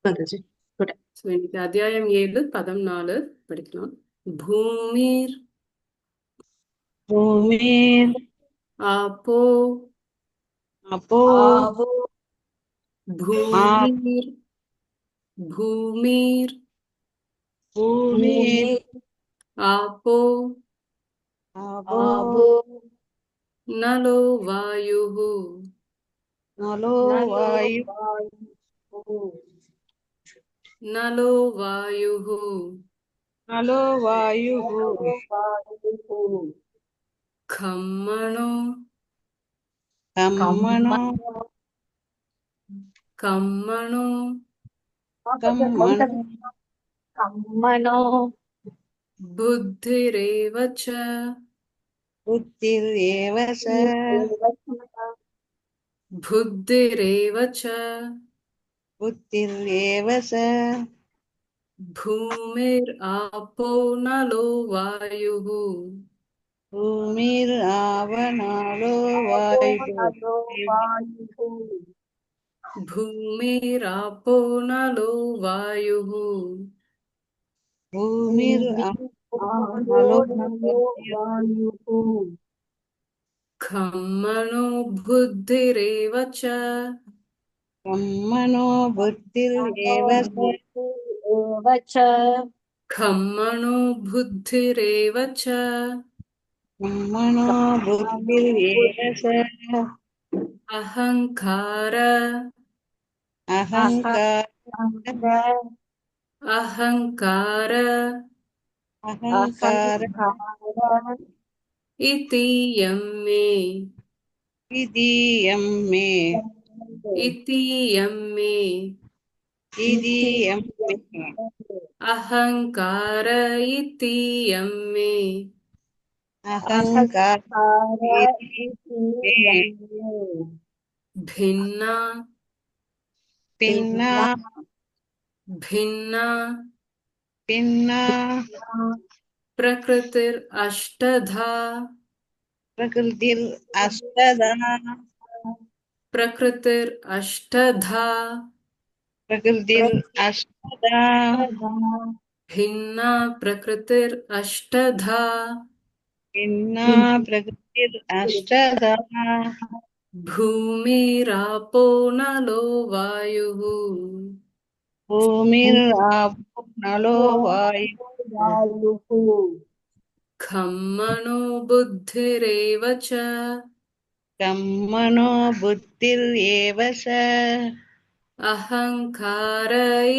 Mataji good. So இன்னைக்கு அத்தியாயம் 7 பதம் 4 படிக்கலாம். பூமிர் பூமிர் ஆப்போ அப்போ ஆவோ பூமிர் பூமிர் பூமிர் ஆப்போ ஆபோ ஆவோ நலோ வாயுஹு நலோ வாயு நலோ வாயுஹு நலோ வாயு கம்மணோ கம்மனோ கம்மணோ கம்மனோ கம்மனோ புத்திரேவ ச புத்திர் ஏவச புத்திரேவ ச புத்திர் ஏவச பூமிர் ஆப்போ நலோ வாயுஹு பூமிர் ஆவனாலோ வாயு பூமிராப்போ நலோ வாயுஹு பூமிர் ஆவனாலோ வாயு கம்மனோ புத்திரேவ ச கம்மனோ புத்திர் ஏவச கம்மனோ புத்திரேவ ச கம்மனோ புத்திர் ஏவச அஹங்கார அகங்கார அஹங்கார அகங்கார இதியம் மே இதீயம் மே இதியம் மே இதீயம் மே அஹங்கார இதியம் மே அகங்கார இதீயம் மே भिन्ना பின்னா भिन्ना பின்னா प्रकृतिर अष्टधा பிரகிருதிர் அஷ்டதா प्रकृतिर अष्टधा பிரகிருதிர் அஷ்டதா भिन्ना प्रकृतिर अष्टधा பின்னா பிரகிருதிர் அஷ்டதா भूमिरापो नलो वायुः பூமிர் ஆபோ நலோ வாயு खम्मनो बुद्धिरेव च கம்மனோ புத்திர் ஏவச अहङ्कार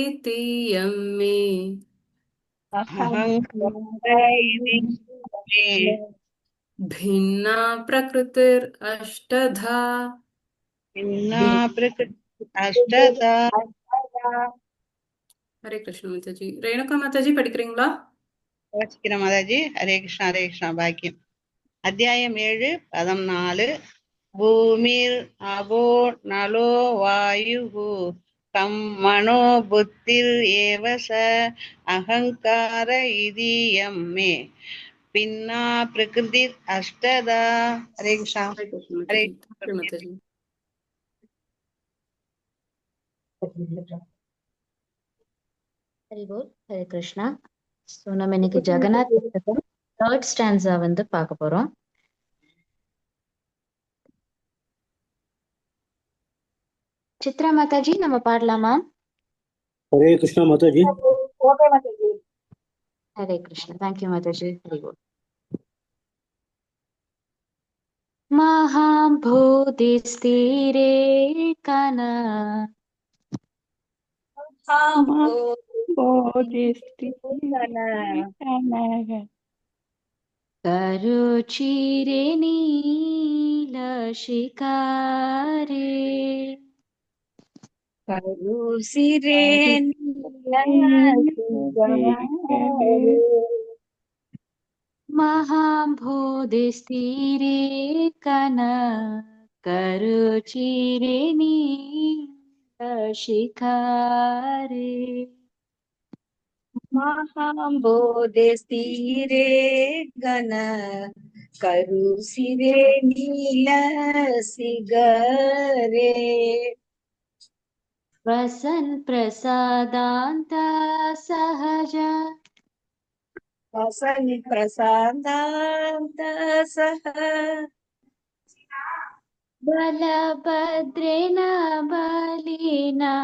इति यं मे அகங்கார இதீயம் மே भिन्ना प्रकृतिर अष्टधा பின்னா பிரகிருதிர் அஷ்டதா ஹரே கிருஷ்ண மாதாஜி. ரேணுகா மாதாஜி படிக்கிறீங்களா? வாசிக்கிறேன் மாதாஜி. ஹரே கிருஷ்ணா பாக்கியம். அத்தியாயம் 7 பதம் 4. பூமிர் அபோ நலோ வாயு கம்மனோ புத்திர் ஏவச அகங்கார இதீயம் மே பின்னா பிரகிருதிர் அஷ்டதா. ஹரே கிருஷ்ணா. ஹரே கிருஷ்ண ஹரே மாதாஜி. ஹரே மாதாஜி. ஹரி போல் ஹரே கிருஷ்ணா. ஸோ நம்ம இன்னைக்கு ஜெகநாத் புத்தகம் தேர்ட் ஸ்டான்ஸா வந்து பார்க்க போறோம். சித்ரா மாதாஜி நம்ம பாடலாமா? हरे कृष्णा माताजी. ஹரே கிருஷ்ணா. தேங்க்யூ மாதாஜி. ஹரி போல். महाभूतिस्थिरे कन करुचिरे नीलशिकारे महाभूतिस्थिरे कन करुचिरे नीलशिखारे महाबोधिस्थिरे गण करुसिरे नीलसिगरे वसन् प्रसादान्त सहज वसन प्रसादान्त सह बलभद्रेण बलिना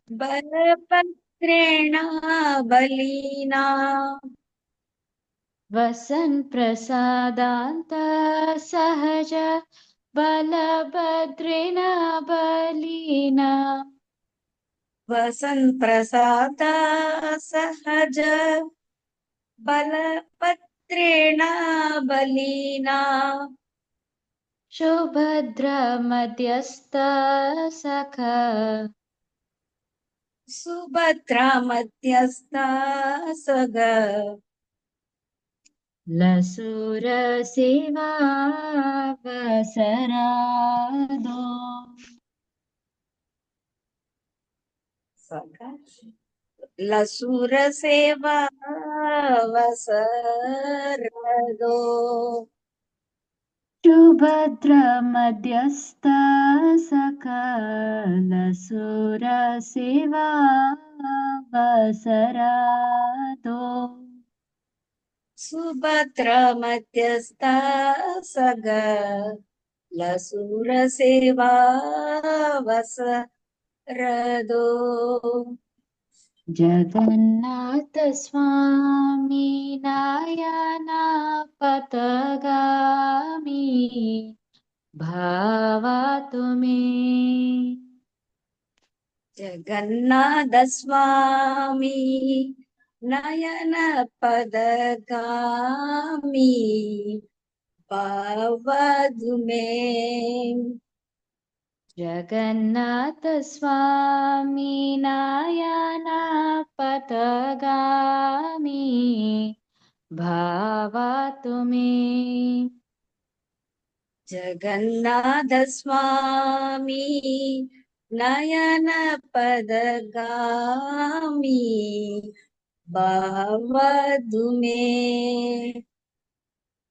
बलभद्रेण बलिना वसन् प्रसादान्त सहज बलभद्रेण बलिना वसन प्रसाद सहज बलभद्रेण बलिना सुभद्रा मध्यस्थ सख सुभद्रा मध्यस्थ सग लसुर सेवा वसरादो लसुर सेवा वसरदो सुभद्रा मध्यस्थ सख लसुर सेवा वसरादो सुभद्र मध्यस्थ सग लसुर सेवा वसरदो जगन्नाथ स्वामी नयना पथगामी भावातु मे जगन्नाथ स्वामी नयन पदगामी भावतु मे जगन्नाथ स्वामी नयना पथगामी भावातु मे जगन्नाथ स्वामी नयन पदगामी भावतु मे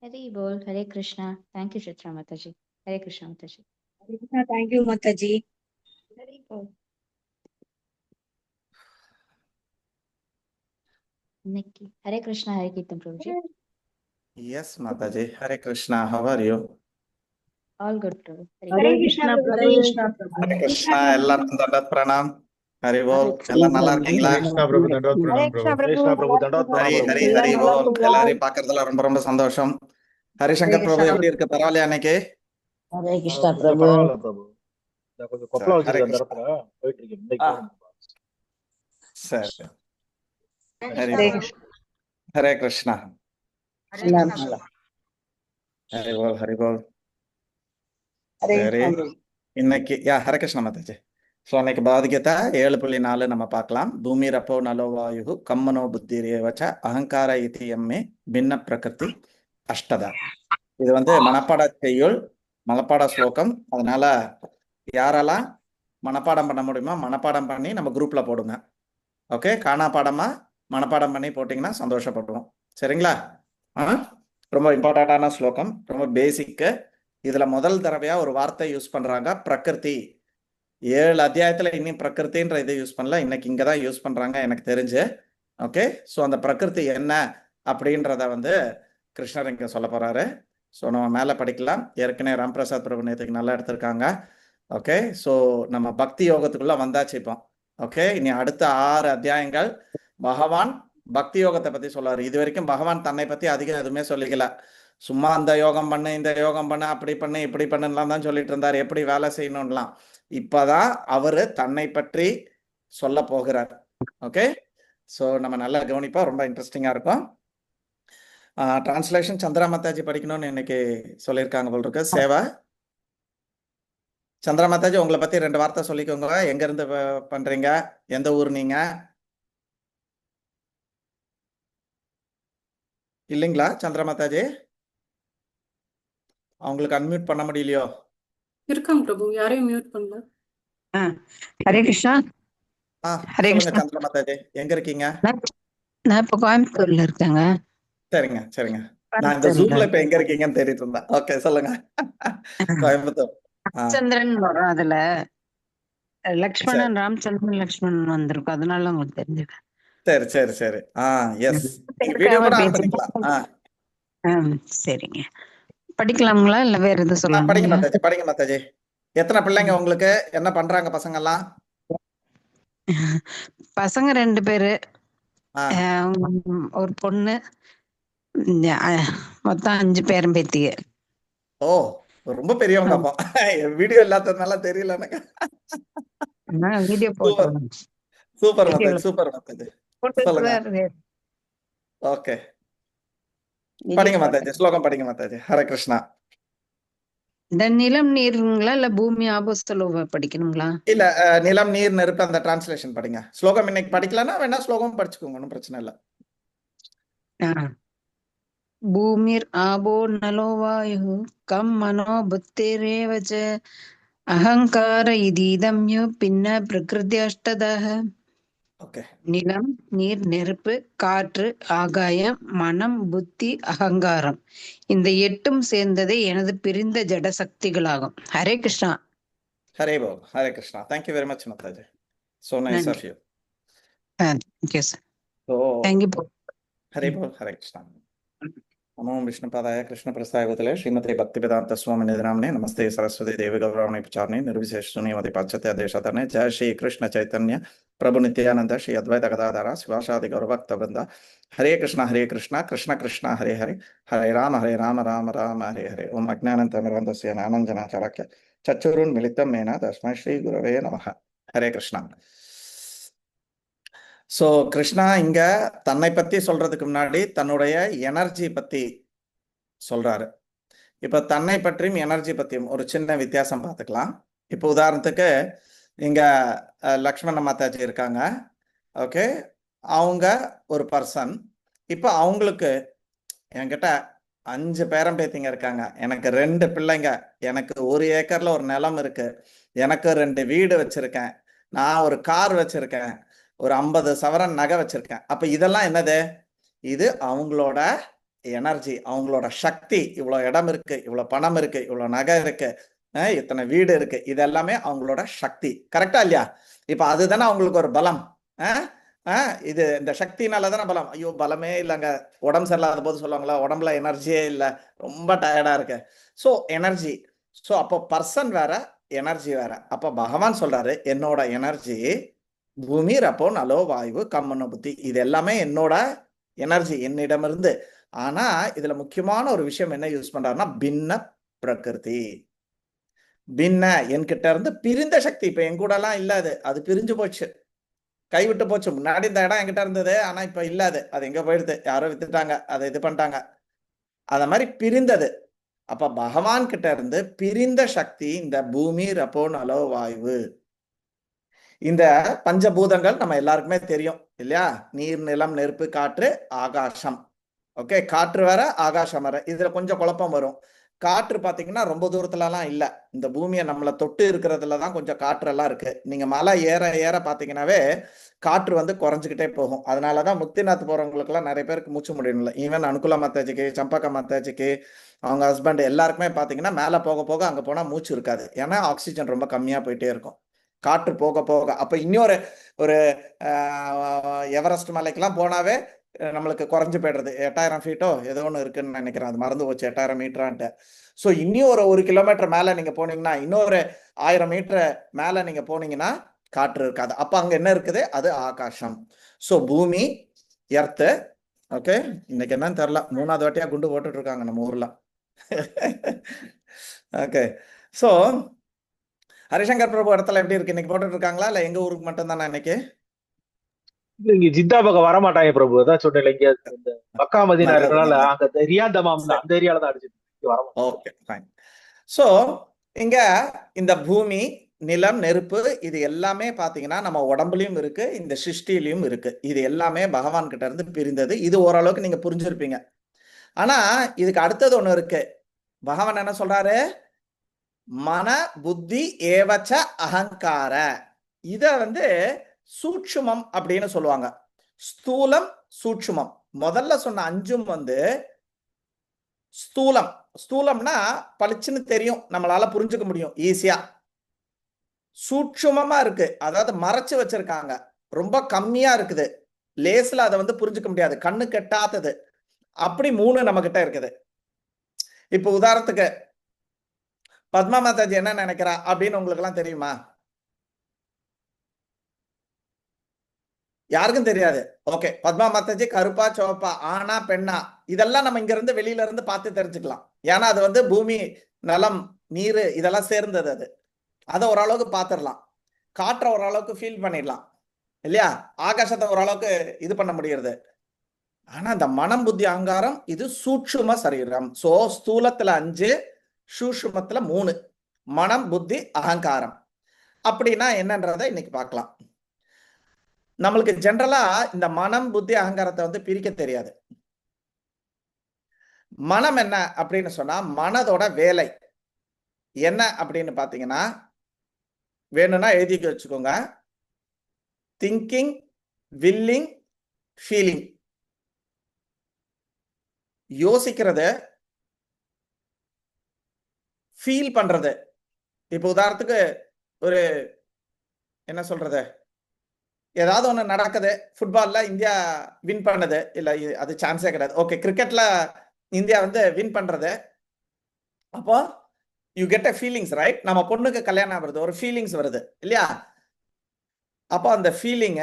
हरि बोल हरे कृष्णा थैंक यू चित्रा माता जी हरे कृष्णा माता जी थैंक यू माता जी हरि बोल निक्की हरे कृष्णा हरे कीर्तन प्रभु जी Yes, Mataji. Hare Krishna. How are you? All good Prabhu Hare Krishna Prabhu Hare Krishna. எல்லாருக்கும் தண்டத் பிரணாம். ஹரி போல். எல்லாம் நல்லா இருக்கீங்களா? हरे कृष्णा प्रभु दंडवत प्रणाम प्रभु हरे कृष्णा प्रभु दंडवत प्रणाम ஹரி प्रभु ஹரி ஹரி போல். எல்லாரையும் பார்க்கறதுல ரொம்ப ரொம்ப சந்தோஷம். ஹரிசங்கர் பிரபு எப்படி இருக்கு? பரவாயில்லையா அன்னைக்கு? हरे कृष्ण கொஞ்சம் प्रभु பரவாயில்ல பிரபு இந்த கொஞ்சம் கொப்பளம் ஹரே வச்சிருக்க அந்த கிருஷ்ணா. இடத்துல போயிட்டு இருக்கு இன்னைக்கு ஆ. போகணும். சரி. ஹரி हरे போல். ஹரே கிருஷ்ணா. ஹரி போல் ஹரி போல். சரி. இன்னைக்கு ஹரே கிருஷ்ண மாதாஜி. ஸோ அன்னைக்கு பகவத்கீதா 7.4 நம்ம பார்க்கலாம். பூமி ரப்போ நலோ வாயு கம்மனோ புத்திரேவச்ச அகங்கார இதி எம்மே பின்ன பிரகிருதி அஷ்டதா. இது மனப்பாட செய்யுள் மனப்பாட ஸ்லோகம். அதனால யாரெல்லாம் மனப்பாடம் பண்ண முடியுமோ மனப்பாடம் பண்ணி நம்ம குரூப்ல போடுங்க. ஓகே, காணா பாடமா மனப்பாடம் பண்ணி போட்டிங்கன்னா சந்தோஷப்படுவோம். சரிங்களா? ரொம்ப இம்பார்ட்டண்டான ஸ்லோகம், ரொம்ப பேசிக்கு. இதுல முதல் தடவையா ஒரு வார்த்தை யூஸ் பண்றாங்க, பிரகிருதி. 7 அத்தியாயத்துல இன்னும் பிரகிருத்தின்ற இதை யூஸ் பண்ணல, இன்னைக்கு இங்கதான் யூஸ் பண்றாங்க எனக்கு தெரிஞ்சு. ஓகே, ஸோ அந்த பிரகிருதி என்ன அப்படின்றத கிருஷ்ணர் இங்க சொல்ல போறாரு. ஸோ நம்ம மேல படிக்கலாம். ஏற்கனவே ராம்பிரசாத் பிரபு நேற்றுக்கு நல்லா எடுத்திருக்காங்க. ஓகே, ஸோ நம்ம பக்தி யோகத்துக்குள்ள வந்தாச்சு இப்போ. ஓகே, இனி அடுத்த 6 அத்தியாயங்கள் பகவான் பக்தி யோகத்தை பத்தி சொல்றாரு. இது வரைக்கும் பகவான் தன்னை பத்தி அதிகம் எதுவுமே சொல்லிக்கல. சும்மா அந்த யோகம் பண்ணு இந்த யோகம் பண்ணு அப்படி பண்ணு இப்படி பண்ணுலாம் தான் சொல்லிட்டு இருந்தார், எப்படி வேலை செய்யணும்லாம். இப்பதான் அவரு தன்னை பற்றி சொல்ல போகிறார். ஓகே, ஸோ நம்ம நல்லா கவனிப்போம், ரொம்ப இன்ட்ரெஸ்டிங்கா இருக்கும். டிரான்ஸ்லேஷன் சந்திரா மாதாஜி படிக்கணும்னு இன்னைக்கு சொல்லியிருக்காங்க போல் இருக்கு. சேவா சந்திரா மாதாஜி, உங்களை பத்தி 2 வார்த்தை சொல்லிக்கோங்க. எங்க இருந்து பண்றீங்க, எந்த ஊர் நீங்க? இல்லைங்களா சந்திரா மாதாஜி? அவங்களுக்கு அன்மியூட் பண்ண முடியலையோ? இருக்காங்க பிரபு, யாரையும் மியூட் பண்ணல. ஹரே கிருஷ்ணா. ஹரே சொல்லுங்க கிருஷ்ணா. சந்திரா மாதாஜி, எங்க இருக்கீங்க? நான் இப்ப கோயம்புத்தூர்ல இருக்கேங்க. சரிங்க சரிங்க. நான் இந்த ஜூம்ல இப்ப எங்க இருக்கீங்கன்னு தெரிவித்து இருந்தேன். ஓகே, சொல்லுங்க. கோயம்புத்தூர். சந்திரன் வரும் அதுல. லக்ஷ்மணன் ராமச்சந்திரன் லக்ஷ்மணன் வந்திருக்கும், அதனால உங்களுக்கு தெரிஞ்சுக்க. சரி சரி சரி. எஸ், வீடியோ கூட ஆன் பண்ணிக்கலாம். சரிங்க, படிக்கலாங்களா இல்ல வேற எதுவும் சொல்லலாம்? படிங்க மாதாஜி, படிங்க மாதாஜி. எத்தனை பிள்ளைங்க உங்களுக்கு? என்ன பண்றாங்க பசங்க எல்லாம்? பசங்க 2 பேரு, ஒரு பொண்ணு, மொத்தம் 5 பேரும் பேத்திய. ஓ, ரொம்ப பெரியவங்க. அப்போ வீடியோ இல்லாததுனால தெரியல எனக்கு. வீடியோ போட்டோம். Super Mataji, super Mataji. சொல்லுங்க. ஓகே, படிங்க மாதாஜி, ஸ்லோகம் படிங்க மாதாஜி. ஹரே கிருஷ்ணா. இந்த நிலம் நீருங்களா இல்ல பூமி ஆபோஸ்தலோவ படிக்கணுங்களா? இல்ல, நிலம் நீர் நெருப்பு அந்த டிரான்ஸ்லேஷன் படிங்க. ஸ்லோகம் இன்னைக்கு படிக்கலன்னா வேணா ஸ்லோகம் படிச்சுக்கோங்க, ஒன்றும் பிரச்சனை இல்லை. பூமிர் ஆபோ நலோ வாயு கம் மனோ புத்திரேவ ச அஹங்கார இதீதம் யோ பின்ன பிரகிருதி அஷ்டதः. ஓகே, நிலம், நீர், நெருப்பு, காற்று, ஆகாயம், மனம், புத்தி, அகங்காரம், இந்த 8ம் சேர்ந்ததே எனது பிரிந்த ஜட சக்திகளாகும். ஹரே கிருஷ்ணா. ஹரே போல். Hare Krishna. Thank you very much மாதாஜி. So nice of you. Thank you sir. So, thank you. ஹரே போல். ஹரே கிருஷ்ணா. நமோ விஷ்ணுபாதாய கிருஷ்ண பிரஸ்தாயவதிலே ஸ்ரீமதி பக்திவேதாந்த சுவாமி நிதிராமனே நமஸ்தே சரஸ்வதி தேவி கௌரவணி பிரச்சாரணி நிர்விசேஷ சுனியமதி பாச்சத்ய தேசதனே ஜெய ஸ்ரீ கிருஷ்ண சைத்தன்ய பிரபு நித்யானந்த ஸ்ரீ அத்வைத கதாதாரா சிவாசாதி கௌரவக்த பிருந்தா. ஹரே கிருஷ்ணா கிருஷ்ண கிருஷ்ண ஹரே ஹரே ஹரே ராம ராம ராம ஹரே ஹரே. ஓம் அஜ்ஞானந்தமிரந்தஸ்ய ஞானஞ்சனா சலாக்ய சச்சுருன் மிலிதம் மேன தஸ்மை ஸ்ரீ குரவே நமஹ. ஹரே கிருஷ்ணா. ஸோ கிருஷ்ணா இங்க தன்னை பத்தி சொல்றதுக்கு முன்னாடி தன்னுடைய எனர்ஜி பத்தி சொல்றாரு. இப்ப தன்னை பற்றியும் எனர்ஜி பத்தியும் ஒரு சின்ன வித்தியாசம் பார்த்துக்கலாம். இப்போ உதாரணத்துக்கு இங்க லக்ஷ்மண மாதாஜி இருக்காங்க. ஓகே, அவங்க ஒரு பர்சன். இப்போ அவங்களுக்கு என்கிட்ட 5 பேரம்பேத்திங்க இருக்காங்க, எனக்கு 2 பிள்ளைங்க, எனக்கு 1 ஏக்கர்ல ஒரு நிலம் இருக்கு, எனக்கு 2 வீடு வச்சிருக்கேன், நான் ஒரு கார் வச்சிருக்கேன், ஒரு 50 சவரன் நகை வச்சிருக்கேன். அப்ப இதெல்லாம் என்னது? இது அவங்களோட எனர்ஜி, அவங்களோட சக்தி. இவ்வளவு இடம் இருக்கு, இவ்வளவு பணம் இருக்கு, இவ்வளவு நகை இருக்கு, இத்தனை வீடு இருக்கு, இது எல்லாமே அவங்களோட சக்தி. கரெக்டா இல்லையா? இப்ப அதுதானே அவங்களுக்கு ஒரு பலம். இது இந்த சக்தினாலதானே பலம். ஐயோ பலமே இல்லைங்க, உடம்பு சரியில்லாத போது சொல்லுவாங்களா, உடம்புல எனர்ஜியே இல்லை, ரொம்ப டயர்டா இருக்கு. So energy. ஸோ அப்போ பர்சன் வேற, எனர்ஜி வேற. அப்ப பகவான் சொல்றாரு, என்னோட எனர்ஜி பூமி ரப்போ நலோ வாயு கம்மன புத்தி, இது எல்லாமே என்னோட எனர்ஜி, என்னிடமிருந்து. ஆனா இதுல முக்கியமான ஒரு விஷயம் என்ன யூஸ் பண்றாருன்னா, பின்ன பிரகிருதி. பின்ன என்கிட்ட இருந்து பிரிந்த சக்தி. இப்ப என் கூட எல்லாம் இல்ல, அது பிரிஞ்சு போச்சு, கைவிட்டு போச்சு. முன்னாடி இந்த இடம் என்கிட்ட இருந்தது, ஆனா இப்ப இல்லாது, அது எங்க போயிடுது, யாரோ வித்துட்டாங்க, அதை இது பண்ணிட்டாங்க, அத மாதிரி பிரிந்தது. அப்ப பகவான் கிட்ட இருந்து பிரிந்த சக்தி இந்த பூமி ரப்போ நலோ வாயு. இந்த பஞ்சபூதங்கள் நம்ம எல்லாருக்குமே தெரியும் இல்லையா? நீர், நிலம், நெருப்பு, காற்று, ஆகாசம். ஓகே, காற்று வேற ஆகாசம் வேற. இதுல கொஞ்சம் குழப்பம் வரும். காற்று பாத்தீங்கன்னா ரொம்ப தூரத்துலலாம் இல்ல, இந்த பூமியை நம்மளை தொட்டு இருக்கிறதுலதான் கொஞ்சம் காற்றெல்லாம் இருக்கு. நீங்க மலை ஏற ஏற பாத்தீங்கன்னாவே காற்று வந்து குறைஞ்சிக்கிட்டே போகும். அதனாலதான் முக்திநாத் போறவங்களுக்கு எல்லாம் நிறைய பேருக்கு மூச்சு முடியல. ஈவன் அனுகுல மாதாஜிக்கு, சம்பக மாதாஜிக்கு, அவங்க ஹஸ்பண்ட் எல்லாருக்குமே பாத்தீங்கன்னா மேல போக போக அங்க போனா மூச்சு இருக்காது. ஏன்னா ஆக்சிஜன் ரொம்ப கம்மியா போயிட்டே இருக்கும் காற்று போக போக. அப்ப இன்னொரு ஒரு எவரெஸ்ட் மலைக்கெல்லாம் போனாவே நம்மளுக்கு குறைஞ்சு போயிடுறது. 8000 ஃபீட்டோ ஏதோ ஒன்று இருக்குன்னு நினைக்கிறேன், அது மறந்து போச்சு, 8000 மீட்டரான்ட்டு. ஸோ இன்னும் ஒரு 1 கிலோமீட்டர் மேல நீங்க போனீங்கன்னா, இன்னொரு 1000 மீட்டர் மேல நீங்க போனீங்கன்னா காற்று இருக்காது. அப்ப அங்க என்ன இருக்குது? அது ஆகாசம். ஸோ பூமி, எர்த்து. ஓகே, இன்னைக்கு என்னன்னு தெரியல, 3வது வாட்டியா குண்டு போட்டுட்டு இருக்காங்க நம்ம ஊர்ல. ஓகே, ஸோ ஹரிசங்கர் பிரபு இடத்துல எப்படி இருக்கு இன்னைக்கு? போட்டுட்டு இருக்காங்களா இல்ல எங்க ஊருக்கு மட்டும் தானே இன்னைக்கு? இங்க ஜித்தா பக்கம் வர மாட்டாங்க பிரபு, அதான் சொன்னேன். இங்க இந்த மக்கா மதீனா இருக்கனால அங்க ரியாத் தமாம் அந்த ஏரியால தான் அடிச்சிட்டு வர. Okay fine. சோ இங்க இந்த பூமி, நிலம், நெருப்பு, இது எல்லாமே பாத்தீங்கன்னா நம்ம உடம்புலயும் இருக்கு, இந்த சிருஷ்டிலையும் இருக்கு. இது எல்லாமே பகவான் கிட்ட இருந்து பிரிந்தது. இது ஓரளவுக்கு நீங்க புரிஞ்சிருப்பீங்க. ஆனா இதுக்கு அடுத்தது ஒண்ணு இருக்கு. பகவான் என்ன சொல்றாரு? மன புத்தி ஏவச்ச அகங்கார. இத வந்து சூட்சுமம் அப்படின்னு சொல்லுவாங்க. ஸ்தூலம், சூட்சுமம். முதல்ல சொன்ன 5ம் வந்து ஸ்தூலம். ஸ்தூலம்னா பளிச்சுன்னு தெரியும், நம்மளால புரிஞ்சுக்க முடியும் ஈஸியா. சூட்சுமமா இருக்கு, அதாவது மறைச்சு வச்சிருக்காங்க, ரொம்ப கம்மியா இருக்குது, லேஸ்ல அதை வந்து புரிஞ்சுக்க முடியாது, கண்ணு கெட்டாதது. அப்படி 3 நம்ம கிட்ட இருக்குது. இப்ப உதாரணத்துக்கு பத்மா மாதாஜி என்ன நினைக்கிறா அப்படின்னு உங்களுக்கு எல்லாம் தெரியுமா? யாருக்கும் தெரியாது. ஓகே, பத்மா மாதாஜி கருப்பா சிவப்பா, ஆனா பெண்ணா, இதெல்லாம் நம்ம இங்க இருந்து வெளியில இருந்து பார்த்து தெரிஞ்சுக்கலாம். ஏன்னா அது வந்து பூமி, நலம், நீர் இதெல்லாம் சேர்ந்தது. அதை ஓரளவுக்கு பார்த்துடலாம், காற்றை ஓரளவுக்கு ஃபீல் பண்ணிடலாம் இல்லையா, ஆகாசத்தை ஓரளவுக்கு இது பண்ண முடியறது. ஆனா இந்த மனம் புத்தி அகங்காரம் இது சூட்சும சரீரம். சோ ஸ்தூலத்துல 5, சூட்சுமத்துல 3, மனம் புத்தி அகங்காரம். அப்படின்னா என்னன்றதை இன்னைக்கு பார்க்கலாம். நம்மளுக்கு ஜென்ரலா இந்த மனம் புத்தி அகங்காரத்தை வந்து பிரிக்க தெரியாது. மனம் என்ன அப்படின்னு சொன்னா மனதோட வேலை என்ன அப்படின்னு பாத்தீங்கன்னா, வேணும்னா எழுதி வச்சுக்கோங்க, திங்கிங், வில்லிங், ஃபீலிங். யோசிக்கிறது, ஃபீல் பண்றது. இப்ப உதாரணத்துக்கு ஒரு என்ன சொல்றது, ஏதாவது ஒண்ணு நடக்குது, ஃபுட்பால்ல இந்தியா வின் பண்ணது, இல்ல அது சான்ஸே கிடையாது. ஓகே, கிரிக்கெட்ல இந்தியா வந்து வின் பண்றது, அப்போ you get a feelings, right? நம்ம பொண்ணுக்கு கல்யாணம் வருது, ஒரு ஃபீலிங்ஸ் வருது இல்லையா? அப்போ அந்த ஃபீலிங்க,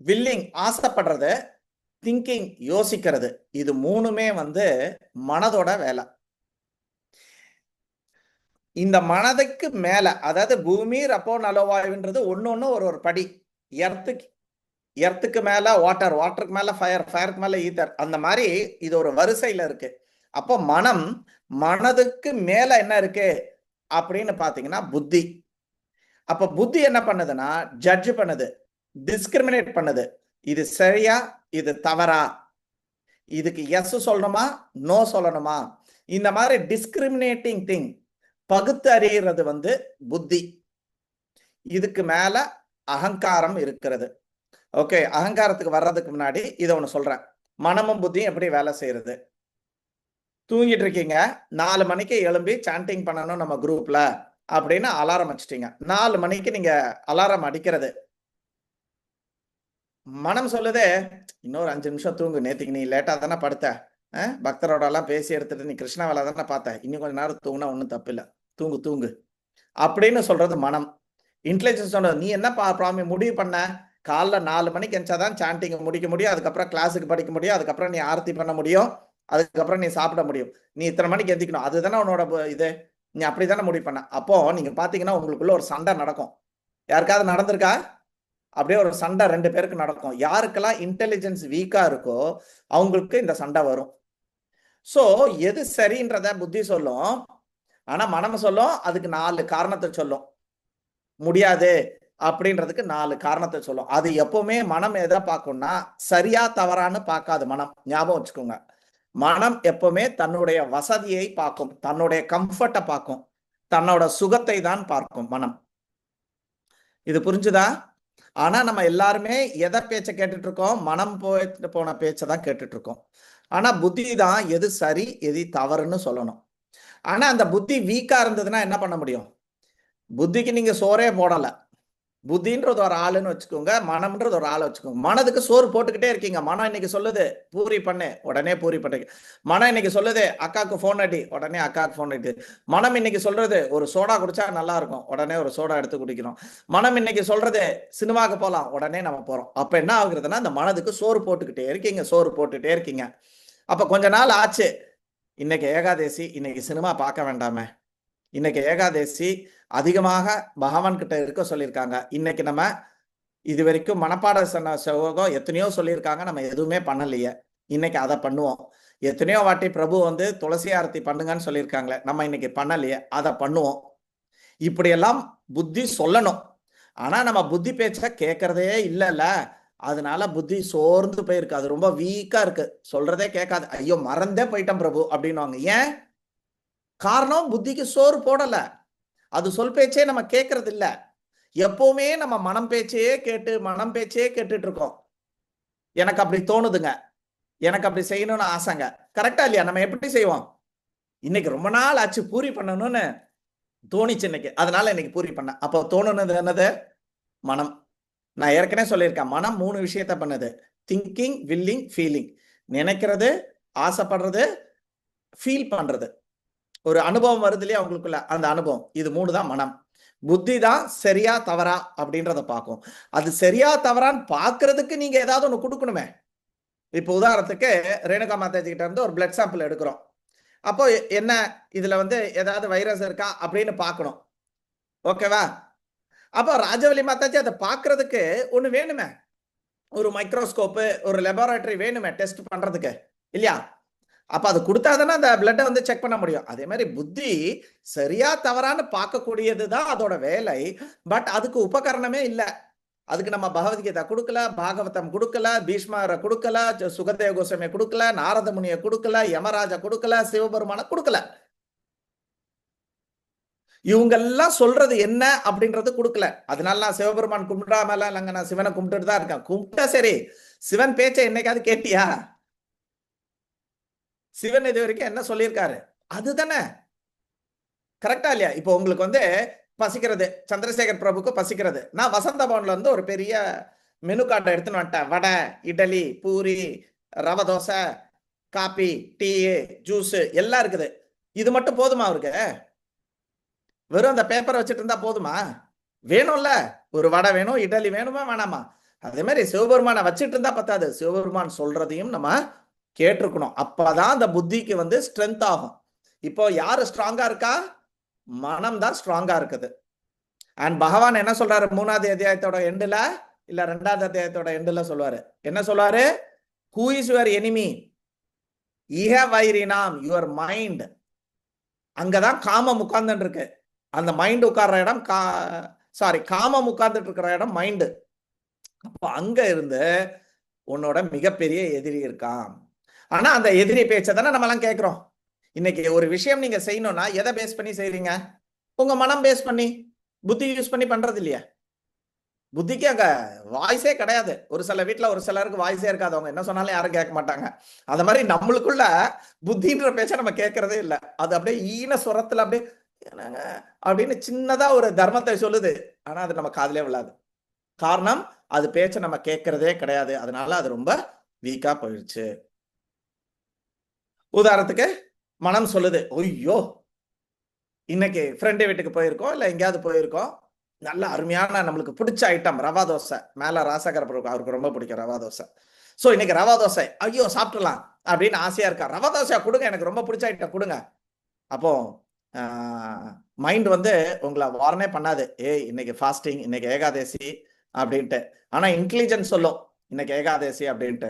வில்லிங் ஆசைப்படுறது, திங்கிங் யோசிக்கிறது, இது 3மே வந்து மனதோட வேலை. இந்த மனதுக்கு மேல, அதாவது பூமி, ரப்போ, நலோவாயுன்றது ஒன்னொன்னு ஒரு படி. எர்த்துக்கு மேல வாட்டர், வாட்டருக்கு மேல ஃபயர், ஃபயருக்கு மேல ஈத்தர், அந்த மாதிரி இது ஒரு வரிசையில இருக்கு. அப்போ மனதுக்கு மேல என்ன இருக்கு அப்படின்னு பாத்தீங்கன்னா புத்தி. அப்ப புத்தி என்ன பண்ணுதுன்னா ஜட்ஜ் பண்ணுது, டிஸ்கிரிமினேட் பண்ணுது, இது சரியா இது தவறா, இதுக்கு எஸ் சொல்லணுமா நோ சொல்லணுமா, இந்த மாதிரி டிஸ்கிரிமினேட்டிங் திங் பகுத்து அறிகிறது வந்து புத்தி. இதுக்கு மேல அகங்காரம் இருக்கிறது. ஓகே, அகங்காரத்துக்கு வர்றதுக்கு முன்னாடி இதை ஒண்ணு சொல்றேன். மனமும் புத்தியும் எப்படி வேலை செய்யறது. தூங்கிட்டு இருக்கீங்க, 4 மணிக்கு எழும்பி சாண்டிங் பண்ணணும் நம்ம குரூப்ல அப்படின்னு அலாரம் வச்சுட்டீங்க. 4 மணிக்கு நீங்க அலாரம் அடிக்கிறது, மனம் சொல்லுதே இன்னொரு 5 நிமிஷம் தூங்கு, நேத்துக்கு நீ லேட்டா தானே படுத்த, பக்தரோட எல்லாம் பேசி எடுத்துட்டு நீ கிருஷ்ண வேலை தானே பார்த்த, இன்னும் கொஞ்ச நேரம் தூங்குனா ஒன்றும் தப்பு இல்லை, தூங்கு தூங்கு அப்படின்னு சொல்றது மனம். இன்டெலிஜென்ஸ் சொன்னது, நீ என்ன ப்ராமி முடிவு பண்ண, காலைல 4 மணிக்கு எஞ்சாதான் சாண்டிங் முடிக்க முடியும், அதுக்கப்புறம் கிளாஸுக்கு படிக்க முடியும், அதுக்கப்புறம் நீ ஆர்த்தி பண்ண முடியும், அதுக்கப்புறம் நீ சாப்பிட முடியும், நீ இத்தனை மணிக்கு எந்திக்கணும், அதுதானே உன்னோட இது, நீ அப்படித்தானே முடிவு பண்ண. அப்போ நீங்க பாத்தீங்கன்னா உங்களுக்குள்ள ஒரு சண்டை நடக்கும். யாருக்காவது நடந்திருக்கா? அப்படியே ஒரு சண்டை 2 பேருக்கு நடக்கும். யாருக்கெல்லாம் இன்டெலிஜென்ஸ் வீக்கா இருக்கோ அவங்களுக்கு இந்த சண்டை வரும். சோ எது சரின்றத புத்தி சொல்லும், ஆனா மனம் சொல்லும் அதுக்கு 4 காரணத்தை சொல்லும். முடியாது அப்படின்றதுக்கு 4 காரணத்தை சொல்லும். அது எப்பவுமே மனம் எதை பார்க்கும்னா சரியா தவறான்னு பார்க்காது மனம், ஞாபகம் வச்சுக்கோங்க. மனம் எப்பவுமே தன்னுடைய வசதியை பார்க்கும், தன்னுடைய கம்ஃபர்ட்டை பார்க்கும், தன்னோட சுகத்தை தான் பார்க்கும் மனம். இது புரிஞ்சுதா? ஆனா நம்ம எல்லாருமே எதை பேச்ச கேட்டுட்டு இருக்கோம், மனம் போன பேச்சை தான் கேட்டுட்டு இருக்கோம். ஆனா புத்தி தான் எது சரி எது தவறுன்னு சொல்லணும். ஆனா அந்த புத்தி வீக்கா இருந்ததுன்னா என்ன பண்ண முடியும்? புத்திக்கு நீங்க சோறே போடல, புத்தின்றது ஒரு ஆளுன்னு வச்சுக்கோங்க, மனம்ன்றது ஒரு ஆளை வச்சுக்கோங்க. மனதுக்கு சோறு போட்டுக்கிட்டே இருக்கீங்க. மனம் இன்னைக்கு சொல்லுது பூரி பண்ணு, உடனே பூரி பண்ணுங்க. மனம் இன்னைக்கு சொல்லுது அக்காவுக்கு போன் அடி, உடனே அக்காவுக்கு போன் அடி. மனம் இன்னைக்கு சொல்றது ஒரு சோடா குடிச்சா நல்லா இருக்கும், உடனே ஒரு சோடா எடுத்து குடிக்கிறோம். மனம் இன்னைக்கு சொல்றது சினிமாவுக்கு போலாம், உடனே நம்ம போறோம். அப்ப என்ன ஆகுறதுன்னா அந்த மனதுக்கு சோறு போட்டுக்கிட்டே இருக்கீங்க, சோறு போட்டுட்டே இருக்கீங்க. அப்ப கொஞ்ச நாள் ஆச்சு, இன்னைக்கு ஏகாதேசி, இன்னைக்கு சினிமா பார்க்க வேண்டாமே, இன்னைக்கு ஏகாதேசி அதிகமாக பகவான் கிட்ட இருக்க சொல்லியிருக்காங்க, இன்னைக்கு நம்ம இது வரைக்கும் மனப்பாட சோகம் எத்தனையோ சொல்லியிருக்காங்க, நம்ம எதுவுமே பண்ணலையே, இன்னைக்கு அதை பண்ணுவோம். எத்தனையோ வாட்டி பிரபு வந்து துளசி ஆரத்தி பண்ணுங்கன்னு சொல்லியிருக்காங்களே, நம்ம இன்னைக்கு பண்ணலையே, அதை பண்ணுவோம். இப்படியெல்லாம் புத்தி சொல்லணும். ஆனா நம்ம புத்தி பேச்ச கேட்கறதே இல்லைல்ல, அதனால புத்தி சோர்ந்து போயிருக்கு, அது ரொம்ப வீக்கா இருக்கு, சொல்றதே கேட்காது. ஐயோ மறந்தே போயிட்டேன் பிரபு அப்படின்னுவாங்க. ஏன் காரணம்? புத்திக்கு சோறு போடல, அது சொல் பேச்சே நம்ம கேட்கறது இல்ல. எப்பவுமே நம்ம மனம் பேச்சையே கேட்டுட்டு இருக்கோம். எனக்கு அப்படி தோணுதுங்க, எனக்கு அப்படி செய்யணும்னு ஆசைங்க, கரெக்டா இல்லையா? நம்ம எப்படி செய்வோம்? இன்னைக்கு ரொம்ப நாள் ஆச்சு பூரி பண்ணணும்னு தோணிச்சு இன்னைக்கு, அதனால இன்னைக்கு பூரி பண்ணேன். அப்போ தோணுனது என்னது? மனம். நான் ஏற்கனவே சொல்லியிருக்கேன், மனம் 3 விஷயத்த பண்ணுது. Thinking, willing, feeling. நினைக்கிறது, ஆசைப்படுறது, ஃபீல் பண்றது. ஒரு அனுபவம் வருது இல்லையா அவங்களுக்குள்ள, அந்த அனுபவம். இது 3 தான் மனம். புத்தி தான் சரியா தவறா அப்படின்றத பார்க்கும். அது சரியா தவறான்னு பார்க்கறதுக்கு நீங்க ஏதாவது ஒண்ணு கொடுக்கணுமே. இப்போ உதாரணத்துக்கு ரேணுகா மாதாஜி கிட்ட இருந்து ஒரு பிளட் சாம்பிள் எடுக்கிறோம். அப்போ என்ன இதுல ஏதாவது வைரஸ் இருக்கா அப்படின்னு பார்க்கணும். ஓகேவா? அப்போ ராஜவலி மாதாஜி அதை பார்க்கறதுக்கு ஒண்ணு வேணுமே, ஒரு மைக்ரோஸ்கோப்பு, ஒரு லெபார்டரி வேணுமே டெஸ்ட் பண்றதுக்கு இல்லையா? அப்ப அது கொடுத்தாதானே அந்த பிளட்டை செக் பண்ண முடியும். அதே மாதிரி புத்தி சரியா தவறான்னு பார்க்கக்கூடியதுதான் அதோட வேலை. பட் அதுக்கு உபகரணமே இல்லை. அதுக்கு நம்ம பகவத்கீதா கொடுக்கல, பாகவதம் கொடுக்கல, பீஷ்மரை கொடுக்கல, சுகதேவ கோஸ்வாமியை கொடுக்கல, நாரத முனியை கொடுக்கல, யமராஜா கொடுக்கல, சிவபெருமான கொடுக்கல. இவங்கெல்லாம் சொல்றது என்ன அப்படின்றது கொடுக்கல. அதனால நான் சிவபெருமான் கும்பிடாமல இல்லைங்க, நான் சிவனை கும்பிட்டுட்டு தான் இருக்கேன். கும்பிட்டா சரி, சிவன் பேச்சை என்னைக்காவது கேட்டியா? சிவன் இது வரைக்கும் என்ன சொல்லியிருக்காரு அதுதானே கரெக்டா இல்லையா? இப்போ உங்களுக்கு பசிக்கிறது, சந்திரசேகர் பிரபுக்கு பசிக்கிறது. நான் வசந்த பவன்ல ஒரு பெரிய மெனு கார்டை எடுத்துன்னு வந்துட்டேன். வடை, இட்லி, பூரி, ரவை தோசை, காபி, டீ, ஜூஸ் எல்லாம் இருக்குது. இது மட்டும் போதுமா அவருக்கு? வெறும் அந்த பேப்பரை வச்சுட்டு இருந்தா போதுமா? வேணும்ல, ஒரு வடை வேணும், இட்லி வேணுமா வேணாமா? அதே மாதிரி சிவபெருமானை வச்சுட்டு இருந்தா பத்தாது, சிவபெருமான் சொல்றதையும் நம்ம கேட்டிருக்கணும். அப்பதான் அந்த புத்திக்கு ஸ்ட்ரென்த் ஆகும். இப்போ யாரு ஸ்ட்ராங்கா இருக்கா? மனம் தான் ஸ்ட்ராங்கா இருக்குது. அண்ட் பகவான் என்ன சொல்றாரு 3வது அத்தியாயத்தோட எண்டுல இல்ல 2வது அத்தியாயத்தோட எண்டுல சொல்லுவாரு. என்ன சொல்லுவாரு? Who is your enemy? இஹ வைரினாம் யுவர் மைண்ட். அங்கதான் காமம் உட்கார்ந்துட்டு இருக்கு. அந்த மைண்ட் உட்கார்ற இடம் காமம் உட்கார்ந்துட்டு இருக்கிற இடம் மைண்டு. அப்போ அங்க இருந்து உன்னோட மிகப்பெரிய எதிரி இருக்கான். ஆனா அந்த எதிரி பேச்சை தானே நம்ம எல்லாம் கேட்கிறோம். இன்னைக்கு ஒரு விஷயம் நீங்க செய்யணும்னா எதை பேஸ் பண்ணி செய்றீங்க? உங்க மனம் பேஸ் பண்ணி, புத்தி யூஸ் பண்ணி பண்றது இல்லையா? புத்திக்கு அங்க வாய்ஸே கிடையாது. ஒரு சில வீட்டுல ஒரு சிலருக்கு வாய்ஸே இருக்காது, அவங்க என்ன சொன்னாலும் யாரும் கேட்க மாட்டாங்க. அது மாதிரி நம்மளுக்குள்ள புத்தின்ற பேச்சை நம்ம கேட்கறதே இல்லை. அது அப்படியே ஈன சுரத்துல அப்படியே அப்படின்னு சின்னதா ஒரு தர்மத்தை சொல்லுது, ஆனா அது நம்ம காதுலயே விழாது. காரணம், அது பேச்சை நம்ம கேட்கறதே கிடையாது. அதனால அது ரொம்ப வீக்கா போயிடுச்சு. உதாரணத்துக்கு மனம் சொல்லுது, ஐயோ இன்னைக்கு ஃப்ரெண்டு வீட்டுக்கு போயிருக்கோம், இல்ல எங்கேயாவது போயிருக்கோம், நல்ல அருமையான நம்மளுக்கு பிடிச்ச ஐட்டம் ரவா தோசை. மேல ராசகர அவருக்கு ரொம்ப பிடிக்கும் ரவா தோசை. சோ இன்னைக்கு ரவா தோசை, ஐயோ சாப்பிடலாம் அப்படின்னு ஆசையா இருக்கா. ரவா தோசையா கொடுங்க, எனக்கு ரொம்ப பிடிச்ச ஐட்டம் கொடுங்க. அப்போ மைண்ட் உங்களை வார்னே பண்ணாது, ஏய் இன்னைக்கு ஃபாஸ்டிங், இன்னைக்கு ஏகாதசி அப்படின்ட்டு. ஆனா இன்டெலிஜென்ஸ் சொல்லும் இன்னைக்கு ஏகாதசி அப்படின்ட்டு.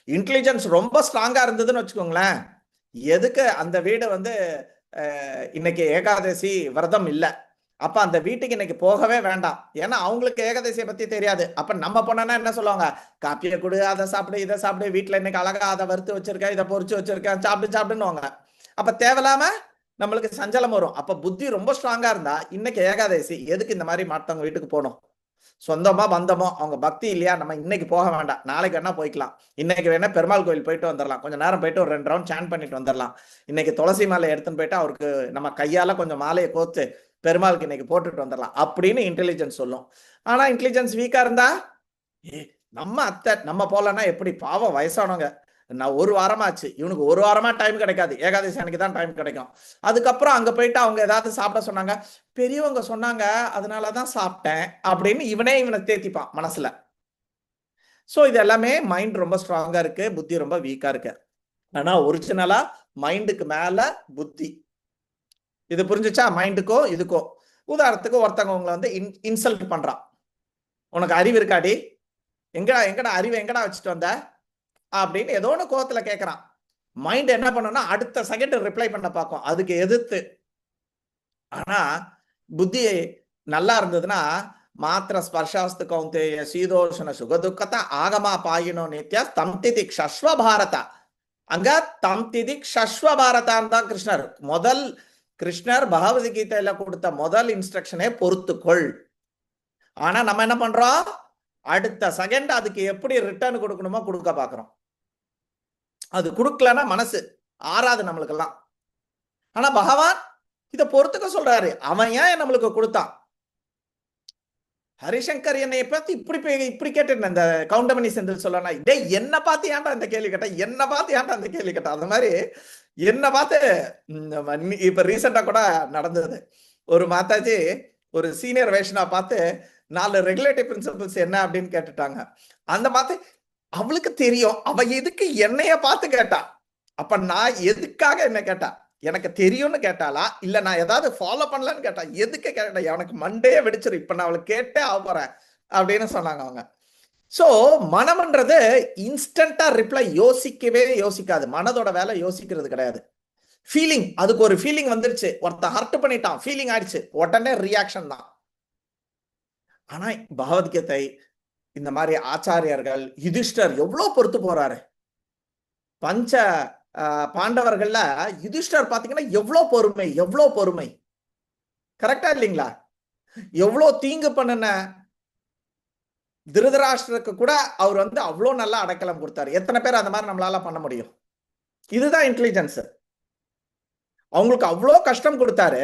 இன்டெலிஜென்ஸ் ரொம்ப ஸ்ட்ராங்கா இருந்ததுன்னு வச்சுக்கோங்களேன், எதுக்கு அந்த வீடு இன்னைக்கு ஏகாதசி விரதம் இல்லை, அப்ப அந்த வீட்டுக்கு இன்னைக்கு போகவே வேண்டாம். ஏன்னா அவங்களுக்கு ஏகாதசியை பத்தி தெரியாது. அப்ப நம்ம போனோம்னா என்ன சொல்லுவாங்க, காப்பியை கொடு, அதை சாப்பிடு, இதை சாப்பிடு, வீட்டுல இன்னைக்கு அழகா அதை வறுத்து வச்சிருக்கேன், இதை பொறிச்சு வச்சிருக்கேன், சாப்பிடுன்னு. அப்ப தேவையில்லாம நம்மளுக்கு சஞ்சலம் வரும். அப்ப புத்தி ரொம்ப ஸ்ட்ராங்கா இருந்தா இன்னைக்கு ஏகாதசி, எதுக்கு இந்த மாதிரி மற்றவங்க வீட்டுக்கு போகணும்? சொந்தமா பந்தமோ அவங்க பக்தி இல்லையா, நம்ம இன்னைக்கு போக வேண்டாம், நாளைக்கு வேணா போய்க்கலாம். இன்னைக்கு வேணா பெருமாள் கோயில் போயிட்டு வந்துடலாம், கொஞ்சம் நேரம் போயிட்டு ஒரு 2 ரவுண்ட் சாண்ட் பண்ணிட்டு வந்துடலாம். இன்னைக்கு துளசி மாலை எடுத்துன்னு போயிட்டு அவருக்கு நம்ம கையால கொஞ்சம் மாலையை கோத்து பெருமாளுக்கு இன்னைக்கு போட்டுட்டு வந்துடலாம் அப்படின்னு இன்டெலிஜென்ஸ் சொல்லும். ஆனா இன்டெலிஜென்ஸ் வீக்கா இருந்தா, நம்ம அத்தை நம்ம போலன்னா எப்படி, பாவம் வயசானவங்க, நான் 1 வாரமாச்சு, இவனுக்கு 1 வாரமா டைம் கிடைக்காது, ஏகாதசி அன்னைக்கு தான் டைம் கிடைக்கும். அதுக்கப்புறம் அங்க போயிட்டு அவங்க ஏதாவது சாப்பிட சொன்னாங்க, பெரியவங்க சொன்னாங்க அதனாலதான் சாப்பிட்டேன் அப்படின்னு இவனை தேத்திப்பான் மனசுல. சோ இது எல்லாமே மைண்ட் ரொம்ப ஸ்ட்ராங்கா இருக்கு, புத்தி ரொம்ப வீக்கா இருக்கு. ஆனா ஒரிஜினலா மைண்டுக்கு மேல புத்தி. இது புரிஞ்சுச்சா? மைண்டுக்கோ இதுக்கோ. உதாரணத்துக்கு ஒருத்தவங்க உங்களை இன்சல்ட் பண்றான், உனக்கு அறிவு இருக்காடி, எங்கடா அறிவு எங்கடா வச்சுட்டு வந்த அப்படின்னு ஏதோ ஒன்று கோவத்துல கேட்கறான். மைண்ட் என்ன பண்ணும்னா அடுத்த செகண்ட் ரிப்ளை பண்ண பார்க்கும், அதுக்கு எதிர்த்து. ஆனா புத்தி நல்லா இருந்ததுன்னா, மாத்திர ஸ்பர்ஷாஸ்து கௌந்தேய சீதோஷண சுகதுக்கத ஆகமா பாயினோ நித்யா தம் திதி க்ஷஸ்வ பாரத. அங்க தம் திதி க்ஷஸ்வ பாரதான் தான் கிருஷ்ணர் பகவத்கீதையில கொடுத்த முதல் இன்ஸ்ட்ரக்ஷனே பொறுத்துக்கொள். ஆனா நம்ம என்ன பண்றோம், அடுத்த செகண்ட் அதுக்கு எப்படி ரிட்டர்ன் கொடுக்கணுமோ கொடுக்க பாக்குறோம். அது கொடுக்கலன்னா மனசு ஆறாது நம்மளுக்கெல்லாம். ஆனா பகவான் இத பொறுத்துக்க சொல்றாரு. அவன் ஏன் நம்மளுக்கு கொடுத்தான்? ஹரிசங்கர் என்னைய பார்த்து இப்படி கேட்டு இந்த கவுண்டமணி செந்தில் சொல்லனா, டேய் என்ன பார்த்து ஏன்டா இந்த கேள்வி கேட்டா, என்ன பார்த்து ஏன்டா இந்த கேள்வி கேட்டா, அந்த மாதிரி என்ன பார்த்து இப்ப ரீசெண்டா கூட நடந்தது. ஒரு மாதாஜி ஒரு சீனியர் வேஷனா பார்த்து 4 ரெகுலேட்டிவ் பிரின்சிபல்ஸ் என்ன அப்படின்னு கேட்டுட்டாங்க. அந்த மாத்து அவளுக்கு தெரியும், அவ எதுக்கு என்னைய பார்த்து கேட்டா, அப்ப நான் எதுக்காக என்ன கேட்டா, எனக்கு தெரியும்னு கேட்டாளா இல்ல நான் ஏதாவது ஃபாலோ பண்ணலன்னு கேட்டா, எதுக்கு கேட்டா, எனக்கு மண்டே வெடிச்சிரு, இப்ப நான் அவளுக்கு கேட்டே ஆகுறேன் அப்படின்னு சொன்னாங்க அவங்க. சோ மனம்ன்றது இன்ஸ்டன்டா ரிப்ளை யோசிக்காது. மனதோட வேலை யோசிக்கிறது கிடையாது. ஃபீலிங், அதுக்கு ஒரு ஃபீலிங் வந்துருச்சு, ஒருத்த ஹர்ட் பண்ணிட்டான், ஃபீலிங் ஆயிடுச்சு, உடனே ரியாக்ஷன் தான். ஆனா பகவத்கீதை இந்த மாதிரி ஆச்சாரியர்கள், யுதிஷ்டர் எவ்வளவு பொறுத்து போறாரு. பஞ்ச பாண்டவர்கள்ல யுதிஷ்டர் பாத்தீங்கன்னா எவ்வளவு பொறுமை, கரெக்டா இல்லைங்களா? எவ்வளவு தீங்கு பண்ணின திருதராஷ்டிரருக்கு கூட அவர் அவ்வளவு நல்லா அடைக்கலம் கொடுத்தாரு. எத்தனை பேர் அந்த மாதிரி நம்மளால பண்ண முடியும்? இதுதான் இன்டெலிஜென்ஸ். அவங்களுக்கு அவ்வளோ கஷ்டம் கொடுத்தாரு.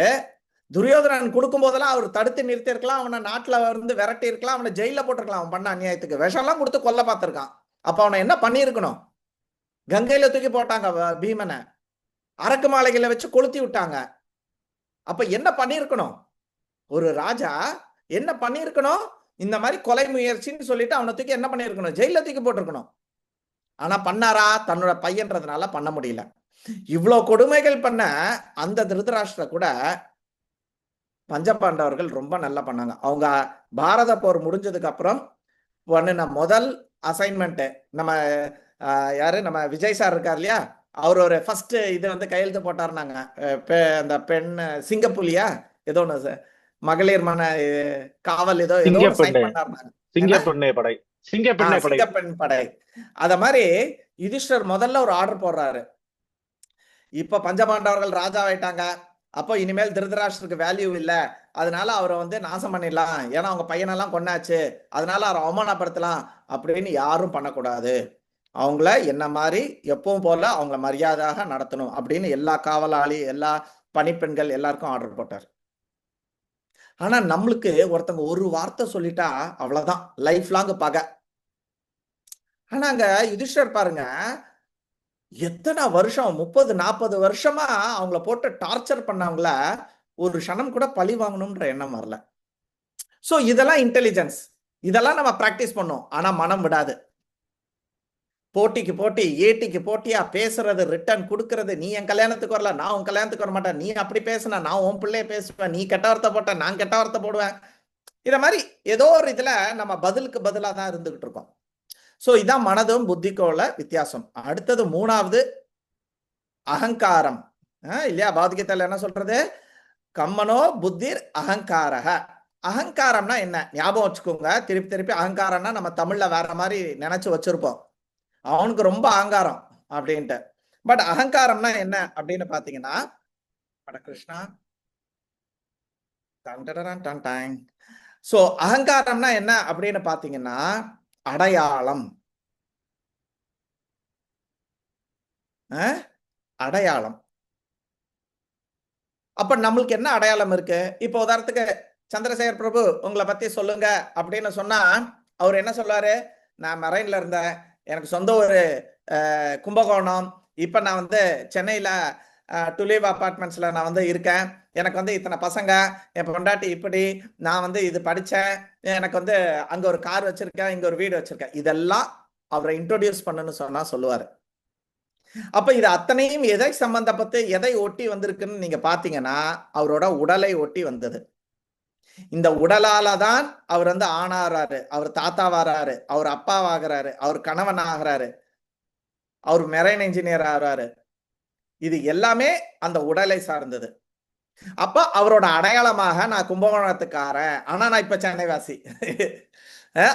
துரியோதனன் கொடுக்கும் போதெல்லாம் அவர் தடுத்து நிறுத்தி இருக்கலாம், அவனை நாட்டுல விரட்டி இருக்கலாம், அவனை ஜெயில போட்டிருக்கலாம். அவன் பண்ண அநியாயத்துக்கு விஷம்லாம் கொடுத்து கொல்ல பார்த்திருக்கான். அப்ப அவனை என்ன பண்ணிருக்கணும்? கங்கையில தூக்கி போட்டாங்க பீமனை, அரக்கு மாலைகளை வச்சு கொளுத்தி விட்டாங்க. அப்ப என்ன பண்ணிருக்கணும்? ஒரு ராஜா என்ன பண்ணிருக்கணும்? இந்த மாதிரி கொலை முயற்சின்னு சொல்லிட்டு அவனை தூக்கி என்ன பண்ணிருக்கணும்? ஜெயில தூக்கி போட்டிருக்கணும். ஆனா பண்ணாரா? தன்னோட பையன்றதுனால பண்ண முடியல. இவ்வளவு கொடுமைகள் பண்ண அந்த திருதராஷ்டிர கூட பஞ்சபாண்டவர்கள் ரொம்ப நல்லா பண்ணாங்க. அவங்க பாரத போர் முடிஞ்சதுக்கு அப்புறம் பண்ணின முதல் அசைன்மெண்ட், நம்ம யாரு நம்ம விஜய் சார் இருக்கார் இல்லையா, அவர் ஒரு ஃபர்ஸ்ட் இது கையெழுத்து போட்டாருனாங்க. அந்த பெண் சிங்கப்புலியா ஏதோ ஒண்ணு, மகளிர் மன காவல் ஏதோ சிங்கப்பெண் படை. அத மாதிரி யுதிஷ்டர் முதல்ல ஒரு ஆர்டர் போடுறாரு. இப்ப பஞ்சபாண்டவர்கள் ராஜாவாயிட்டாங்க, அப்போ இனிமேல் திருதராஷ்டிரருக்கு வேல்யூ இல்ல, அதனால அவரை நாசம் பண்ணிடலாம், ஏன்னா அவங்க பையனெல்லாம் கொண்டாச்சு, அதனால அவரை அவமானப்படுத்தலாம் அப்படின்னு யாரும் பண்ணக்கூடாது. அவங்கள என்ன மாதிரி எப்பவும் போல அவங்கள மரியாதையாக நடத்தணும் அப்படின்னு எல்லா காவலாளி, எல்லா பணிப்பெண்கள் எல்லாருக்கும் ஆர்டர் போட்டார். ஆனா நம்மளுக்கு ஒருத்தவங்க ஒரு வார்த்தை சொல்லிட்டா அவ்வளவுதான், லைஃப் லாங் பகை. ஆனா அங்க யுதிஷ்டர் பாருங்க, எத்தனை வருஷம், 30-40 வருஷமா அவங்கள போட்டு டார்ச்சர் பண்ணவங்கள ஒரு க்ஷணம் கூட பழி வாங்கணும்ன்ற எண்ணம் வரல. சோ இதெல்லாம் இன்டெலிஜென்ஸ், இதெல்லாம் நம்ம பிராக்டிஸ் பண்ணோம். ஆனா மனம் விடாது. போட்டிக்கு போட்டி, ஏட்டிக்கு போட்டியா பேசுறது, ரிட்டர்ன் கொடுக்கறது. நீ என் கல்யாணத்துக்கு வரல, நான் உன் கல்யாணத்துக்கு வர மாட்டேன், நீ அப்படி பேசுன நான் உன் பிள்ளைய பேசுவேன், நீ கெட்ட வார்த்தை போட்ட நான் கெட்ட வார்த்தை போடுவேன். இத மாதிரி ஏதோ ஒரு இதுல நம்ம பதிலுக்கு பதிலா தான் இருந்துகிட்டு இருக்கோம். சோ இதான் மனதும் புத்திக்கோல வித்தியாசம். அடுத்தது 3வது அகங்காரம் இல்லையா? பகவத்கீதையில என்ன சொல்றது? கம்மனோ புத்திர் அகங்காரக. அகங்காரம்னா என்ன? ஞாபகம் வச்சுக்கோங்க, திருப்பி திருப்பி அகங்காரம்னா நம்ம தமிழ்ல வேற மாதிரி நினைச்சு வச்சிருப்போம், அவனுக்கு ரொம்ப அகங்காரம் அப்படின்ட்டு. பட் அகங்காரம்னா என்ன அப்படின்னு பாத்தீங்கன்னா, கிருஷ்ணா சோ அகங்காரம்னா என்ன அப்படின்னு பாத்தீங்கன்னா அடையாளம். அடையாளம். அப்ப நம்மளுக்கு என்ன அடையாளம் இருக்கு? இப்போ உதாரணத்துக்கு சந்திரசேகர் பிரபு உங்களை பத்தி சொல்லுங்க அப்படின்னு சொன்னா அவர் என்ன சொல்றாரு? நான் மெரைன்ல இருந்தேன், எனக்கு சொந்த ஒரு கும்பகோணம், இப்ப நான் சென்னையில டுலிவ் அபார்ட்மெண்ட்ஸ்ல நான் இருக்கேன், எனக்கு இத்தனை பசங்க, என் பொண்டாட்டி இப்படி, நான் இது படிச்சேன், எனக்கு அங்க ஒரு கார் வச்சிருக்கேன், இங்க ஒரு வீடு வச்சிருக்கேன். இதெல்லாம் அவரை இன்ட்ரோடியூஸ் பண்ணுன்னு சொன்னா சொல்லுவாரு. அப்ப இது அத்தனையும் எதை சம்பந்தப்பட்டு எதை ஒட்டி வந்திருக்குன்னு நீங்க பாத்தீங்கன்னா அவரோட உடலை ஒட்டி வந்தது. இந்த உடலால தான் அவர் ஆனாராரு, அவர் தாத்தாவாராரு, அவர் அப்பாவாகிறாரு, அவர் கணவன் ஆகிறாரு, அவர் மெரைன் இன்ஜினியர் ஆகிறாரு. இது எல்லாமே அந்த உடலை சார்ந்தது. அப்ப அவரோட அடையாளமாக நான் கும்பகோணத்துக்காரன், ஆனா நான் இப்ப சென்னைவாசி.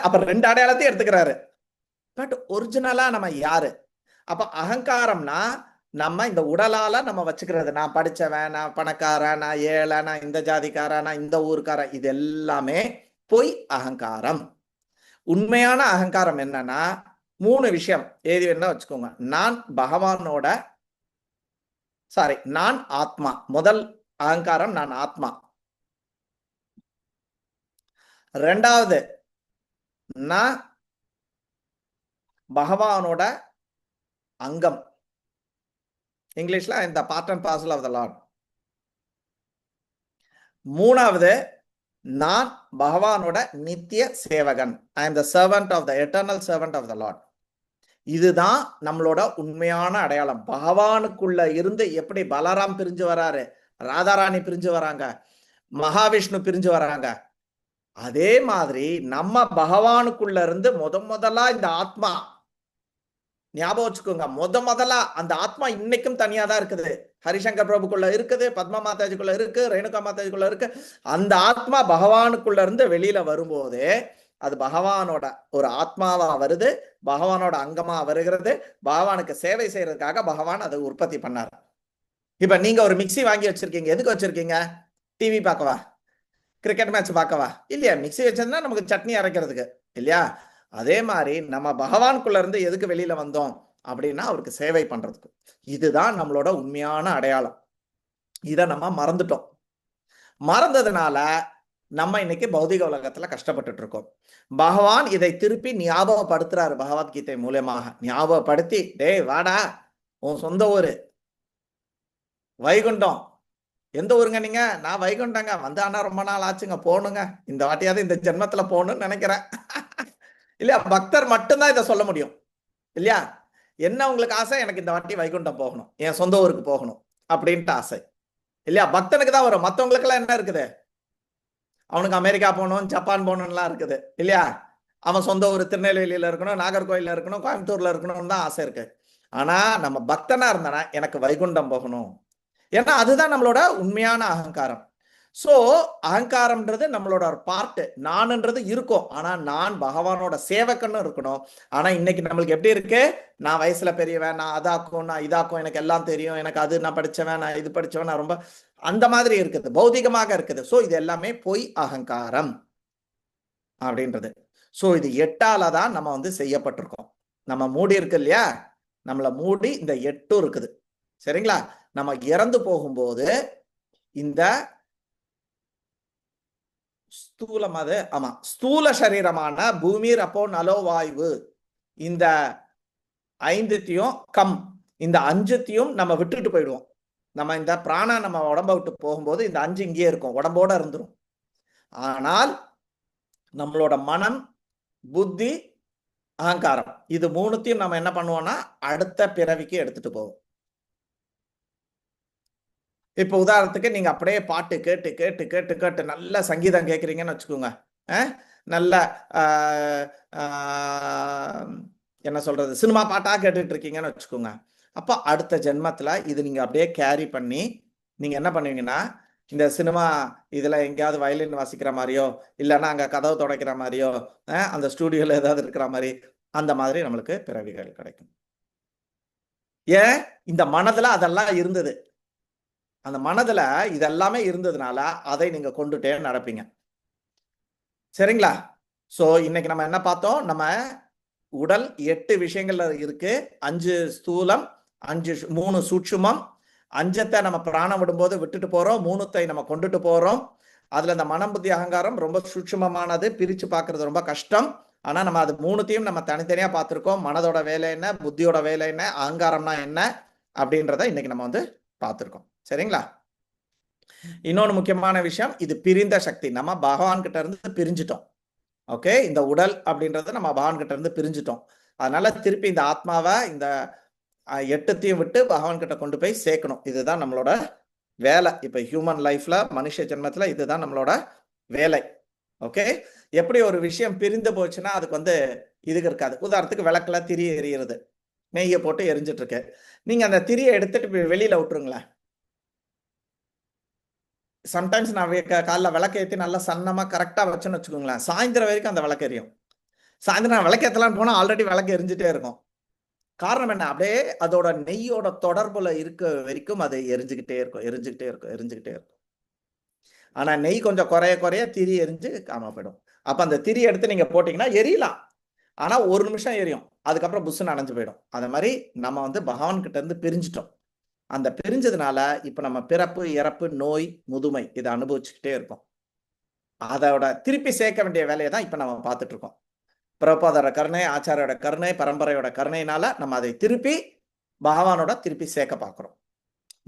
அப்ப 2 அடையாளத்தையும் எடுத்துக்கிறாரு. பட் ஒரிஜினலா நம்ம யாரு? அப்ப அகங்காரம்னா நம்ம இந்த உடலால நம்ம வச்சுக்கிறது, நான் படிச்சவன், நான் பணக்காரன், நான் ஏழை, நான் இந்த ஜாதிக்காரன், நான் இந்த ஊருக்காரன், இது எல்லாமே பொய் அகங்காரம். உண்மையான அகங்காரம் என்னன்னா 3 விஷயம் ஏதி வேணா வச்சுக்கோங்க. நான் பகவானோட நான் ஆத்மா, முதல் அகங்காரம் நான் ஆத்மா. ரெண்டாவது நான் பகவானோட அங்கம். இங்கிலீஷ்ல இந்த part and parcel of the lord. மூணாவது நான் பகவானோட நித்திய சேவகன். I am the servant of the eternal servant of the lord. இதுதான் நம்மளோட உண்மையான அடையாளம். பகவானுக்குள்ள இருந்து எப்படி பலராம் பிரிஞ்சு வராரு, ராதாராணி பிரிஞ்சு வராங்க, மகாவிஷ்ணு பிரிஞ்சு வராங்க, அதே மாதிரி நம்ம பகவானுக்குள்ள இருந்து முதலா இந்த ஆத்மா, ஞாபகம் வச்சுக்கோங்க, முதலா அந்த ஆத்மா இன்னைக்கும் தனியா தான் இருக்குது. ஹரிசங்கர் பிரபுக்குள்ள இருக்குது, பத்மா மாதாஜிக்குள்ள இருக்கு, ரேணுகா மாதாஜிக்குள்ள இருக்கு. அந்த ஆத்மா பகவானுக்குள்ள இருந்து வெளியில வரும்போது அது பகவானோட ஒரு ஆத்மாவா வருது, பகவானோட அங்கமா வருகிறது. பகவானுக்கு சேவை செய்யறதுக்காக பகவான் அதை உற்பத்தி பண்ணார். இப்ப நீங்க ஒரு மிக்சி வாங்கி வச்சிருக்கீங்க, எதுக்கு வச்சிருக்கீங்க? டிவி பார்க்கவா, கிரிக்கெட் மேட்ச் பார்க்கவா? இல்லையா? மிக்சி வச்சதுன்னா நமக்கு சட்னி அரைக்கிறதுக்கு, இல்லையா? அதே மாதிரி நம்ம பகவானுக்குள்ள இருந்து எதுக்கு வெளியில வந்தோம் அப்படின்னா அவருக்கு சேவை பண்றதுக்கு. இதுதான் நம்மளோட உண்மையான அடையாளம். இதை நம்ம மறந்துட்டோம். மறந்ததுனால நம்ம இன்னைக்கு பௌதிக உலகத்துல கஷ்டப்பட்டுட்டு இருக்கோம். பகவான் இதை திருப்பி ஞாபகப்படுத்துறாரு பகவத்கீதை மூலமாக. ஞாபகப்படுத்தி, டேய் வாடா, உன் சொந்த ஊரு வைகுண்டம். எந்த ஊருங்க நீங்க? நான் வைகுண்டங்க. வந்து ஆனா ரொம்ப நாள் ஆச்சுங்க, போகணுங்க, இந்த வாட்டியாவது இந்த ஜென்மத்துல போகணும்னு நினைக்கிறேன். இல்லையா? பக்தர் மட்டும்தான் இதை சொல்ல முடியும், இல்லையா? என்ன உங்களுக்கு ஆசை? எனக்கு இந்த வாட்டி வைகுண்டம் போகணும், என் சொந்த ஊருக்கு போகணும் அப்படின்ட்டு ஆசை, இல்லையா? பக்தனுக்கு தான் வரும். மற்றவங்களுக்கு எல்லாம் என்ன இருக்குது? அவனுக்கு அமெரிக்கா போகணும், ஜப்பான் போகணும்லாம் இருக்குது, இல்லையா? அவன் சொந்த ஊர் திருநெல்வேலியில இருக்கணும், நாகர்கோயில இருக்கணும், கோயம்புத்தூர்ல இருக்கணும்னு தான் ஆசை இருக்கு. ஆனா நம்ம பக்தனா இருந்தானா எனக்கு வைகுண்டம் போகணும். ஏன்னா அதுதான் நம்மளோட உண்மையான அகங்காரம். சோ அகங்காரம்ன்றது நம்மளோட ஒரு பார்ட். நான்ன்றது இருக்கும், ஆனா நான் பகவானோட சேவகன்னு இருக்கணும். ஆனா இன்னைக்கு நம்மளுக்கு எப்படி இருக்கு? நான் வயசுல பெரியவன், நான் அதாக்கும், நான் இதாக்கும், எனக்கு எல்லாம் தெரியும், எனக்கு அது, நான் படிச்சவன், நான் இது படிச்சவன், நான் ரொம்ப அந்த மாதிரி இருக்குது, பௌதிகமாக இருக்குது. சோ இது எல்லாமே பொய் அகங்காரம் அப்படின்றது. சோ இது 8ஆல தான் நம்ம வந்து செய்யப்பட்டிருக்கோம். நம்ம மூடி இருக்கு இல்லையா? நம்மள மூடி இந்த 8 இருக்குது, சரிங்களா? நம்ம இறந்து போகும்போது இந்த ஸ்தூல சரீரமான பூமி, ரப்போ, நலோ, வாயு, இந்த 5த்தையும் இந்த 5த்தையும் நம்ம விட்டுட்டு போயிடுவோம். நம்ம இந்த பிராணா நம்ம உடம்ப விட்டு போகும்போது இந்த 5 இங்கேயே இருக்கும், உடம்போட இருந்துரும். ஆனால் நம்மளோட மனம், புத்தி, அகங்காரம், இது 3த்தையும் நம்ம என்ன பண்ணுவோம்னா அடுத்த பிறவிக்கு எடுத்துட்டு போவோம். இப்ப உதாரணத்துக்கு நீங்க அப்படியே பாட்டு கேட்டு கேட்டு கேட்டு கேட்டு நல்ல சங்கீதம் கேட்குறீங்கன்னு வச்சுக்கோங்க. நல்ல என்ன சொல்றது, சினிமா பாட்டா கேட்டுட்டு இருக்கீங்கன்னு வச்சுக்கோங்க. அப்ப அடுத்த ஜென்மத்துல இது நீங்க அப்படியே கேரி பண்ணி நீங்க என்ன பண்ணுவீங்கன்னா, இந்த சினிமா இதுல எங்கேயாவது வயலின் வாசிக்கிற மாதிரியோ, இல்லைன்னா அங்க கதவு துடைக்கிற மாதிரியோ, அந்த ஸ்டூடியோல ஏதாவது இருக்கிற மாதிரி, அந்த மாதிரி நம்மளுக்கு பிறவிகள் கிடைக்கும். ஏன்? இந்த மனதுல அதெல்லாம் இருந்தது. அந்த மனதுல இதெல்லாமே இருந்ததுனால அதை நீங்க கொண்டுட்டே நடப்பீங்க, சரிங்களா? சோ இன்னைக்கு நம்ம என்ன பார்த்தோம்? நம்ம உடல் 8 விஷயங்கள்ல இருக்கு. 5 ஸ்தூலம், 3 சூட்சுமம், 5த்தை நம்ம பிராணம் விடும்போது விட்டுட்டு போறோம், 3த்தை நம்ம கொண்டுட்டு போறோம். அதுல இந்த மனம், புத்தி, அகங்காரம் ரொம்ப சூட்சுமமானது, பிரிச்சு பார்க்கறது ரொம்ப கஷ்டம். ஆனா நம்ம அது 3த்தையும் நம்ம தனித்தனியா பார்த்திருக்கோம். மனதோட வேலை என்ன, புத்தியோட வேலை என்ன, அகங்காரம்னா என்ன அப்படின்றத இன்னைக்கு நம்ம வந்து பார்த்திருக்கோம், சரிங்களா? இன்னொன்னு முக்கியமான விஷயம், இது பிரிந்த சக்தி. நம்ம பகவான் கிட்ட இருந்து பிரிஞ்சிட்டோம். ஓகே, இந்த உடல் அப்படின்றத நம்ம பகவான் கிட்ட இருந்து பிரிஞ்சிட்டோம். அதனால திருப்பி இந்த ஆத்மாவை இந்த 8த்தையும் விட்டு பகவான் கிட்ட கொண்டு போய் சேர்க்கணும். இதுதான் நம்மளோட வேலை. இப்ப ஹியூமன் லைஃப்ல, மனுஷ ஜென்மத்துல இதுதான் நம்மளோட வேலை. ஓகே, எப்படி ஒரு விஷயம் பிரிந்து போச்சுன்னா அதுக்கு வந்து இதுக்கு இருக்காது. உதாரணத்துக்கு விளக்குல திரி எரியுறது, நெய்யை போட்டு எரிஞ்சிட்டு இருக்கு. நீங்க அந்த திரியை எடுத்துட்டு வெளியில விட்டுருங்களேன். சம்டைம்ஸ் நான் காலைல விளக்கு ஏற்றி நல்லா சன்னமா கரெக்டா வச்சுன்னு வச்சுக்கோங்களேன், சாயந்தரம் வரைக்கும் அந்த விளக்கு எரியும். சாயந்தரம் நான் விளக்கு ஏற்றலான்னு போனா ஆல்ரெடி விளக்கு எரிஞ்சுட்டே இருக்கும். காரணம் என்ன? அப்படியே அதோட நெய்யோட தொடர்புல இருக்க வரைக்கும் அது எரிஞ்சுக்கிட்டே இருக்கும். ஆனா நெய் கொஞ்சம் குறைய திரி எரிஞ்சு காணாம போயிடும். அப்ப அந்த திரி எடுத்து நீங்க போட்டீங்கன்னா எரியலாம், ஆனா 1 நிமிஷம் எரியும், அதுக்கப்புறம் புஷ்ஷுன்னு அணைஞ்சு போயிடும். அந்த மாதிரி நம்ம வந்து பகவான் கிட்ட இருந்து பிரிஞ்சிட்டோம். அந்த பிரிஞ்சதுனால இப்ப நம்ம பிறப்பு, இறப்பு, நோய், முதுமை இதை அனுபவிச்சுக்கிட்டே இருக்கோம். அதோட திருப்பி சேர்க்க வேண்டிய வேலையை தான் இப்ப நம்ம பார்த்துட்டு இருக்கோம். பிரபுபாதோட கருணை, ஆச்சாரியோட கருணை, பரம்பரையோட கருணையினால நம்ம அதை திருப்பி பகவானோட திருப்பி சேர்க்க பார்க்கிறோம்.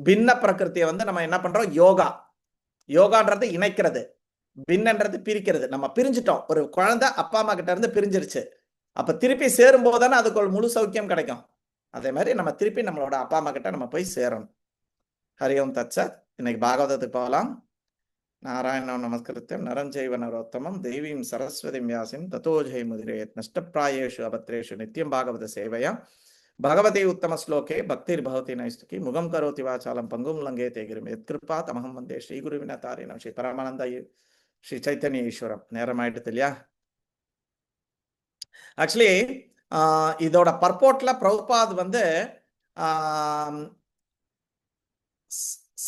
பின்ன பிரகிருத்தியை நம்ம என்ன பண்றோம்? யோகான்றது இணைக்கிறது, பின்னன்றது பிரிக்கிறது. நம்ம பிரிஞ்சிட்டோம். ஒரு குழந்தை அப்பா அம்மா கிட்ட இருந்து பிரிஞ்சிருச்சு. அப்ப திருப்பி சேரும் போதுதானே அதுக்கு ஒரு முழு சௌக்கியம் கிடைக்கும். அதே மாதிரி நம்ம திருப்பி நம்மளோட அப்பா அம்மா கிட்ட நம்ம போய் சேரணும். ஹரி ஓம் தத்சத். இன்னைக்கு பாகவதத்துக்கு போகலாம். நாராயணம் நமஸ்கிருத்யம் நரம் ஜெய்வ நரோத்தமம் தெய்வீம் சரஸ்வதிம் வியாசிம் ததோ ஜெயமுதிரேத் நஷ்டப்பிராயேஷு அபத்ரேஷு நித்யம் பாகவத சேவையா பகவதி உத்தம ஸ்லோகே பக்திர் பகவதி நைஸ்துகி முகம் கரோதி வாசாலம் பங்கும் லங்கே தேகிரும் எத்கிருப்பா தமகம் வந்தே ஸ்ரீ குருவின தாரினம் ஸ்ரீ பரமானந்த ஸ்ரீ சைத்தன்ய ஈஸ்வரம். நேரம் ஆயிடுது இல்லையா? ஆக்சுவலி இதோட பர்போட்ல பிரபுபாத்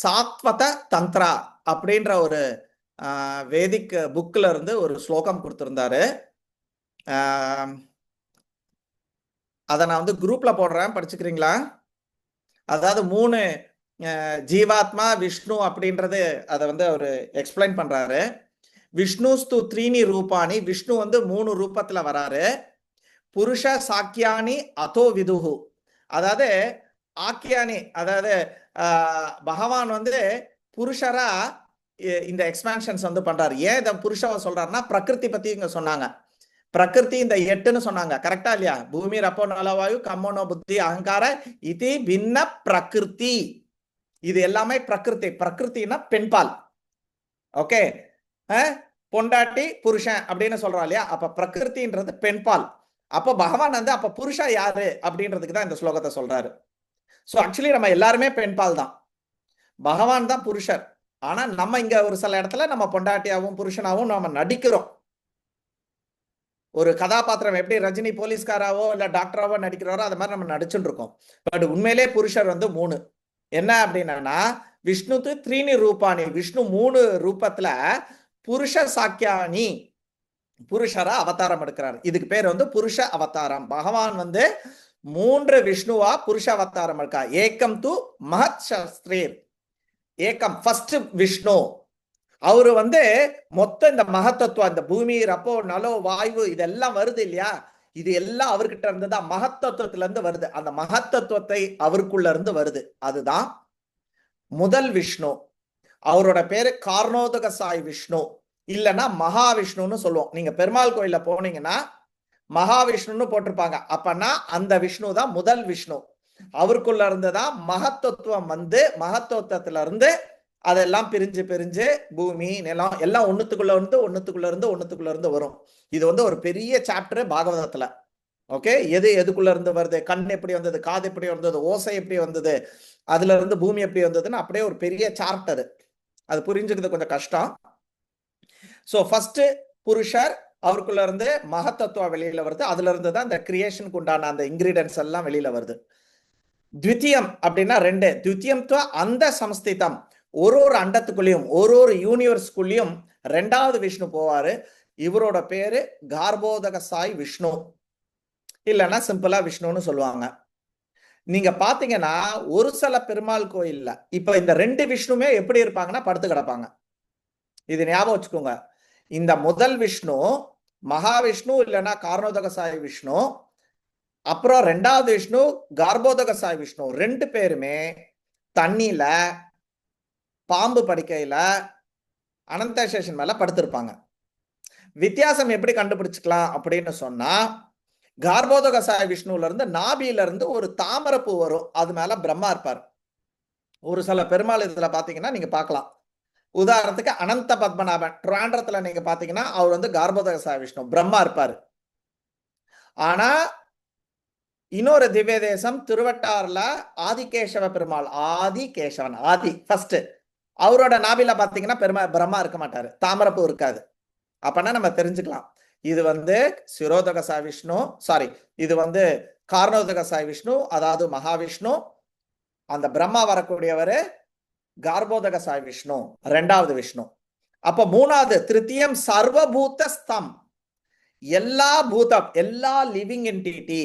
சாத்வத தந்திரா அப்படின்ற ஒரு வேதிக் புக்ல இருந்து ஒரு ஸ்லோகம் கொடுத்திருந்தாரு. அதை நான் குரூப்ல போடுறேன், படிச்சுக்கிறீங்களா? அதாவது 3 ஜீவாத்மா விஷ்ணு அப்படின்றது அதை அவரு எக்ஸ்பிளைன் பண்றாரு. விஷ்ணுஸ்து 3 ரூபாணி, விஷ்ணு 3 ரூபத்துல வராரு. புருஷ சாக்கியானி அதோ விதுகு, அதாவது ஆக்கியானி, அதாவது பகவான் புருஷரா இந்த எக்ஸ்பான்ஷன்ஸ் பண்றாரு. ஏன் இதை புருஷவ சொல்றாருன்னா பிரகிருதி பத்தி இங்க சொன்னாங்க. பிரகிருதி இந்த 8ன்னு சொன்னாங்க, கரெக்டா இல்லையா? பூமி ரப்போ நலவாயு கம்மனோ புத்தி அகங்கார இது பின்ன பிரகிருதி. இது எல்லாமே பிரகிருதி. பிரகிருத்தின்னா பெண்பால். ஓகே, பொண்டாட்டி புருஷன் அப்படின்னு சொல்றோம் இல்லையா? அப்ப பிரகிருத்தின்றது பெண்பால். அப்ப பகவான் அப்ப புருஷா யாரு அப்படின்றதுக்கு தான் இந்த ஸ்லோகத்தை சொல்றாரு. சோ ஆக்சுவலி நம்ம எல்லாருமே பெண்பால் தான், பகவான் தான் புருஷர். ஆனா நம்ம இங்க ஒரு சில இடத்துல நம்ம பொண்டாட்டியாவும் புருஷனாவும் நம்ம நடிக்கிறோம். ஒரு கதாபாத்திரம் எப்படி ரஜினி போலீஸ்காராவோ இல்ல டாக்டராவோ நடிக்கிறாரோ அது மாதிரி நம்ம நடிச்சுட்டு இருக்கோம். பட் உண்மையிலே புருஷர் 3 என்ன அப்படின்னா விஷ்ணு 3 ரூபாணி, விஷ்ணு 3 ரூபத்துல புருஷ சாக்கியானி, புருஷரா அவதாரம் எடுக்கிறார். இதுக்கு பேர் புருஷ அவதாரம். பகவான் 3 விஷ்ணுவா புருஷ அவதாரம் இருக்கா. ஏகம் து மகத் சாஸ்திரீர், ஏகம் ஃபர்ஸ்ட் விஷ்ணு. அவரு மொத்த இந்த மகத்தத்துவம், இந்த பூமி ரப்போ நலோ வாயு இதெல்லாம் வருது இல்லையா, இது எல்லாம் அவர்கிட்ட இருந்துதான் மகத்தத்துவத்துல இருந்து வருது. அந்த மகத்தத்துவத்தை அவருக்குள்ள இருந்து வருது. அதுதான் முதல் விஷ்ணு. அவரோட பேரு கார்ணோதக சாய் விஷ்ணு, இல்லைன்னா மகாவிஷ்ணுன்னு சொல்லுவோம். நீங்க பெருமாள் கோயில போனீங்கன்னா மகாவிஷ்ணுன்னு போட்டிருப்பாங்க. அப்பன்னா அந்த விஷ்ணு தான் முதல் விஷ்ணு. அவருக்குள்ள இருந்துதான் மகத்தத்துவம் மகத்துவத்துல இருந்து அதெல்லாம் பிரிஞ்சு பிரிஞ்சு பூமி நிலம் எல்லாம் ஒண்ணுத்துக்குள்ள இருந்து வரும். இது ஒரு பெரிய சாப்டர் பாகவதத்துல. ஓகே, எதுக்குள்ள இருந்து வருது, கண் எப்படி வந்தது, காது எப்படி வந்தது, ஓசை எப்படி வந்தது, அதுல இருந்து பூமி எப்படி வந்ததுன்னு அப்படியே ஒரு பெரிய சாப்டர். அது புரிஞ்சுக்கிறது கொஞ்சம் கஷ்டம். சோ ஃபர்ஸ்ட் புருஷர், அவருக்குள்ள இருந்து மகத்தத்துவம் வெளியில வருது. அதுல இருந்து தான் இந்த கிரியேஷனுக்கு உண்டான அந்த இன்கிரீடியன்ஸ் எல்லாம் வெளியில வருது. த்விதீயம் அப்படின்னா 2. த்விதீயம் அந்த சம்ஸ்திதம், ஒரு அண்டத்துக்குள்ளேயும் ஒரு யூனிவர்ஸ்குள்ளேயும் 2வது விஷ்ணு போவாரு. இவரோட பேரு கார்போதக சாய் விஷ்ணு, இல்லைன்னா சிம்பிளா விஷ்ணுன்னு சொல்லுவாங்க. நீங்க பாத்தீங்கன்னா ஒரு சில பெருமாள் கோயில்ல இப்ப இந்த 2 விஷ்ணுமே எப்படி இருப்பாங்கன்னா படுத்து கிடப்பாங்க. இது ஞாபகம் வச்சுக்கோங்க. இந்த முதல் விஷ்ணு மகாவிஷ்ணு இல்லைன்னா கார்ணோதக சாய் விஷ்ணு, அப்புறம் 2வது விஷ்ணு கார்போதக சாய் விஷ்ணு. 2 பேருமே தண்ணியில பாம்பு படுக்கையில அனந்தசேஷன் மேல படுத்திருப்பாங்க. வித்தியாசம் எப்படி கண்டுபிடிச்சுக்கலாம் அப்படின்னு சொன்னா, கார்போதக சாய் விஷ்ணுல இருந்து நாபியில இருந்து ஒரு தாமரப்பூ வரும், அது மேல பிரம்மா இருப்பார். ஒரு சில பெருமாள் இதுல பாத்தீங்கன்னா நீங்க பார்க்கலாம். உதாரணத்துக்கு அனந்த பத்மநாபன் ட்ராண்டத்துல நீங்க பாத்தீங்கன்னா அவர் கார்போதக சாய் விஷ்ணு, பிரம்மா இருப்பாரு. ஆனா இன்னொரு திவ்ய தேசம் திருவட்டாறுல ஆதிகேசவ பெருமாள், ஆதிகேசவன் ஆதி ஃபர்ஸ்ட், அவரோட நாபில பாத்தீங்கன்னா பிரம்மா இருக்க மாட்டாரு, தாமரப்பூ இருக்காது. அப்பனா நம்ம தெரிஞ்சுக்கலாம் இது சிரோதக சாய் விஷ்ணு, சாரி இது கார்ணோதக சாய் விஷ்ணு, அதாவது மகாவிஷ்ணு. அந்த பிரம்மா வரக்கூடியவரு கார்போதக சாய் விஷ்ணு, 2வது விஷ்ணு. அப்ப 3வது திருத்தியம் சர்வபூத ஸ்தம், எல்லா பூதம் எல்லா லிவிங் என்டிட்டி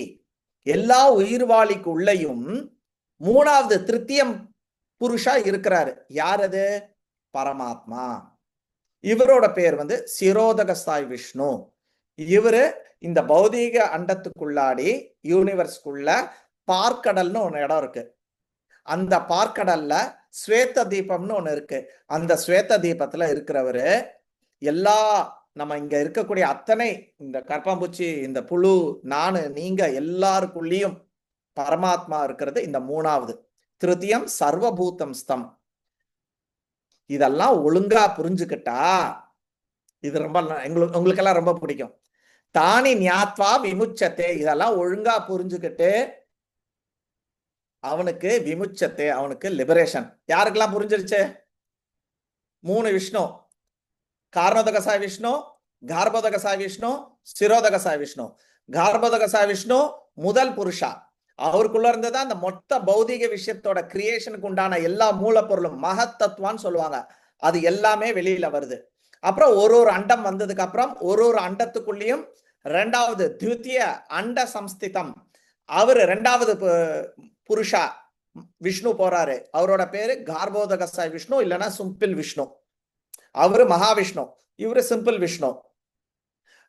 எல்லா உயிர்வாளிக்கு உள்ளேயும் 3வது திருத்தியம் புருஷா இருக்கிறாரு. யார் அது? பரமாத்மா. இவரோட பேர் வந்து சிரோதகஸ்தாய் விஷ்ணு. இவரு இந்த பௌதீக அண்டத்துக்குள்ளாடி யூனிவர்ஸ்குள்ள பார்க்கடல்னு ஒண்ணு இடம் இருக்கு. அந்த பார்க்கடல்ல ஸ்வேத தீபம்னு ஒண்ணு இருக்கு. அந்த ஸ்வேத தீபத்துல இருக்கிறவரு எல்லா நம்ம இங்க இருக்கக்கூடிய அத்தனை இந்த கற்பாம்பூச்சி, இந்த புழு, நானு, நீங்க எல்லாருக்குள்ளேயும் பரமாத்மா இருக்கிறது இந்த மூணாவது. திருத்தியம் சர்வபூதம் ஸ்தம். இதெல்லாம் ஒழுங்கா புரிஞ்சுக்கிட்டா இது ரொம்ப உங்களுக்கெல்லாம் ரொம்ப பிடிக்கும். தானி ஞாத்வா விமுச்சத்தே. இதெல்லாம் ஒழுங்கா புரிஞ்சுக்கிட்டு அவனுக்கு விமுச்சத்தே, அவனுக்கு லிபரேஷன். யாருக்கெல்லாம் புரிஞ்சிருச்சு? 3 விஷ்ணு. காரணோதகசாய் விஷ்ணு, கார்போதகசாய் விஷ்ணு, சிரோதகசாய் விஷ்ணு. கார்போதகசாய் விஷ்ணு முதல் புருஷா. அவருக்குள்ள இருந்ததான் அந்த மொத்த பௌதிக விஷயத்தோட கிரியேஷனுக்கு உண்டான எல்லா மூலப்பொருளும் மகத்தத்துவான்னு சொல்லுவாங்க. அது எல்லாமே வெளியில வருது. அப்புறம் ஒரு அண்டம் வந்ததுக்கு அப்புறம் ஒரு அண்டத்துக்குள்ளேயும் ரெண்டாவது திவித்திய அண்ட சம்ஸ்திதம். அவரு ரெண்டாவது புருஷா விஷ்ணு போறாரு. அவரோட பேரு கார்போதகசாய் விஷ்ணு, இல்லைன்னா சிம்பிள் விஷ்ணு. அவரு மகாவிஷ்ணு, இவரு சிம்பிள் விஷ்ணு.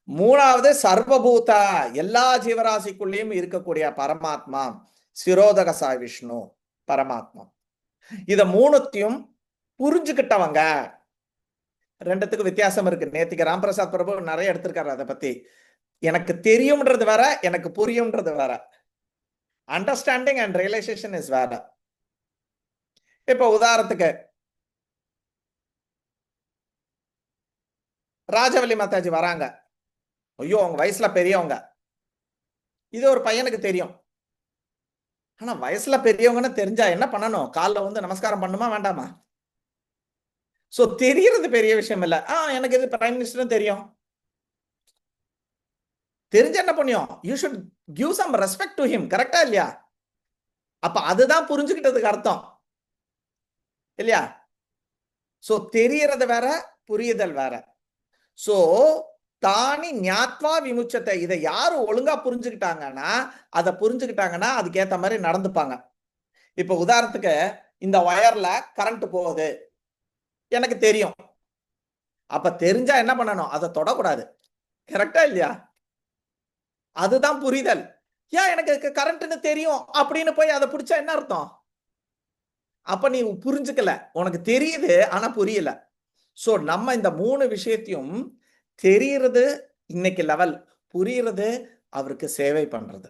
மூணாவது சர்வபூத எல்லா ஜீவராசிக்குள்ளேயும் இருக்கக்கூடிய பரமாத்மா சிரோதகசாய் விஷ்ணு பரமாத்மா. இத மூணுத்தையும் புரிஞ்சுக்கிட்டவங்க. ரெண்டுத்துக்கு வித்தியாசம் இருக்கு. நேத்திக்கு ராம்பிரசாத் பிரபு நிறைய எடுத்திருக்காரு அதை பத்தி. எனக்கு தெரியும்ன்றது வேற, எனக்கு புரியும்ன்றது வேற. அண்டர்ஸ்டாண்டிங் அண்ட் ரியலைசேஷன் இஸ் வேற. இப்ப உதாரணத்துக்கு ராஜவல்லி மாதாஜி வராங்க. ஐயோ, அவங்க வயசுல பெரியவங்க. இது ஒரு பையனுக்கு தெரியும். ஆனா வயசுல பெரியவங்கன்னு தெரிஞ்சா என்ன பண்ணணும்? காலில் வந்து நமஸ்காரம் பண்ணுமா வேண்டாமா? சோ தெரியறது பெரிய விஷயம் இல்ல. எனக்கு இது பிரைம் மினிஸ்டர் தெரியும். தெரிஞ்ச என்ன பண்ணியும்? You should give some respect to him. கரெக்டா இல்லையா? அப்ப அதுதான் புரிஞ்சுக்கிட்டதுக்கு அர்த்தம் இல்லையா? சோ தெரியறது வேற, புரியுதல் வேற. சோ தானி ஞாத்வா விமுச்சத்தை. இதை யாரு ஒழுங்கா புரிஞ்சுக்கிட்டாங்கன்னா, அதை புரிஞ்சுக்கிட்டாங்கன்னா அதுக்கேற்ற மாதிரி நடந்துப்பாங்க. இப்ப உதாரணத்துக்கு இந்த ஒயர்ல கரண்ட் போகுது, எனக்கு தெரியும். அப்ப தெரிஞ்சா என்ன பண்ணணும்? அதை தொடக்கூடாது. கரெக்டா இல்லையா? அதுதான் புரிதல். ஏன் எனக்கு கரண்ட்னு தெரியும் அப்படின்னு போய் அதை பிடிச்சா என்ன அர்த்தம்? அப்ப நீ புரிஞ்சுக்கல. உனக்கு தெரியுது ஆனா புரியல. சோ நம்ம இந்த 3 விஷயத்தையும் தெரியறது இன்னைக்கு லெவல், புரியுறது அவருக்கு சேவை பண்றது.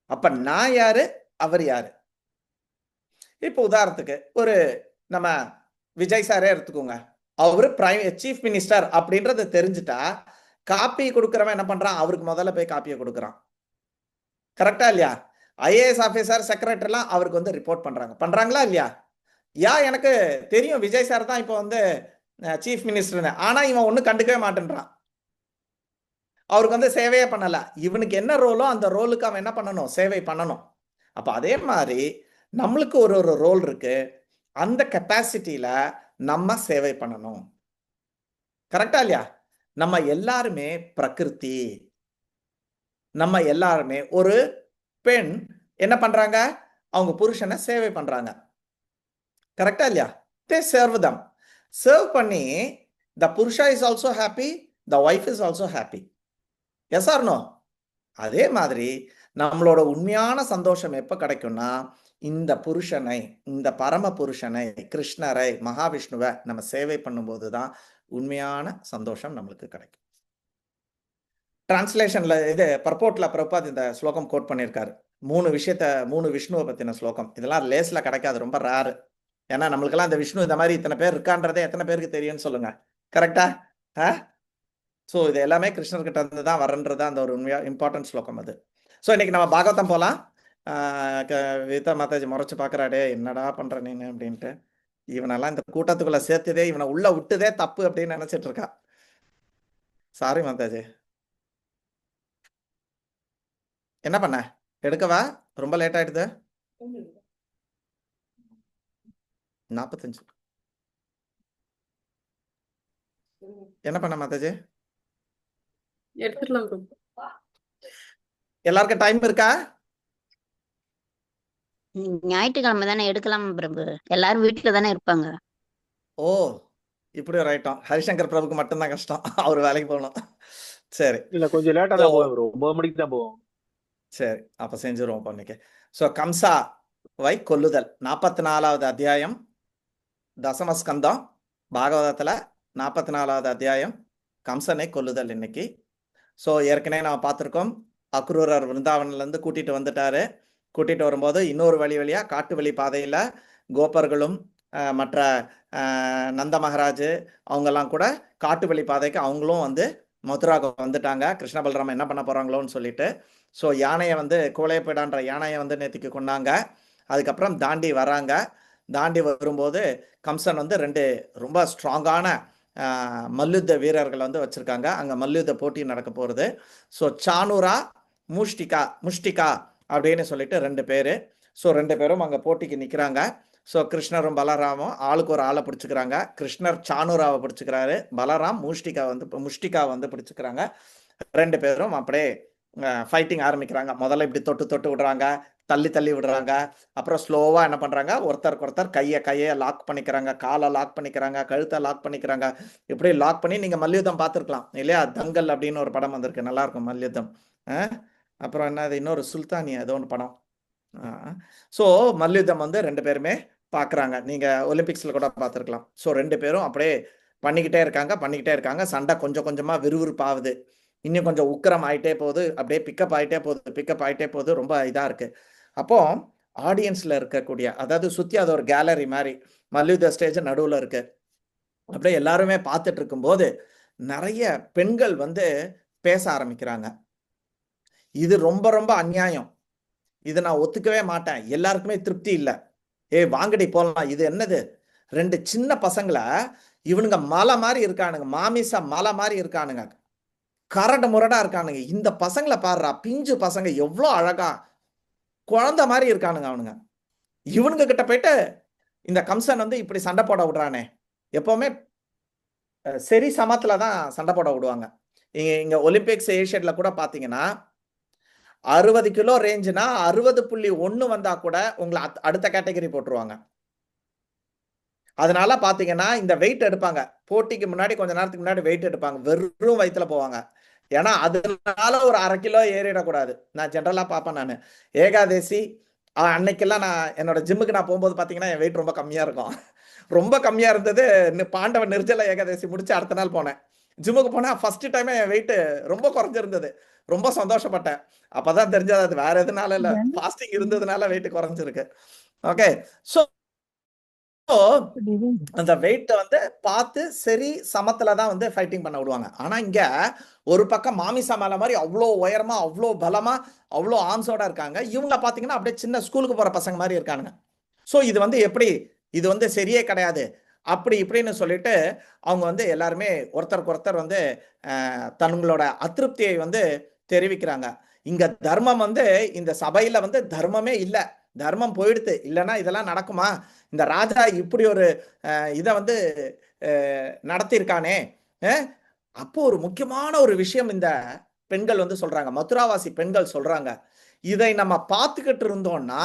அப்ப நான் யாரு, அவர் யாரு? இப்ப உதாரணத்துக்கு ஒரு நம்ம விஜய் சாரே எடுத்துக்கோங்க. அவரு சீஃப் மினிஸ்டர் அப்படின்றது தெரிஞ்சுட்டா காப்பி கொடுக்கறவன் என்ன பண்றான்? அவருக்கு முதல்ல போய் காப்பியை கொடுக்கறான். கரெக்டா இல்லையா? ஐஏஎஸ் ஆபீசர், செக்ரட்டரி எல்லாம் அவருக்கு வந்து ரிப்போர்ட் பண்றாங்களா இல்லையா? எனக்கு தெரியும் விஜய் சார் தான் இப்ப வந்து சீஃப் மினிஸ்டர், ஆனா இவன் ஒண்ணு கண்டுக்கவே மாட்டேன்றான். அவருக்கு வந்து சேவையே பண்ணல. இவனுக்கு என்ன ரோலோ அந்த ரோலுக்கு அவன் என்ன பண்ணணும்? சேவை பண்ணணும். அப்ப அதே மாதிரி நம்மளுக்கு ஒரு ரோல் இருக்கு. அந்த கெப்பாசிட்டியில நம்ம சேவை பண்ணணும். கரெக்டா இல்லையா? நம்ம எல்லாருமே பிரகிருதி. நம்ம எல்லாருமே ஒரு பெண் என்ன பண்றாங்க? அவங்க புருஷனை சேவை பண்றாங்க. கரெக்டா இல்லையா? they serve them. serve பண்ணி the purusha is also happy, the wife is also happy. yes or no? அதே மாதிரி நம்மளோட உண்மையான சந்தோஷம் எப்ப கிடைக்கும்னா, இந்த புருஷனை, இந்த பரம புருஷனை, கிருஷ்ணரை, மகாவிஷ்ணுவை நம்ம சேவை பண்ணும்போது தான் உண்மையான சந்தோஷம் நம்மளுக்கு கிடைக்கும். டிரான்ஸ்லேஷன்ல இது பர்போர்ட்ல பிரபாத் இந்த ஸ்லோகம் கோட் பண்ணியிருக்காரு. 3 விஷ்ணுவை பத்தின ஸ்லோகம். இதெல்லாம் லேஸ்ல கிடைக்காது, ரொம்ப ரேரு. ஏன்னா நம்மளுக்கெல்லாம் இந்த விஷ்ணு இந்த மாதிரி இத்தனை பேர் இருக்கான்றதே எத்தனை பேருக்கு தெரியும்னு சொல்லுங்க. கரெக்டா? ஸோ இது எல்லாமே கிருஷ்ணர்கிட்ட இருந்து தான் வரன்றதா அந்த ஒரு உண்மையா இம்பார்ட்டன்ட் ஸ்லோகம் அது. ஸோ இன்னைக்கு நம்ம பாகவதம் போலாம். விதா மாதாஜி முறைச்சு பாக்குறாடே, என்னடா பண்ற நீனு அப்படின்ட்டு. இவனெல்லாம் இந்த கூட்டத்துக்குள்ள சேர்த்துதே, இவனை உள்ள விட்டுதே தப்பு அப்படின்னு நினைச்சிட்டு இருக்கா. சாரி மாதாஜி. என்ன பண்ண? எடுக்கவா? ரொம்ப லேட் ஆயிடுது. 45. என்ன பண்ண மாதாஜி? எடுத்துக்கலாம். எல்லாருக்கும் டைம் இருக்கா? ஞாயிற்றுக்கிழமை தானே எடுக்கலாம் பிரபு, எல்லாரும் வீட்டுல தானே இருப்பாங்க. ஓ, இப்படி ஒரு ஐட்டம். ஹரிசங்கர் பிரபுக்கு மட்டும்தான் கஷ்டம், அவர் வேலைக்கு போகணும். சரி, இல்ல கொஞ்சம் லேட்டா ஸோ தான் போவேன் bro. 9 மணிக்கு தான் போவோம். சரி, அப்ப செஞ்சிருவோம் இன்னைக்கு. ஸோ கம்சா வை கொல்லுதல் 44வது அத்தியாயம், தசமஸ்கந்தம், பாகவதத்துல 44வது அத்தியாயம், கம்சனை கொல்லுதல் இன்னைக்கு. ஸோ ஏற்கனவே நம்ம பார்த்துருக்கோம், அக்ரூரர் விருந்தாவன்ல இருந்து கூட்டிட்டு வந்துட்டாரு. கூட்டிட்டு வரும்போது இன்னொரு வழியா காட்டு வழி பாதையில கோபர்களும் மற்ற நந்த மகாராஜ் அவங்கெல்லாம் கூட காட்டு வழி பாதைக்கு அவங்களும் வந்து மதுராவுக்கு வந்துட்டாங்க. கிருஷ்ண பலராம என்ன பண்ண போறாங்களோன்னு சொல்லிட்டு. ஸோ யானையை வந்து கோலையப்படான்ற யானையை வந்து நேற்றுக்கு கொண்டாங்க. அதுக்கப்புறம் தாண்டி வராங்க. தாண்டி வரும்போது கம்சன் வந்து 2 ரொம்ப ஸ்ட்ராங்கான மல்யுத்த வீரர்களை வந்து வச்சிருக்காங்க. அங்கே மல்யுத்த போட்டி நடக்க போகிறது. ஸோ சானூரா முஷ்டிகா அப்படின்னு சொல்லிட்டு 2 பேர். ஸோ 2 பேரும் அங்கே போட்டிக்கு நிற்கிறாங்க. ஸோ கிருஷ்ணரும் பலராமும் ஆளுக்கு ஒரு ஆளை பிடிச்சிக்கிறாங்க. கிருஷ்ணர் சானூராவை பிடிச்சிக்கிறாரு, பலராம் முஷ்டிகா வந்து பிடிச்சிக்கிறாங்க. 2 பேரும் அப்படியே ஃபைட்டிங் ஆரம்பிக்கிறாங்க. முதல்ல இப்படி தொட்டு விடுறாங்க, தள்ளி விடுறாங்க. அப்புறம் ஸ்லோவாக என்ன பண்ணுறாங்க, ஒருத்தருக்கு ஒருத்தர் கையை லாக் பண்ணிக்கிறாங்க, காலை லாக் பண்ணிக்கிறாங்க, கழுத்தை லாக் பண்ணிக்கிறாங்க. இப்படி லாக் பண்ணி நீங்கள் மல்யுத்தம் பார்த்துருக்கலாம் இல்லையா? தங்கல் அப்படின்னு ஒரு படம் வந்திருக்கு, நல்லா இருக்கும் மல்யுத்தம். அப்புறம் என்னது, இன்னொரு சுல்தானியா ஏதோ ஒன்று படம். ஸோ மல்யுத்தம் வந்து 2 பேருமே பார்க்குறாங்க. நீங்கள் ஒலிம்பிக்ஸில் கூட பார்த்துருக்கலாம். ஸோ 2 பேரும் அப்படியே பண்ணிக்கிட்டே இருக்காங்க. சண்டை கொஞ்சம் கொஞ்சமாக விறுவிறுப்பாகுது. இன்னும் கொஞ்சம் உக்கிரம் ஆகிட்டே போகுது, அப்படியே பிக்கப் ஆகிட்டே போகுது. ரொம்ப இதாக இருக்குது. அப்போ ஆடியன்ஸில் இருக்கக்கூடிய, அதாவது சுற்றி அது ஒரு கேலரி மாதிரி, மல்யுத்த ஸ்டேஜ் நடுவில் இருக்கு. அப்படியே எல்லாருமே பார்த்துட்டு இருக்கும்போது நிறைய பெண்கள் வந்து பேச ஆரம்பிக்கிறாங்க. இது ரொம்ப ரொம்ப அநியாயம், இதை நான் ஒத்துக்கவே மாட்டேன், எல்லாருக்குமே திருப்தி இல்லை, வாங்கடி போகலாம், இது என்னது, 2 சின்ன பசங்களை இவனுங்க மலை மாதிரி இருக்கானுங்க, மாமிசா மலை மாதிரி இருக்கானுங்க, கரடு முரடா இருக்கானுங்க, இந்த பசங்களை பாடுறா, பிஞ்சு பசங்க எவ்வளோ அழகா குழந்தை மாதிரி இருக்கானுங்க அவனுங்க, இவனுங்க கிட்ட போயிட்டு இந்த கம்சன் வந்து இப்படி சண்டை போட விடுறானே. எப்பவுமே சரி சமத்துல தான் சண்டை போட விடுவாங்க. இங்க ஒலிம்பிக்ஸ் ஏஷியட்ல கூட பாத்தீங்கன்னா 60 கிலோ ரேஞ்சுனா 60.1 வந்தா கூட உங்களை அடுத்த கேட்டகரி போட்டுருவாங்க. அதனால பாத்தீங்கன்னா இந்த வெயிட் எடுப்பாங்க, போட்டிக்கு முன்னாடி கொஞ்ச நேரத்துக்கு முன்னாடி வெயிட் எடுப்பாங்க, வெறும் வயிற்றுல போவாங்க. ஏன்னா அதனால ஒரு 1/2 கிலோ ஏறிடக்கூடாது. நான் ஜென்ரலா பார்ப்பேன். நான் ஏகாதேசி அன்னைக்கெல்லாம் நான் என்னோட ஜிம்முக்கு நான் போகும்போது பாத்தீங்கன்னா என் வெயிட் ரொம்ப கம்மியா இருக்கும். ரொம்ப கம்மியா இருந்தது. பாண்டவன் நிர்ஜல ஏகாதேசி முடிச்சு அடுத்த நாள் போனேன் ஜிம்முக்கு. போனா ஃபர்ஸ்ட் டைமே என் வெயிட் ரொம்ப குறைஞ்சிருந்தது. ரொம்ப சந்தோஷப்பட்டேன். அப்பதான் தெரிஞ்சது அது வேற எதுனால இல்ல, ஃபாஸ்டிங் இருந்ததுனால வெயிட் குறைஞ்சிருக்கு. ஓகே, ஸோ அந்த வெயிட்டை வந்து பார்த்து சரி சமத்துல தான் வந்து ஃபைட்டிங் பண்ண விடுவாங்க. ஆனா இங்க ஒரு பக்கம் மாமிசா மேல மாதிரி அவ்வளோ உயரமா, அவ்வளோ பலமா, அவ்வளோ ஆர்ம்ஸோட இருக்காங்க. இவங்க பாத்தீங்கன்னா அப்படியே சின்ன ஸ்கூலுக்கு போற பசங்க மாதிரி இருக்கானுங்க. ஸோ இது வந்து எப்படி, இது வந்து சரியே கிடையாது அப்படி இப்படின்னு சொல்லிட்டு அவங்க வந்து எல்லாருமே ஒருத்தருக்கு ஒருத்தர் வந்து தங்களோட அதிருப்தியை வந்து தெரிவிக்கிறாங்க. இங்க தர்மம் வந்து இந்த சபையில வந்து தர்மமே இல்லை, தர்மம் போயிடுத்து, இல்லைன்னா இதெல்லாம் நடக்குமா, இந்த ராஜா இப்படி ஒரு இதை வந்து நடத்தியிருக்கானே. அப்போ ஒரு முக்கியமான ஒரு விஷயம் இந்த பெண்கள் வந்து சொல்றாங்க, மதுராவாசி பெண்கள் சொல்றாங்க, இதை நம்ம பார்த்துக்கிட்டு இருந்தோம்னா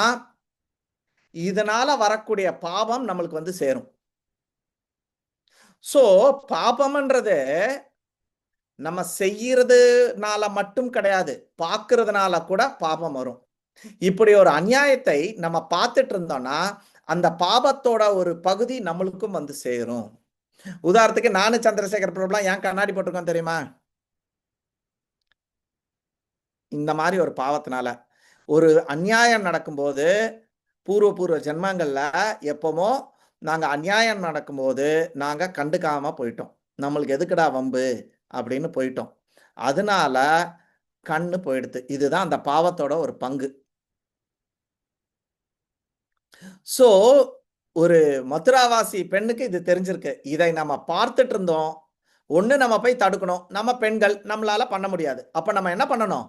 இதனால வரக்கூடிய பாவம் நம்மளுக்கு வந்து சேரும். சோ பாபம்ன்றது நம்ம செய்யறதுனால மட்டும் கிடையாது, பார்க்கறதுனால கூட பாபம் வரும். இப்படி ஒரு அநியாயத்தை நம்ம பார்த்துட்டு இருந்தோம்னா அந்த பாபத்தோட ஒரு பகுதி நம்மளுக்கும் வந்து சேரும். உதாரணத்துக்கு நானு சந்திரசேகர் பிரபுலாம் ஏன் கண்ணாடி போட்டிருக்கோம் தெரியுமா? இந்த மாதிரி ஒரு பாவத்தினால. ஒரு அநியாயம் நடக்கும்போது பூர்வ ஜென்மங்கள்ல எப்பமோ நாங்க அநியாயம் நடக்கும்போது நாங்க கண்டுக்காம போயிட்டோம், நம்மளுக்கு எதுக்குடா வம்பு அப்படின்னு போயிட்டோம், அதனால கண்ணு போயிடுது. இதுதான் அந்த பாவத்தோட ஒரு பங்கு. சோ ஒரு மதுராவாசி பெண்ணுக்கு இது தெரிஞ்சிருக்கு. இதை நம்ம பார்த்துட்டு இருந்தோம், ஒண்ணு நம்ம போய் தடுக்கணும், நம்ம பெண்கள் நம்மளால பண்ண முடியாது. அப்ப நம்ம என்ன பண்ணணும்,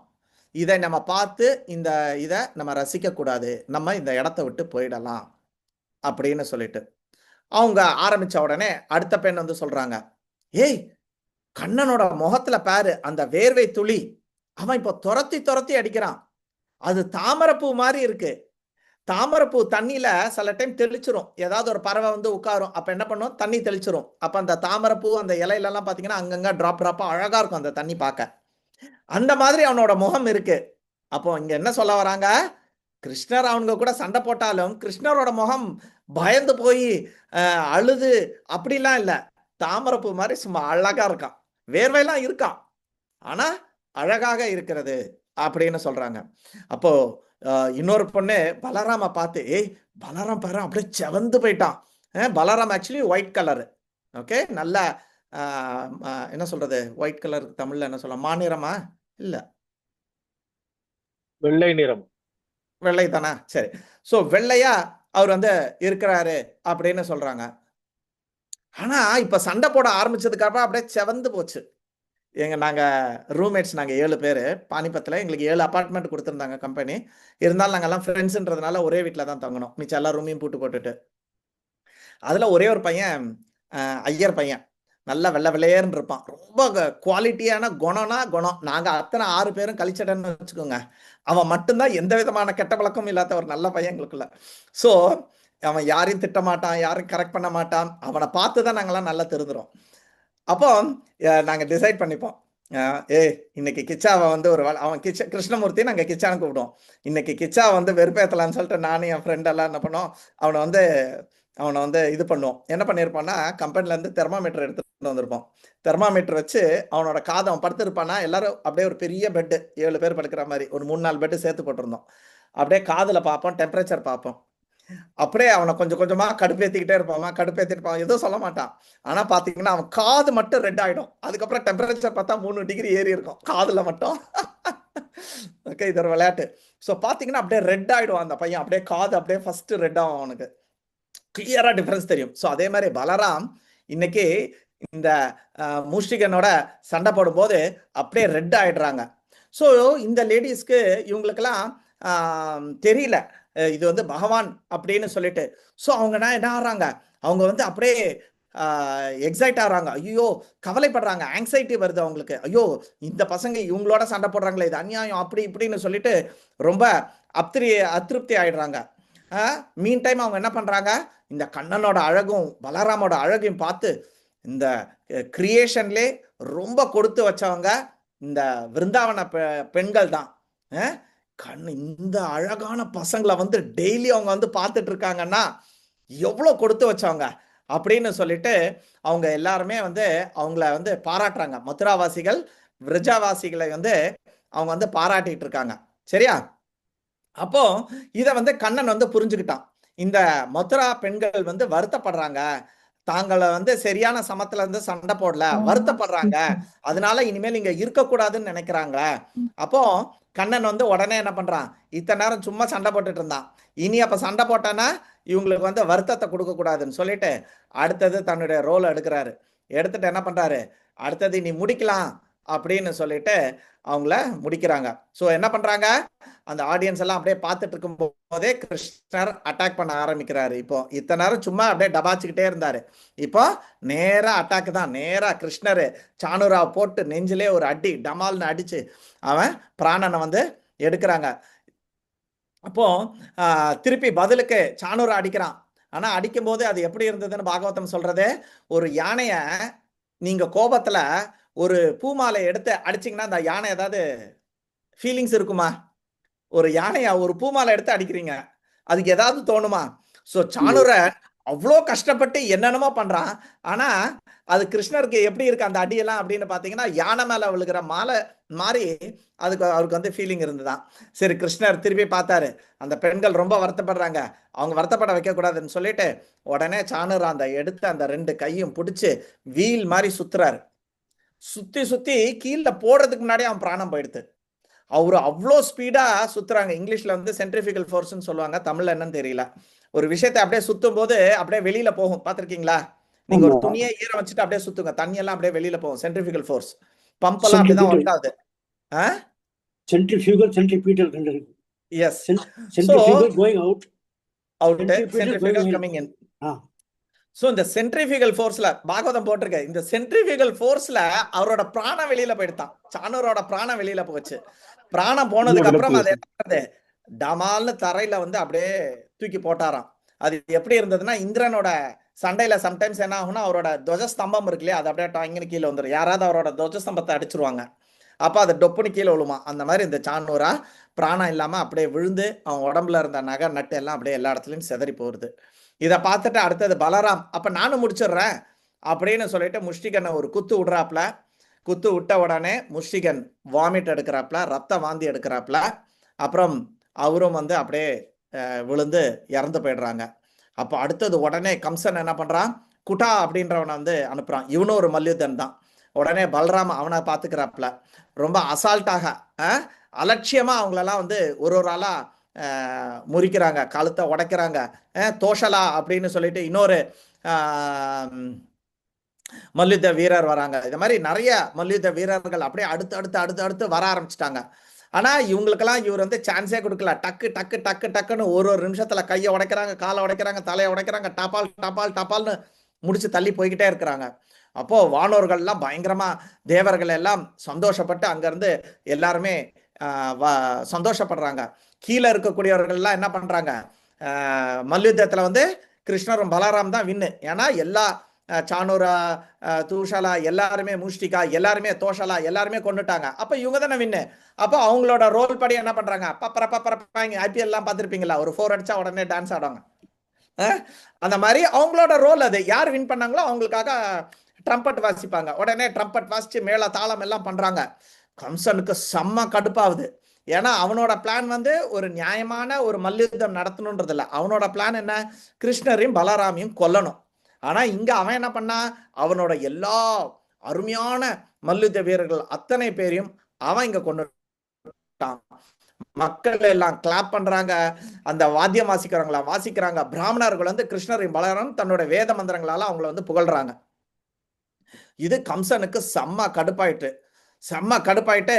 இதை நம்ம பார்த்து இந்த இதை நம்ம ரசிக்க கூடாது, நம்ம இந்த இடத்த விட்டு போயிடலாம் அப்படின்னு சொல்லிட்டு அவங்க ஆரம்பிச்ச உடனே அடுத்த பெண் வந்து சொல்றாங்க, ஏய் கண்ணனோட முகத்துல பாரு அந்த வேர்வை துளி, அவன் இப்போ துரத்தி அடிக்கிறான், அது தாமரைப்பூ மாதிரி இருக்கு, தாமரைப்பூ தண்ணியில சில டைம் தெளிச்சிரும், ஏதாவது ஒரு பறவை வந்து உட்காரும், அப்ப என்ன பண்ணும், தண்ணி தெளிச்சிரும். அப்ப அந்த தாமரைப்பூ அந்த இலையில எல்லாம் பாத்தீங்கன்னா அங்கங்க டிராப்பா அழகா இருக்கும் அந்த தண்ணி பார்க்க. அந்த மாதிரி அவனோட முகம் இருக்கு. அப்போ இங்க என்ன சொல்ல வராங்க, கிருஷ்ணர் அவனுங்க கூட சண்டை போட்டாலும் கிருஷ்ணரோட முகம் பயந்து போய் அழுது அப்படிலாம் இல்ல, தாமரைப்பூ மாதிரி சும்மா அழகா இருக்கான், வேர்வையெல்லாம் இருக்கான், ஆனா அழகாக இருக்கிறது அப்படின்னு சொல்றாங்க. அப்போ இன்னொரு பொண்ணு பலராம பார்த்து, ஏய் பலராம் பாரு அப்படியே செவந்து போயிட்டான். Balram actually white colour, okay, நல்ல என்ன சொல்றது, ஒயிட் கலருக்கு தமிழ்ல என்ன சொல்ல, மாநிறமா இல்ல வெள்ளை நிறம், வெள்ளை தானா, சரி. சோ வெள்ளையா அவர் வந்து இருக்கிறாரு அப்படின்னு சொல்றாங்க. ஆனா இப்ப சண்டை போட ஆரம்பிச்சதுக்கு அப்புறம் அப்படியே செவந்து போச்சு. நாங்க ரூம்மேட்ஸ், நாங்க 7 பேரு பானிபத்தில், எங்களுக்கு 7 அபார்ட்மெண்ட் கொடுத்துருந்தாங்க கம்பெனி. இருந்தாலும் நாங்கெல்லாம் ஃப்ரெண்ட்ஸ்ன்றதுனால ஒரே வீட்டில் தான் தங்கணும், மிச்சம் எல்லா ரூமையும் பூட்டு போட்டுட்டு. அதுல ஒரே ஒரு பையன் ஐயர் பையன், நல்லா வெள்ளை வெள்ளையர்னு இருப்பான், ரொம்ப குவாலிட்டியான குணம்னா குணம். நாங்க அத்தனை 6 பேரும் கழிச்சடன்னு வச்சுக்கோங்க. அவன் மட்டும்தான் எந்த விதமான கெட்ட பழக்கமும் இல்லாத ஒரு நல்ல பையன் எங்களுக்குள்ள. ஸோ அவன் யாரையும் திட்ட மாட்டான், யாரையும் கரெக்ட் பண்ண மாட்டான், அவனை பார்த்து தான் நாங்கெல்லாம் நல்லா தெரிஞ்சிடும். அப்போ நாங்க டிசைட் பண்ணிப்போம், இன்னைக்கு கிச்சாவை வந்து ஒரு அவன் கிருஷ்ணமூர்த்தி நாங்கள் கிச்சான்னு கூப்பிடுவோம். இன்னைக்கு கிச்சா வந்து வெறுப்பேற்றலான்னு சொல்லிட்டு நானும் என் ஃப்ரெண்ட் எல்லாம் என்ன பண்ணோம், அவனை வந்து இது பண்ணுவோம். என்ன பண்ணியிருப்பான்னா, கம்பெனிலேருந்து தெர்மாமீட்டர் எடுத்துகிட்டு வந்திருப்போம். தெர்மாமீட்டர் வச்சு அவனோட காதை, அவன் படுத்திருப்பானா, எல்லாரும் அப்படியே ஒரு பெரிய பெட்டு 7 பேர் படுக்கிற மாதிரி ஒரு 3-4 பெட்டு சேர்த்து போட்டிருந்தோம். அப்படியே காதில் பார்ப்போம், டெம்பரேச்சர் பார்ப்போம். அப்படியே அவனை கொஞ்சம் கொஞ்சமா கடுப்பேற்றிக்கிட்டே இருப்பான், எதுவும் சொல்ல மாட்டான். ஆனா பாத்தீங்கன்னா அவன் காது மட்டும் ரெட் ஆயிடும். அதுக்கப்புறம் டெம்பரேச்சர் பார்த்தா 3 டிகிரி ஏறி இருக்கும் காதுல மட்டும். ஓகே, இது ஒரு விளையாட்டு. ஸோ பாத்தீங்கன்னா அப்படியே ரெட் ஆயிடும் அந்த பையன், அப்படியே காது அப்படியே ஃபர்ஸ்ட் ரெட் ஆகும், அவனுக்கு கிளியரா டிஃபரன்ஸ் தெரியும். ஸோ அதே மாதிரி பலராம் இன்னைக்கு இந்த மூஷிகனோட சண்டை போடும்போது அப்படியே ரெட் ஆயிடுறாங்க. ஸோ இந்த லேடிஸ்க்கு இவங்களுக்கெல்லாம் தெரியல இது வந்து பகவான் அப்படின்னு சொல்லிட்டு. ஸோ அவங்க என்ன ஆகிறாங்க, அவங்க வந்து அப்படியே எக்ஸைட் ஆகிறாங்க, ஐயோ கவலைப்படுறாங்க, ஆங்ஸைட்டி வருது அவங்களுக்கு, ஐயோ இந்த பசங்க இவங்களோட சண்டை போடுறாங்களே, இது அநியாயம் அப்படி இப்படின்னு சொல்லிட்டு ரொம்ப அதிருப்தி ஆயிடுறாங்க. மீன் டைம் அவங்க என்ன பண்றாங்க, இந்த கண்ணனோட அழகும் பலராமோட அழகையும் பார்த்து, இந்த கிரியேஷன்லே ரொம்ப கொடுத்து வச்சவங்க இந்த விருந்தாவன பெண்கள் தான். இந்த அழகான பசங்களை வந்து டெய்லி அவங்க வந்து பார்த்துட்டு இருக்காங்கன்னா எவ்வளவு கொடுத்து வச்சவங்க அப்படின்னு சொல்லிட்டு அவங்க எல்லாருமே வந்து அவங்கள வந்து பாராட்டுறாங்க. மதுராவாசிகள் விரஜாவாசிகளை வந்து அவங்க வந்து பாராட்டிட்டு இருக்காங்க, சரியா? அப்போ இத வந்து கண்ணன் வந்து புரிஞ்சுக்கிட்டான். இந்த மதுரா பெண்கள் வந்து வருத்தப்படுறாங்க, தாங்களை வந்து சரியான சமத்துல இருந்து சண்டை போடல, வருத்தப்படுறாங்க, அதனால இனிமேல் இங்க இருக்கக்கூடாதுன்னு நினைக்கிறாங்க. அப்போ கண்ணன் வந்து உடனே என்ன பண்றான், இத்தனை நேரம் சும்மா சண்டை போட்டுட்டு இருந்தான், இனி அப்ப சண்டை போட்டானா இவங்களுக்கு வந்து வருத்தத்தை கொடுக்க கூடாதுன்னு சொல்லிட்டு அடுத்தது தன்னுடைய ரோல் எடுக்கிறாரு. எடுத்துட்டு என்ன பண்றாரு, அடுத்தது நீ முடிக்கலாம் அப்படின்னு சொல்லிட்டு அவங்கள முடிக்கிறாங்க. ஸோ என்ன பண்றாங்க, அந்த ஆடியன்ஸ் எல்லாம் அப்படியே பார்த்துட்டு இருக்கும் போதே கிருஷ்ணர் அட்டாக் பண்ண ஆரம்பிக்கிறாரு. இப்போ இத்தனை நேரம் சும்மா அப்படியே டபாச்சுக்கிட்டே இருந்தாரு, இப்போ நேரா அட்டாக் தான். நேரா கிருஷ்ணர் சாணுராவ் போட்டு நெஞ்சிலே ஒரு அடி டமால்னு அடிச்சு அவன் பிராணனை வந்து எடுக்கிறாங்க. அப்போ திருப்பி பதிலுக்கு சாணுரா அடிக்கிறான். ஆனா அடிக்கும் போது அது எப்படி இருந்ததுன்னு பாகவதம் சொல்றது, ஒரு யானைய நீங்க கோபத்துல ஒரு பூமாலை எடுத்து அடிச்சிங்கன்னா அந்த யானை ஏதாவது ஃபீலிங்ஸ் இருக்குமா? ஒரு யானையா ஒரு பூமாலை எடுத்து அடிக்கிறீங்க, அதுக்கு ஏதாவது தோணுமா? ஸோ சாணுரன் அவ்வளோ கஷ்டப்பட்டு என்னென்னமோ பண்றான், ஆனா அது கிருஷ்ணருக்கு எப்படி இருக்கு அந்த அடியெல்லாம் அப்படின்னு பாத்தீங்கன்னா யானை மேல விழுகிற மாலை மாதிரி அவருக்கு வந்து ஃபீலிங் இருந்துதான். சரி, கிருஷ்ணர் திருப்பி பார்த்தாரு, அந்த பெண்கள் ரொம்ப வருத்தப்படுறாங்க, அவங்க வருத்தப்பட வைக்க கூடாதுன்னு சொல்லிட்டு உடனே சாணுரா அந்த எடுத்து அந்த 2 கையும் பிடிச்சு வீல் மாதிரி சுத்துறாரு. சுத்தி சுத்தி கீழே போடுறதுக்கு முன்னாடி அவன் பிராணம் போயிடுது. அவரு அவ்வளோ ஸ்பீடா சுத்துறாங்க. இங்கிலீஷ்ல வந்து சென்ட்ரிஃபிகல் ஃபோர்ஸ்ன்னு சொல்லுவாங்க, தமிழ்ல என்னன்னு தெரியல. ஒரு விஷயத்தை அப்படியே சுத்தும் போது அப்படியே வெளியில போகும், பாத்திருக்கீங்களா? நீங்க ஒரு துணியை ஈரம் வச்சுட்டு அப்படியே சுத்துங்க, தண்ணி எல்லாம் அப்படியே வெளியில போகும். சென்ட்ரிஃபிகல் ஃபோர்ஸ், பம்ப் எல்லாம் அப்படிதான் ஒர்க் ஆகுது. Centrifugal centripetal yes, centrifugal going out centrifugal coming in. So இந்த சென்ட்ரிஃபிகல் ஃபோர்ஸ்ல பாகவதம் போட்டிருக்க, இந்த சென்ட்ரிஃபிகல் ஃபோர்ஸ்ல அவரோட பிராணம் வெளியில போயிடுதான். சாணுரோட பிராணம் வெளியில போச்சு. பிராணம் போனதுக்கு அப்புறம் அது என்ன டமால்னு தரையில வந்து அப்படியே தூக்கி போட்டாராம். அது எப்படி இருந்ததுன்னா, இந்திரனோட சண்டையில சம்டைம்ஸ் என்ன ஆகும்னா, அவரோட துவஜஸ்தம்பம் இருக்கு இல்லையா, அது அப்படியே டாங்கின்னு கீழே வந்துடும். யாராவது அவரோட துவஜஸ்தம்பத்தை அடிச்சிருவாங்க, அப்போ அது டொப்புன்னு கீழே விழுமா. அந்த மாதிரி இந்த சாணூரா பிராணம் இல்லாமல் அப்படியே விழுந்து அவன் உடம்புல இருந்த நகை நட்டு எல்லாம் அப்படியே எல்லா இடத்துலையும் செதறி போகுது. இதை பார்த்துட்டு அடுத்தது பலராம், அப்போ நானும் முடிச்சிடுறேன் அப்படின்னு சொல்லிட்டு முஷ்டிகனை ஒரு குத்து விடுறாப்புல. குத்து விட்ட உடனே முஷ்டிகன் வாமிட் எடுக்கிறாப்புல, ரத்த வாந்தி எடுக்கிறாப்புல. அப்புறம் அவரும் வந்து அப்படியே விழுந்து இறந்து போயிடுறாங்க. அப்போ அடுத்தது உடனே கம்சன் என்ன பண்ணுறான், குட்டா அப்படின்றவனை வந்து அனுப்புகிறான். இவனும் ஒரு மல்யுத்தன் தான். உடனே பலராம அவனை பார்த்துக்கிறாப்புல. ரொம்ப அசால்ட்டாக அலட்சியமாக அவங்களெல்லாம் வந்து ஒரு ஆளாக முறிக்கிறாங்க, கழுத்தை உடைக்கிறாங்க. தோஷலா அப்படின்னு சொல்லிட்டு இன்னொரு மல்யுத்த வீரர் வராங்க. இந்த மாதிரி நிறைய மல்யுத்த வீரர்கள் அப்படியே அடுத்து வர ஆரம்பிச்சிட்டாங்க. ஆனால் இவங்களுக்கெல்லாம் இவர் வந்து சான்ஸே கொடுக்கல. டக்குன்னு ஒரு நிமிஷத்துல கையை உடைக்கிறாங்க, காலை உடைக்கிறாங்க, தலையை உடைக்கிறாங்க, டபால்னு முடிச்சு தள்ளி போய்கிட்டே இருக்கிறாங்க. அப்போ வானோர்கள்லாம் பயங்கரமா, தேவர்கள் எல்லாம் சந்தோஷப்பட்டு அங்கிருந்து எல்லாருமே சந்தோஷப்படுறாங்க. கீழே இருக்கக்கூடியவர்கள்லாம் என்ன பண்றாங்க, மல்யுத்தத்துல வந்து கிருஷ்ணரும் பலராம் தான் வின்னு. ஏன்னா எல்லா சாணூரா, தூஷலா எல்லாருமே, முஷ்டிகா எல்லாருமே, தோஷலா எல்லாருமே கொண்டுட்டாங்க. அப்ப இவங்க தானே வின்னு. அப்போ அவங்களோட ரோல் படி என்ன பண்றாங்க, பப்பரப்பாங்க. IPL எல்லாம் பார்த்துருப்பீங்களா, ஒரு 4 அடிச்சா உடனே டான்ஸ் ஆடுவாங்க. அந்த மாதிரி அவங்களோட ரோல் அது. யார் வின் பண்ணாங்களோ அவங்களுக்காக ட்ரம்பட் வாசிப்பாங்க. உடனே ட்ரம்பட் வாசிச்சு மேல தாளம் எல்லாம் பண்றாங்க. கம்சனுக்கு செம்ம கடுப்பாகுது. ஏன்னா அவனோட பிளான் வந்து ஒரு நியாயமான ஒரு மல்யுத்தம் நடத்தணுன்றது இல்லை. அவனோட பிளான் என்ன, கிருஷ்ணரையும் பலராமையும் கொல்லணும். ஆனா இங்க அவன் என்ன பண்ணா, அவனோட எல்லா அருமையான மல்யுத்த வீரர்கள் அத்தனை பேரையும் அவன் இங்க கொண்டுட்டான். மக்கள் எல்லாம் கிளாப் பண்றாங்க, அந்த வாத்தியம் வாசிக்கிறாங்க. பிராமணர்கள் வந்து கிருஷ்ணரையும் பலராம் தன்னோட வேத மந்திரங்களால அவங்கள வந்து புகழ்றாங்க. இது கம்சனுக்கு செம்ம கடுப்பாயிட்டு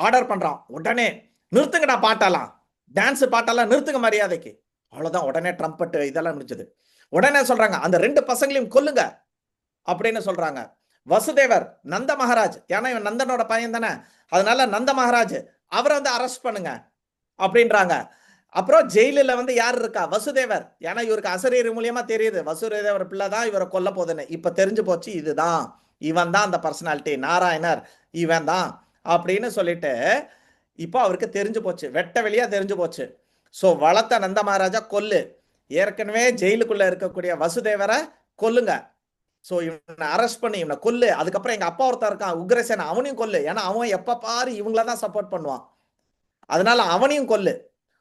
ஆர்டர் பண்றான். உடனே நிறுத்துங்கடா பாட்டெல்லாம், டான்ஸ் பாட்டெல்லாம் நிறுத்துங்க மரியாதைக்கு. அவ்வளவுதான். உடனே ட்ரம்பட் இதெல்லாம் முடிச்சது. உடனே சொல்றாங்க, அந்த 2 பசங்களையும் கொல்லுங்க அப்படின்னு சொல்றாங்க. வசுதேவர், நந்த மகாராஜ், ஏன்னா இவன் நந்தனோட பையன் தானே, அதனால நந்த மகாராஜ் அவரை வந்து அரெஸ்ட் பண்ணுங்க அப்படின்றாங்க. அப்புறம் ஜெயிலில் வந்து யார் இருக்கா, வசுதேவர். ஏன்னா இவருக்கு அசரீர் மூலியமா தெரியுது வசுதேவர் பிள்ளை தான் இவரை கொல்ல போகுதுன்னு. இப்ப தெரிஞ்சு போச்சு, இதுதான் இவன் தான் அந்த பர்சனாலிட்டி, நாராயணர் இவன் தான் அப்படின்னு சொல்லிட்டு இப்போ அவருக்கு தெரிஞ்சு போச்சு, வெட்ட வெளியா தெரிஞ்சு போச்சு. ஸோ வளர்த்த நந்த மகாராஜா கொல்லு, ஏற்கனவே ஜெயிலுக்குள்ள இருக்கக்கூடிய வசுதேவரை கொல்லுங்க. ஸோ இவனை அரெஸ்ட் பண்ணி இவனை கொல்லு. அதுக்கப்புறம் எங்க அப்பா ஒருத்தர் இருக்கான் உக்ரசேன, அவனையும் கொல்லு. ஏன்னா அவன் எப்ப பாரு இவங்கள தான் சப்போர்ட் பண்ணுவான், அதனால அவனையும் கொல்லு.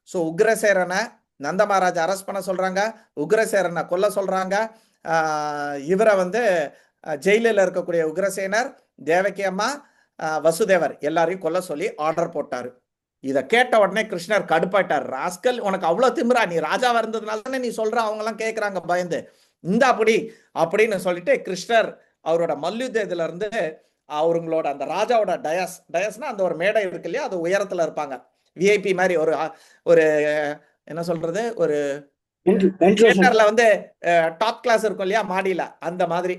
ஸோ உக்ரசேரனை நந்த மகாராஜா அரெஸ்ட் பண்ண சொல்றாங்க, உக்ரசேரனை கொல்ல சொல்றாங்க. இவரை வந்து ஜெயிலில் இருக்கக்கூடிய உக்ரசேனர், தேவகி அம்மா, வசுதேவர் எல்லாரையும் கொல்ல சொல்லி ஆர்டர் போட்டாரு. இதை கேட்ட உடனே கிருஷ்ணர் கடுப்பாயிட்டார். ராஸ்கல், உனக்கு அவ்வளவு திமிரா, நீ ராஜாவா இருந்ததுனால தானே நீ சொல்ற, அவங்க எல்லாம் கேட்கறாங்க பயந்து, இந்த அப்படி அப்படின்னு சொல்லிட்டு கிருஷ்ணர் அவரோட மல்யுத்த இதுல இருந்து அவங்களோட அந்த ராஜாவோட டயஸ்னா அந்த ஒரு மேடை இருக்கு இல்லையா, அது உயரத்துல இருப்பாங்க, விஐபி மாதிரி ஒரு என்ன சொல்றது, ஒரு தியேட்டர்ல வந்து டாப் கிளாஸ் இருக்கும் இல்லையா மாடியில, அந்த மாதிரி.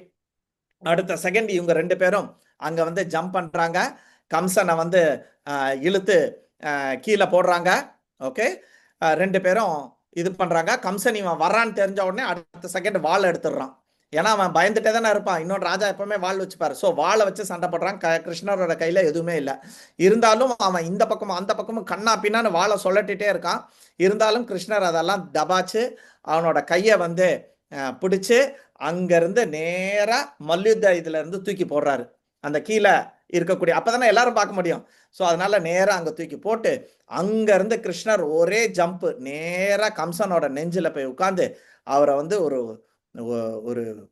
அடுத்த செகண்ட் இவங்க 2 பேரும் அங்க வந்து ஜம்ப் பண்றாங்க, கம்சனை வந்து இழுத்து கீழே போடுறாங்க. ஓகே, 2 பேரும் இது பண்றாங்க. கம்சன் இவன் வர்றான்னு தெரிஞ்ச உடனே அடுத்த செகண்ட் வாள் எடுத்துடுறான். ஏன்னா அவன் பயந்துட்டே தானே இருப்பான், இன்னொரு ராஜா எப்பவுமே வாள் வச்சுப்பாரு. ஸோ வாளை வச்சு சண்டை போடுறான். கிருஷ்ணரோட கையில எதுவுமே இல்லை. இருந்தாலும் அவன் இந்த பக்கமும் அந்த பக்கமும் கண்ணா பின்னான்னு வாளை சொல்லட்டிட்டே இருக்கான். இருந்தாலும் கிருஷ்ணர் அதெல்லாம் தபாச்சு அவனோட கையை வந்து பிடிச்சு அங்கிருந்து நேரா மல்யுத்த இதுல இருந்து தூக்கி போடுறாரு. அந்த கீழே இருக்கக்கூடிய, அப்பதானே எல்லாரும் பார்க்க முடியும். ஸோ அதனால நேரா அங்க தூக்கி போட்டு அங்க இருந்து கிருஷ்ணர் ஒரே ஜம்ப் நேரா கம்சனோட நெஞ்சில போய் உட்கார்ந்து அவரை வந்து ஒரு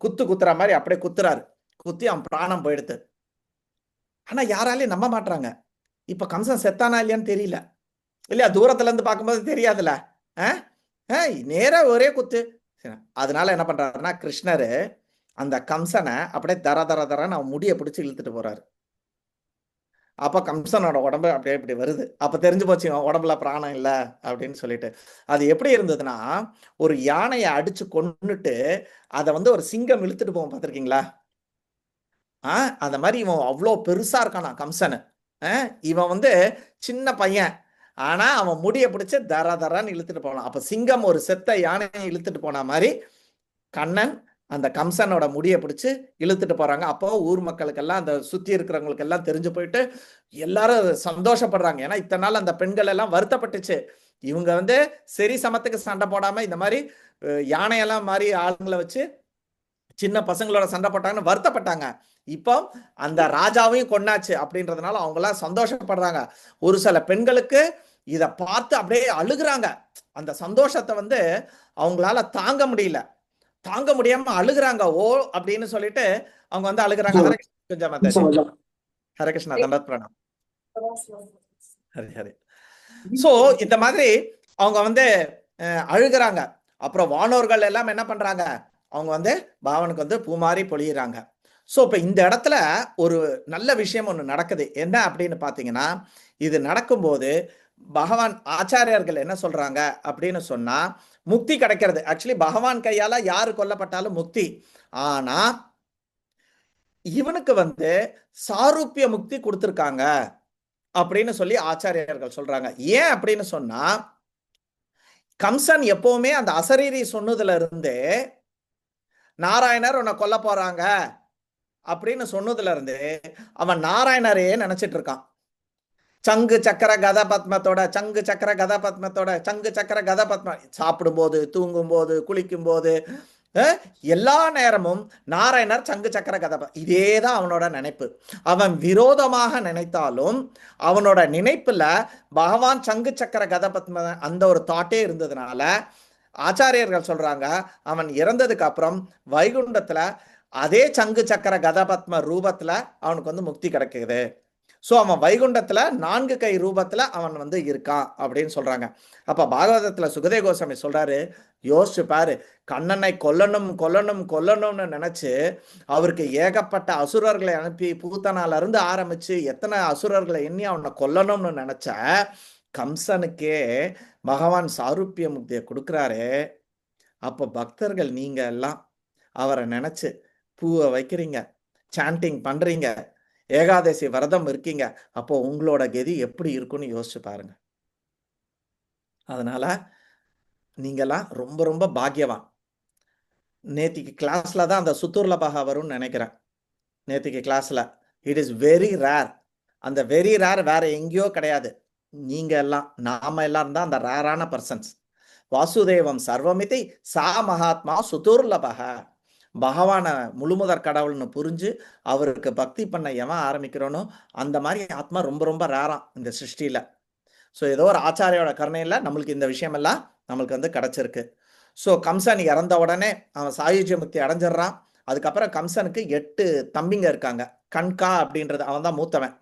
குத்துற மாதிரி அப்படியே குத்துறாரு. குத்தி அவன் பிராணம் போயிடுத்து. ஆனா யாராலையும் நம்ப மாட்டாங்க. இப்ப கம்சன் செத்தானா இல்லையான்னு தெரியல இல்லையா, தூரத்துல இருந்து பார்க்கும்போது தெரியாதுல்ல. நேரா ஒரே குத்து. அதனால என்ன பண்றாருன்னா, கிருஷ்ணரு அந்த கம்சனை அப்படியே தரன்னு அவன் முடியை பிடிச்சி இழுத்துட்டு போறாரு. அப்ப கம்சனோட உடம்பு அப்படியே இப்படி வருது. அப்ப தெரிஞ்சு போச்சு உடம்புல பிராணம் இல்லை அப்படின்னு சொல்லிட்டு. அது எப்படி இருந்ததுன்னா, ஒரு யானையை அடிச்சு கொன்னுட்டு அதை வந்து ஒரு சிங்கம் இழுத்துட்டு போவோம் பார்த்திருக்கீங்களா, அந்த மாதிரி இவன் அவ்வளோ பெருசா இருக்கானா கம்சனு. இவன் வந்து சின்ன பையன், ஆனா அவன் முடிய பிடிச்சு தர தரான்னு இழுத்துட்டு போனான். அப்ப சிங்கம் ஒரு செத்த யானையை இழுத்துட்டு போன மாதிரி கண்ணன் அந்த கம்சனோட முடிய பிடிச்சு இழுத்துட்டு போறாங்க. அப்போ ஊர் மக்களுக்கெல்லாம், அந்த சுத்தி இருக்கிறவங்களுக்கு எல்லாம் தெரிஞ்சு போயிட்டு எல்லாரும் சந்தோஷப்படுறாங்க. ஏன்னா இத்தனை நாள் அந்த பெண்கள் எல்லாம் வருத்தப்பட்டுச்சு, இவங்க சரி சமத்துக்கு சண்டை போடாம இந்த மாதிரி யானையெல்லாம் மாதிரி ஆளுங்களை வச்சு சின்ன பசங்களோட சண்டை போட்டாங்கன்னு வருத்தப்பட்டாங்க. இப்போ அந்த ராஜாவையும் கொண்டாச்சு அப்படின்றதுனால அவங்க எல்லாம் சந்தோஷப்படுறாங்க. ஒரு சில பெண்களுக்கு இதை பார்த்து அப்படியே அழுகுறாங்க. அந்த சந்தோஷத்தை அவங்களால தாங்க முடியல, தாங்க முடியாம அழுகுறாங்க. ஓ அப்படின்னு சொல்லிட்டு அவங்க அழுகுறாங்க. ஹரே கிருஷ்ணா, தண்டத் பிரணாம். ஹரி ஹரி. சோ இந்த மாதிரி அவங்க அழுகுறாங்க. அப்புறம் வானோர்கள் எல்லாம் என்ன பண்றாங்க, அவங்க பாவனுக்கு பூமாரி பொழியிறாங்க. ஸோ இப்போ இந்த இடத்துல ஒரு நல்ல விஷயம் ஒன்று நடக்குது. என்ன அப்படின்னு பார்த்தீங்கன்னா, இது நடக்கும்போது பகவான் ஆச்சாரியர்கள் என்ன சொல்றாங்க அப்படின்னு சொன்னா, முக்தி கிடைக்கிறது. ஆக்சுவலி பகவான் கையால யாரு கொல்லப்பட்டாலும் முக்தி. ஆனா இவனுக்கு சாரூபிய முக்தி கொடுத்துருக்காங்க அப்படின்னு சொல்லி ஆச்சாரியர்கள் சொல்றாங்க. ஏன் அப்படின்னு சொன்னா, கம்சன் எப்பவுமே அந்த அசரீரி சொன்னதுல இருந்து நாராயணர் உன்னை கொல்ல போறாங்க அப்படின்னு சொன்னதுல இருந்து அவன் நாராயணரையே நினைச்சிட்டு இருக்கான். சங்கு சக்கர கத பத்மத்தோட, சங்கு சக்கர கத பத்மத்தோட, சங்கு சக்கர கத பத்ம, சாப்பிடும்போது, தூங்கும் போது, குளிக்கும் போது, எல்லா நேரமும் நாராயணர் சங்கு சக்கர கதை, இதேதான் அவனோட நினைப்பு. அவன் விரோதமாக நினைத்தாலும் அவனோட நினைப்புல பகவான் சங்கு சக்கர கதை பத்ம அந்த ஒரு தாட்டே இருந்ததுனால ஆச்சாரியர்கள் சொல்றாங்க, அவன் இறந்ததுக்கு அப்புறம் வைகுண்டத்துல அதே சங்கு சக்கர கத பத்ம ரூபத்துல அவனுக்கு முக்தி கிடைக்குது. ஸோ அவன் வைகுண்டத்துல 4 கை ரூபத்துல அவன் இருக்கான் அப்படின்னு சொல்றாங்க. அப்ப பாகவதத்துல சுகதேவ கோஸ்வாமி சொல்றாரு, யோசிச்சு பாரு, கண்ணனை கொல்லணும் கொல்லணும் கொல்லணும்னு நினைச்சு அவருக்கு ஏகப்பட்ட அசுரர்களை அனுப்பி பூத்தனால இருந்து ஆரம்பிச்சு எத்தனை அசுரர்களை எண்ணி அவனை கொல்லணும்னு நினைச்ச கம்சனுக்கே பகவான் சாரூபிய முக்தியை கொடுக்குறாரு. அப்போ பக்தர்கள் நீங்க எல்லாம் அவரை நினைச்சு பூவை வைக்கிறீங்க, சாண்டிங் பண்றீங்க, ஏகாதசி விரதம் இருக்கீங்க. அப்போ உங்களோட கதி எப்படி இருக்குன்னு யோசிச்சு பாருங்க. அதனால நீங்கெல்லாம் ரொம்ப ரொம்ப பாக்கியவான். நேத்திக்கு கிளாஸ்ல தான் அந்த சுத்துர்லபாக வரும்னு நினைக்கிறேன். நேத்திக்கு கிளாஸ்ல இட் இஸ் வெரி ரேர். அந்த வெரி ரேர் வேற எங்கேயோ கிடையாது. நீங்க எல்லாம், நாம எல்லாம் தான் அந்த ரேரான பர்சன்ஸ். வாசுதேவம் சர்வமிதி சா மகாத்மா சுதுர்லபக. பகவான முழுமுதற் கடவுள்னு புரிஞ்சு அவருக்கு பக்தி பண்ண எவன் ஆரம்பிக்கிறோனோ அந்த மாதிரி ஆத்மா ரொம்ப ரொம்ப ரேராம் இந்த சிருஷ்டியில. ஸோ ஏதோ ஒரு ஆச்சாரியோட கருணையில நம்மளுக்கு இந்த விஷயமெல்லாம் நம்மளுக்கு கிடைச்சிருக்கு. ஸோ கம்சன் இறந்த உடனே அவன் சாயுஜ்ய முக்தி அடைஞ்சிடறான். அதுக்கப்புறம் கம்சனுக்கு 8 தம்பிங்க இருக்காங்க. கண்கா அப்படின்றது அவன் தான் மூத்தவன்.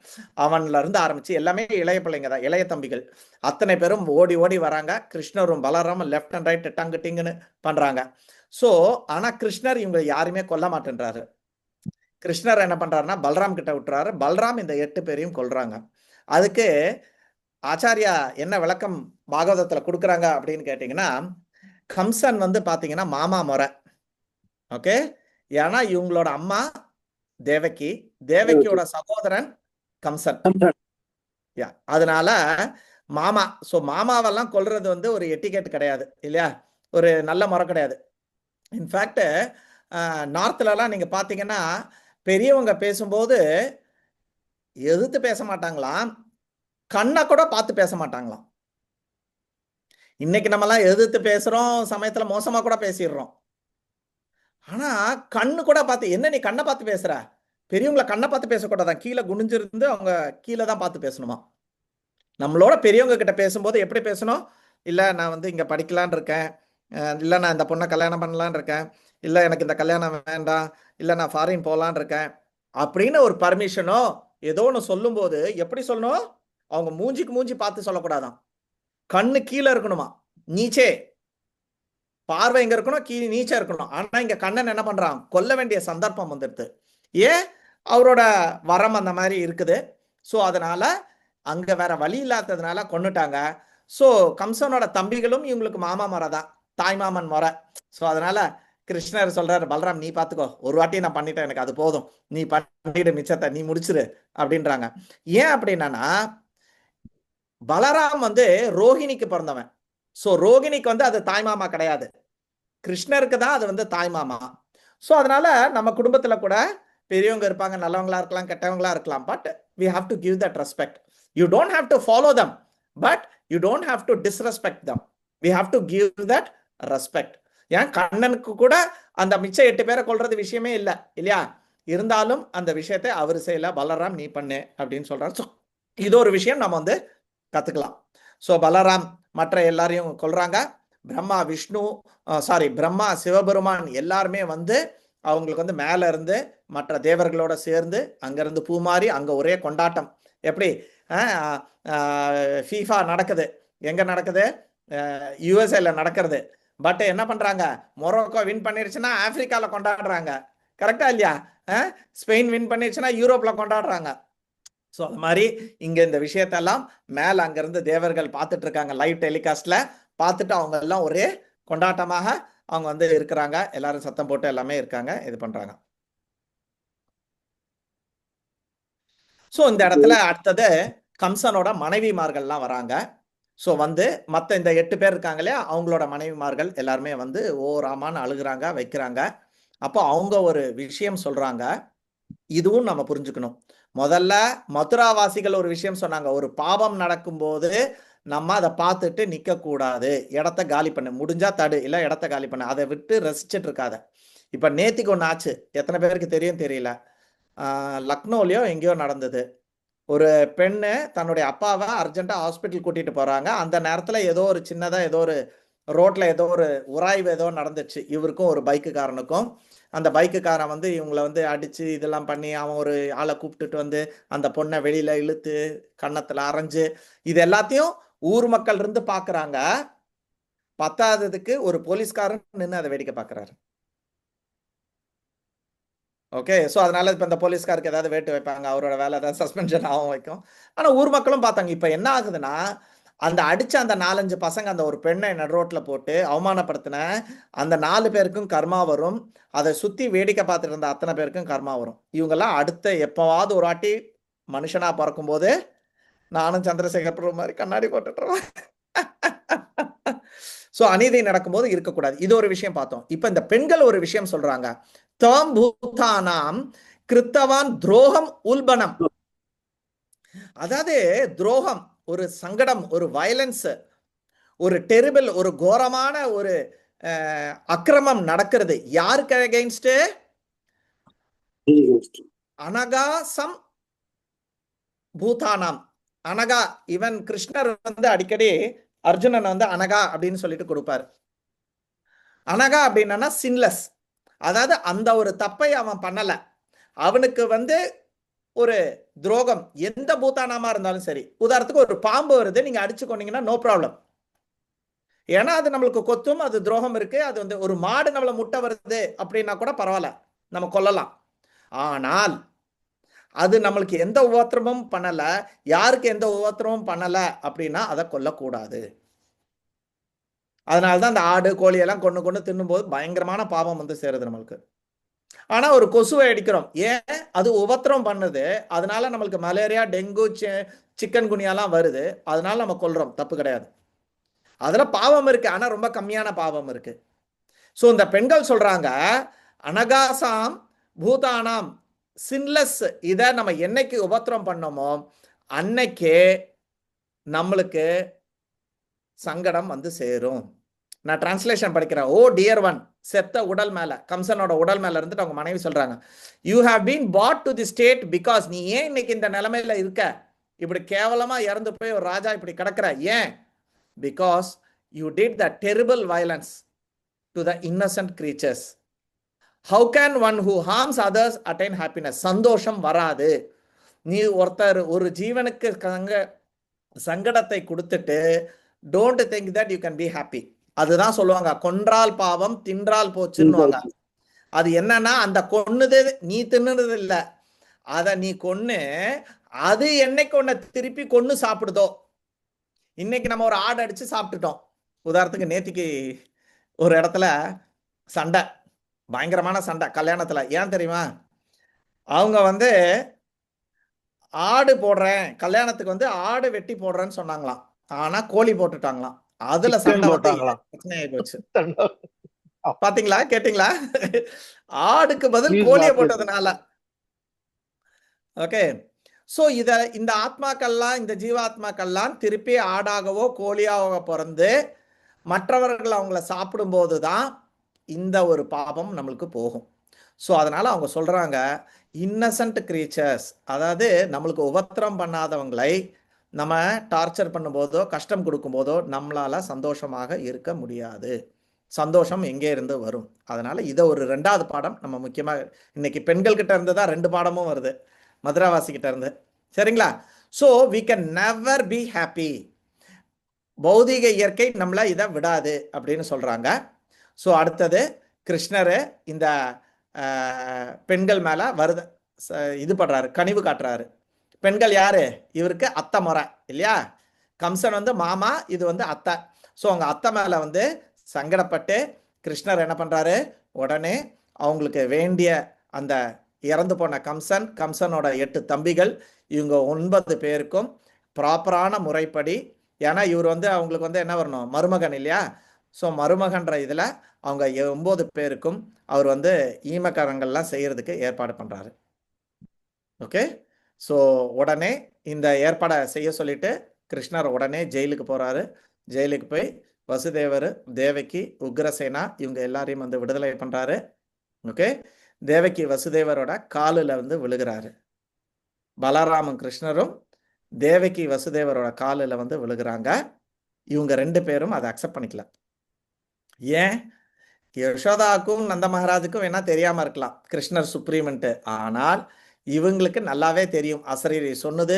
அவன்ல இருந்து ஆரம்பிச்சு எல்லாமே இளைய பிள்ளைங்க தான், இளைய தம்பிகள். அத்தனை பேரும் ஓடி ஓடி வராங்க. கிருஷ்ணரும் பலராம லெஃப்ட் அண்ட் ரைட் டங்கு டிங்குன்னு பண்றாங்க. ஸோ ஆனா கிருஷ்ணர் இவங்க யாருமே கொல்ல மாட்டேன்றாரு. கிருஷ்ணர் என்ன பண்றாருன்னா பல்ராம் கிட்ட விட்டுறாரு. பல்ராம் இந்த 8 பேரையும் கொல்றாங்க. அதுக்கு ஆச்சாரியா என்ன விளக்கம் பாகவதத்துல கொடுக்குறாங்க அப்படின்னு கேட்டீங்கன்னா, கம்சன் பாத்தீங்கன்னா மாமா முறை. ஓகே, ஏன்னா இவங்களோட அம்மா தேவகி, தேவகியோட சகோதரன் கம்சன். அதனால மாமா. ஸோ மாமாவெல்லாம் கொல்றது ஒரு எட்டிகேட் கிடையாது இல்லையா, ஒரு நல்ல முறை கிடையாது. இன்ஃபேக்ட் நார்த்லலாம் நீங்க பாத்தீங்கன்னா பெரியவங்க பேசும்போது எதிர்த்து பேச மாட்டாங்களாம், கண்ணை கூட பார்த்து பேச மாட்டாங்களாம். இன்னைக்கு நம்மலாம் எதிர்த்து பேசுறோம், சமயத்துல மோசமா கூட பேசிடுறோம். ஆனா கண்ணு கூட பார்த்து, என்ன நீ கண்ணை பார்த்து பேசுற, பெரியவங்களை கண்ணை பார்த்து பேசக்கூடாதான், கீழே குனிஞ்சிருந்து அவங்க கீழே தான் பார்த்து பேசணுமா. நம்மளோட பெரியவங்க கிட்ட பேசும்போது எப்படி பேசணும், இல்லை நான் இங்க படிக்கலான் இருக்கேன், இல்லை நான் இந்த பொண்ணை கல்யாணம் பண்ணலான் இருக்கேன், இல்லை எனக்கு இந்த கல்யாணம் வேண்டாம், இல்லை நான் ஃபாரின் போகலான் இருக்கேன் அப்படின்னு ஒரு பர்மிஷனோ ஏதோ ஒன்று சொல்லும்போது எப்படி சொல்லணும், அவங்க மூஞ்சிக்கு மூஞ்சி பார்த்து சொல்லக்கூடாதான், கண்ணு கீழே இருக்கணுமா, நீச்சே பார்வை எங்க இருக்கணும், நீச்சா இருக்கணும். ஆனா இங்க கண்ணன் என்ன பண்றான், கொல்ல வேண்டிய சந்தர்ப்பம் வந்துடுது. ஏன், அவரோட வரம் அந்த மாதிரி இருக்குது. ஸோ அதனால அங்க வேற வழி இல்லாததுனால கொன்னுட்டாங்க. ஸோ கம்சனோட தம்பிகளும் இவங்களுக்கு மாமா முறை தான், தாய்மாமன் முறை. ஸோ அதனால கிருஷ்ணர் சொல்றாரு, பல்ராம் நீ பாத்துக்கோ, ஒரு வாட்டி நான் பண்ணிட்டேன், எனக்கு அது போதும், நீ பண்ணிடு, மிச்சத்தை நீ முடிச்சிரு அப்படின்றாங்க. ஏன் அப்படின்னா பலராம் வந்து ரோஹிணிக்கு பிறந்தவன். ஸோ ரோகிணிக்கு வந்து அது தாய்மாமா கிடையாது, கிருஷ்ணருக்கு தான் அது வந்து தாய்மாமா. ஸோ அதனால நம்ம குடும்பத்துல கூட பெரியவங்க இருப்பாங்க, நல்லவங்களா இருக்கலாம், கெட்டவங்களா இருக்கலாம். But we have to give that respect. You don't have to follow them, but you don't have to disrespect them. We have to give that respect. ஏன் கண்ணனுக்கு கூட அந்த மிச்ச 8 பேரை கொல்றது விஷயமே இல்லை இல்லையா? இருந்தாலும் அந்த விஷயத்தை அவர் செய்யல, பலராம் நீ பண்ணு அப்படின்னு சொல்றாரு. ஸோ இது ஒரு விஷயம் நம்ம வந்து கத்துக்கலாம். ஸோ பலராம் மற்ற எல்லாரையும் கொல்றாங்க. பிரம்மா விஷ்ணு பிரம்மா சிவபெருமான் எல்லாருமே வந்து அவங்களுக்கு வந்து மேல இருந்து மற்ற தேவர்களோட சேர்ந்து அங்கிருந்து பூமாரி அங்க ஒரே கொண்டாட்டம். எப்படி ஃபீஃபா நடக்குது, எங்க நடக்குது? யுஎஸ்ஏல நடக்கிறது. பட் என்ன பண்றாங்க, மொரோக்கோ வின் பண்ணிருச்சுன்னா ஆப்பிரிக்கால கொண்டாடுறாங்க, கரெக்டா இல்லையா? ஸ்பெயின் வின் பண்ணிருச்சுன்னா யூரோப்ல கொண்டாடுறாங்க. ஸோ அது மாதிரி இங்க இந்த விஷயத்தெல்லாம் மேல அங்கிருந்து தேவர்கள் பார்த்துட்டு இருக்காங்க, லைவ் டெலிகாஸ்ட்ல பார்த்துட்டு அவங்க எல்லாம் ஒரே கொண்டாட்டமாக அவங்க வந்து இருக்கிறாங்க, எல்லாரும் சத்தம் போட்டு எல்லாமே இருக்காங்க, இது பண்றாங்க. ஸோ இந்த இடத்துல அடுத்தது கம்சனோட மனைவிமார்கள்லாம் வராங்க. ஸோ வந்து மற்ற இந்த 8 பேர் இருக்காங்க இல்லையா, அவங்களோட மனைவிமார்கள் எல்லாருமே வந்து ஓ ராமான்னு அழுகுறாங்க, வைக்கிறாங்க. அப்போ அவங்க ஒரு விஷயம் சொல்றாங்க, இதுவும் நம்ம புரிஞ்சுக்கணும். முதல்ல மதுராவாசிகள் ஒரு விஷயம் சொன்னாங்க, ஒரு பாவம் நடக்கும்போது நம்ம அதை பார்த்துட்டு நிற்க கூடாது, இடத்த காலி பண்ணு, முடிஞ்சா தடு, இல்லை இடத்த காலி பண்ணு, அதை விட்டு ரசிச்சுட்டு இருக்காத. இப்போ நேத்திக்கு ஒன்று ஆச்சு, எத்தனை பேருக்கு தெரியும் தெரியல, லக்னோலையோ எங்கேயோ நடந்தது. ஒரு பெண்ணு தன்னுடைய அப்பாவை அர்ஜென்ட்டாக ஹாஸ்பிட்டல் கூட்டிட்டு போறாங்க. அந்த நேரத்தில் ஏதோ ஒரு சின்னதாக ஏதோ ஒரு ரோட்ல ஏதோ ஒரு உராய்வு ஏதோ நடந்துச்சு இவருக்கும் ஒரு பைக்குக்காரனுக்கும். அந்த பைக்குக்காரன் வந்து இவங்களை வந்து அடிச்சு இதெல்லாம் பண்ணி அவன் ஒரு ஆளை கூப்பிட்டுட்டு வந்து அந்த பொண்ணை வெளியில இழுத்து கன்னத்துல அரைஞ்சு இது எல்லாத்தையும் ஊர் மக்கள் இருந்து பாக்குறாங்க. பத்தாததுக்கு ஒரு போலீஸ்காரன் நின்று அதை வேடிக்கை பார்க்கறாரு. ஓகே, ஸோ அதனால இப்போ இந்த போலீஸ்காருக்கு ஏதாவது வேட்டு வைப்பாங்க, அவரோட வேலை ஏதாவது சஸ்பென்ஷன் ஆகும் வைக்கும். ஆனால் ஊர் மக்களும் பார்த்தாங்க. இப்போ என்ன ஆகுதுன்னா, அந்த அடிச்ச அந்த 4-5 பசங்க அந்த ஒரு பெண்ணை நடுரோட்டில் போட்டு அவமானப்படுத்தின அந்த 4 பேருக்கும் கர்மா வரும். அதை சுற்றி வேடிக்கை பார்த்துட்டு இருந்த அத்தனை பேருக்கும் கர்மா வரும். இவங்கெல்லாம் அடுத்த எப்போவாவது ஒரு வாட்டி மனுஷனா பிறக்கும்போது நானும் சந்திரசேகர் பிரபு மாதிரி கண்ணாடி போட்டுட்டுருவேன். ஸோ அநீதி நடக்கும்போது இருக்கக்கூடாது. இது ஒரு விஷயம் பார்த்தோம். இப்போ இந்த பெண்கள் ஒரு விஷயம் சொல்றாங்க, தாம் பூதானாம் கிருத்தவான் துரோகம் உல்பனம். அதாவது துரோகம், ஒரு சங்கடம், ஒரு வயலன்ஸ், ஒரு டெரிபிள், ஒரு கோரமான ஒரு அக்கிரமம் நடக்கிறது. யாருக்கு அகைன்ஸ்ட்? அனகாசம் பூதானாம். அனகா, இவன் கிருஷ்ணர் வந்து அடிக்கடி அர்ஜுனன் வந்து அனகா அப்படின்னு சொல்லிட்டு கொடுப்பாரு. அனகா அப்படின்னா சின்லெஸ், அதாவது அந்த ஒரு தப்பை அவன் பண்ணல, அவனுக்கு வந்து ஒரு துரோகம் எந்த பூதானாமா இருந்தாலும் சரி. உதாரணத்துக்கு ஒரு பாம்பு வருது, நீங்க அடிச்சு கொண்டீங்கன்னா நோ ப்ராப்ளம், ஏன்னா அது நம்மளுக்கு கொத்தும், அது துரோகம் இருக்கு. அது வந்து ஒரு மாடு நம்மள முட்டை வருது அப்படின்னா கூட பரவாயில்ல, நம்ம கொல்லலாம். ஆனால் அது நம்மளுக்கு எந்த உபத்திரமும் பண்ணல, யாருக்கு எந்த உபத்திரமும் பண்ணல அப்படின்னா அதை கொல்லக்கூடாது. அதனாலதான் அந்த ஆடு கோழி எல்லாம் கொண்டு தின்னும் போது பயங்கரமான பாவம் வந்து சேருது நம்மளுக்கு. ஆனா ஒரு கொசுவை அடிக்கிறோம், ஏன்? அது உபத்திரம் பண்ணுது, அதனால நம்மளுக்கு மலேரியா, டெங்கு, சிக்கன் குனியாலாம் வருது, அதனால நம்ம கொல்றோம், தப்பு கிடையாது. அதுல பாவம் இருக்கு, ஆனா ரொம்ப கம்மியான பாவம் இருக்கு. சோ இந்த பெண்கள் சொல்றாங்க, அனகாசாம் பூதானாம் சின்லெஸ், இத நம்ம என்னைக்கு உபத்திரம் பண்ணோமோ அன்னைக்கே நம்மளுக்கு சங்கடம் வந்து சேரும். நான் டிரான்ஸ்லேஷன் படிக்கிறேன். ஓ டியர் ஒன், செத்த உடல் மேல, கம்சனோட உடல் மேல இருந்துட்டு அவங்க மனைவி சொல்றாங்க, you have been bought to the state because, நீ ஏன் இன்னைக்கு இந்த நிலைமையில இருக்க, இப்படி கேவலமா இறந்து போய் ஒரு ராஜா இப்படி கிடக்குற, ஏன்? Because you did the terrible violence to the Innocent creatures. How can one who harms others attain happiness? சந்தோஷம் வராது. நீ ஒருத்தர் ஒரு ஜீவனுக்கு சங்கடத்தை கொடுத்துட்டு don't think that you can be happy. அதுதான் சொல்லுவாங்க, கொன்றால் பாவம் தின்றால் போச்சுன்னு. அது என்னன்னா, அந்த கொன்னுது நீ தின்னுறது இல்ல, அத நீ கொன்னு அது என்னைக்கு ஒன்ன திருப்பி கொன்னு சாப்பிடுதோ. இன்னைக்கு நம்ம ஒரு ஆடு அடிச்சு சாப்பிட்டுட்டோம். உதாரணத்துக்கு நேத்திக்கு ஒரு இடத்துல சண்டை, பயங்கரமான சண்டை கல்யாணத்துல. ஏன் தெரியுமா? அவங்க வந்து ஆடு போடுறேன், கல்யாணத்துக்கு வந்து ஆடு வெட்டி போடுறேன்னு சொன்னாங்களாம். ஆனா கோழி போட்டுட்டாங்களாம். அதுல சிக்கன் சண்டை வந்து போட்டாங்களாம். பிரச்சனை ஆகி போச்சு. பாத்தீங்களா, கேட்டீங்களா? ஆடுக்கு பதில் News கோழியை பார்த்தது. போட்டதுனால. ஓகே. சோ இந்த ஆத்மாக்கள்லாம், இந்த ஜீவாத்மாக்கள்லாம் திருப்பி ஆடாகவோ கோழியாகவோ பிறந்து மற்றவர்கள் அவங்கள சாப்பிடும்போது தான் இந்த ஒரு பாபம் நம்மளுக்கு போகும். ஸோ அதனால அவங்க சொல்றாங்க, இன்னசென்ட் கிரீச்சர்ஸ், அதாவது நம்மளுக்கு உபத்திரம் பண்ணாதவங்களை நம்ம டார்ச்சர் பண்ணும்போதோ கஷ்டம் கொடுக்கும்போதோ நம்மளால சந்தோஷமாக இருக்க முடியாது. சந்தோஷம் எங்கே இருந்து வரும்? அதனால இதை ஒரு 2வது பாடம் நம்ம முக்கியமாக இன்னைக்கு பெண்கள் கிட்ட இருந்து தான் 2 பாடமும் வருது, மதுராவாசி கிட்ட இருந்து. சரிங்களா? So we can never be happy. பௌதிக இயற்கை நம்மள இதை விடாது அப்படின்னு சொல்றாங்க. ஸோ அடுத்தது கிருஷ்ணர் இந்த பெண்கள் மேல வருது இது பண்றாரு, கனிவு காட்டுறாரு. பெண்கள் யாரு? இவருக்கு அத்தை முறை இல்லையா? கம்சன் வந்து மாமா, இது வந்து அத்தை. ஸோ அவங்க அத்தை மேல வந்து சங்கடப்பட்டு கிருஷ்ணர் என்ன பண்றாரு, உடனே அவங்களுக்கு வேண்டிய அந்த இறந்து போன கம்சனோட 8 தம்பிகள், இவங்க 9 பேருக்கும் ப்ராப்பரான முறைப்படி, ஏன்னா இவர் வந்து அவங்களுக்கு வந்து என்ன வரணும், மருமகன் இல்லையா? ஸோ மருமகன்ற இதில் அவங்க 9 பேருக்கும் அவர் வந்து ஈமக்காரங்கள்லாம் செய்யறதுக்கு ஏற்பாடு பண்ணுறாரு. ஓகே. ஸோ உடனே இந்த ஏற்பாடை செய்ய சொல்லிட்டு கிருஷ்ணர் உடனே ஜெயிலுக்கு போகிறாரு. ஜெயிலுக்கு போய் வசுதேவர், தேவகி, உக்ரசேனா இவங்க எல்லாரையும் வந்து விடுதலை பண்ணுறாரு. ஓகே. தேவகி வசுதேவரோட காலில் வந்து விழுகிறாரு. பலராமன் கிருஷ்ணரும் தேவகி வசுதேவரோட காலில் வந்து விழுகிறாங்க. இவங்க 2 பேரும் அதை அக்செப்ட் பண்ணிக்கல. ஏன்? யசோதாக்கும் நந்த மகாராஜுக்கும் வேணா தெரியாம இருக்கலாம் கிருஷ்ணர் சுப்ரீம்ன்ட்டு. ஆனால் இவங்களுக்கு நல்லாவே தெரியும், அசரீரி சொன்னது,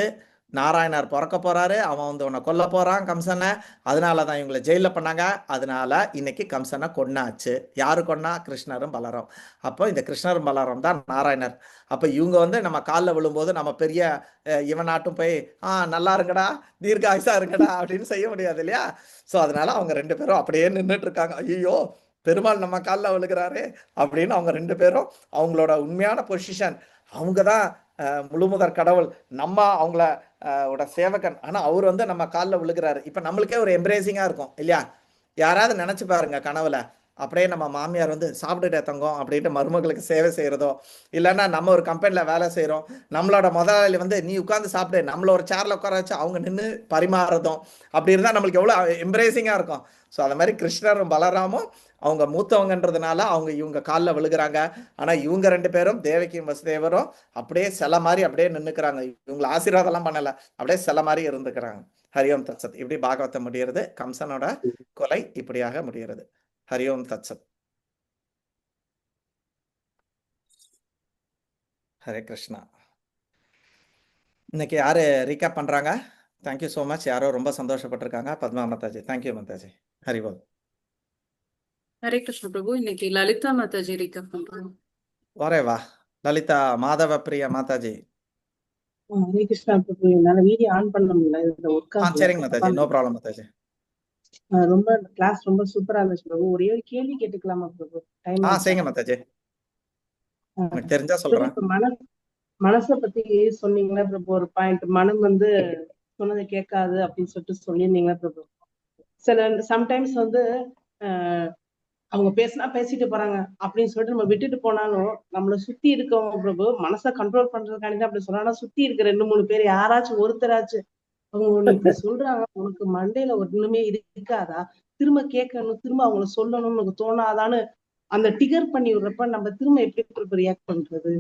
நாராயணர் பிறக்க போறாரு, அவன் வந்து உன்னை கொல்ல போறான் கம்சனை, அதனால தான் இவங்களை ஜெயிலில் பண்ணாங்க. அதனால இன்னைக்கு கம்சனை கொன்னாச்சு. யாரு கொன்னா? கிருஷ்ணரும் பலராம். அப்போ இந்த கிருஷ்ணரும் பலராம் தான் நாராயணர். அப்போ இவங்க வந்து நம்ம காலில் விழும்போது நம்ம பெரிய இவனாட்டும் போய் நல்லா இருங்கடா, தீர்காயுசா இருங்கடா அப்படின்னு செய்ய முடியாது இல்லையா? ஸோ அதனால அவங்க 2 பேரும் அப்படியே நின்றுட்டு இருக்காங்க. ஐயோ, பெருமாள் நம்ம காலில் விழுகிறாரு அப்படின்னு அவங்க 2 பேரும் அவங்களோட உண்மையான பொசிஷன், அவங்க தான் முழுமுதற் கடவுள், நம்ம அவங்கள சேவகன், ஆனால் அவர் வந்து நம்ம காலில் விழுகிறாரு. இப்போ நம்மளுக்கே ஒரு எம்ப்ரேசிங்காக இருக்கும் இல்லையா? யாராவது நினச்சி பாருங்க, கனவுல அப்படியே நம்ம மாமியார் வந்து சாப்பிட்டுட்டே தங்கம் அப்படின்ட்டு மருமகளுக்கு சேவை செய்கிறதோ, இல்லைன்னா நம்ம ஒரு கம்பெனியில் வேலை செய்கிறோம், நம்மளோட முதலாளி வந்து நீ உட்காந்து சாப்பிடு, நம்மள ஒரு சேரில் உட்கார வச்சு அவங்க நின்று பரிமாறுறதும், அப்படி இருந்தால் நம்மளுக்கு எவ்வளோ எம்ப்ரேசிங்காக இருக்கும். ஸோ அந்த மாதிரி கிருஷ்ணரும் பலராமும் அவங்க மூத்தவங்கன்றதுனால அவங்க இவங்க காலில் விழுகிறாங்க. ஆனால் இவங்க 2 பேரும் தேவகியும் வசுதேவரும் அப்படியே சில மாதிரி அப்படியே நின்றுக்கிறாங்க. இவங்களை ஆசீர்வாதம்லாம் பண்ணலை, அப்படியே சில மாதிரி இருந்துக்கிறாங்க. ஹரியோம் தத்சத். இப்படி பாகவத்தை முடிகிறது. கம்சனோட கொலை இப்படியாக முடிகிறது. ஹரியோம் தத்சத். ஹரே கிருஷ்ணா. இன்னைக்கு யாரு ரீகேப் பண்றாங்க? Thank you so much. யாரோ ரொம்ப சந்தோஷப்பட்டிருக்காங்க. பத்மா மாதாஜி. தேங்க்யூ மாதாஜி. ஹரிபோல். ஹரே கிருஷ்ண பிரபு. இன்னைக்கு லலிதா மாதாஜி ரீகேப் பண்றாங்க. வரே வா லலிதா மாதவ பிரியா மாதாஜி. ஹரே கிருஷ்ணா பிரபு. என்னால வீடியோ ஆன் பண்ண முடியல, இதுல ஒர்க் ஆகல. சரிங்க மாதாஜி, நோ ப்ராப்ளம் மாதாஜி. ரொம்ப கிளாஸ் ரொம்ப சூப்பரா இருந்துச்சு பிரபு. ஒரே ஒரு கேள்வி கேட்டுக்கலாமா பிரபு? டைம் செய்யுங்க மாதாஜி, எனக்கு தெரிஞ்சா சொல்றேன். மனசை பத்தி சொன்னீங்களா பிரபு? ஒரு பாயிண்ட், மனம் வந்து சொன்னதை கேட்காது அப்படின்னு சொல்லிட்டு சொல்லியிருந்தீங்களா பிரபு? சம்டைம்ஸ் வந்து அவங்க பேசினா பேசிட்டு போறாங்க அப்படின்னு சொல்லிட்டு நம்ம விட்டுட்டு போனாலும் நம்மளை சுத்தி இருக்கவங்க பிரபு மனசை கண்ட்ரோல் பண்றதுக்காண்டி அப்படி சொன்னா, சுத்தி இருக்க 2-3 பேர் யாராச்சும் ஒருத்தராச்சும் அவங்க இப்படி சொல்றாங்க, உனக்கு மண்டையில ஒண்ணுமே இருக்காதா, திரும்ப கேட்கணும், திரும்ப அவங்கள சொல்லணும்னு உனக்கு தோணாதான்னு அந்த டிகர் பண்ணி விடுறப்ப நம்ம திரும்ப எப்படி ரியாக்ட் பண்றது?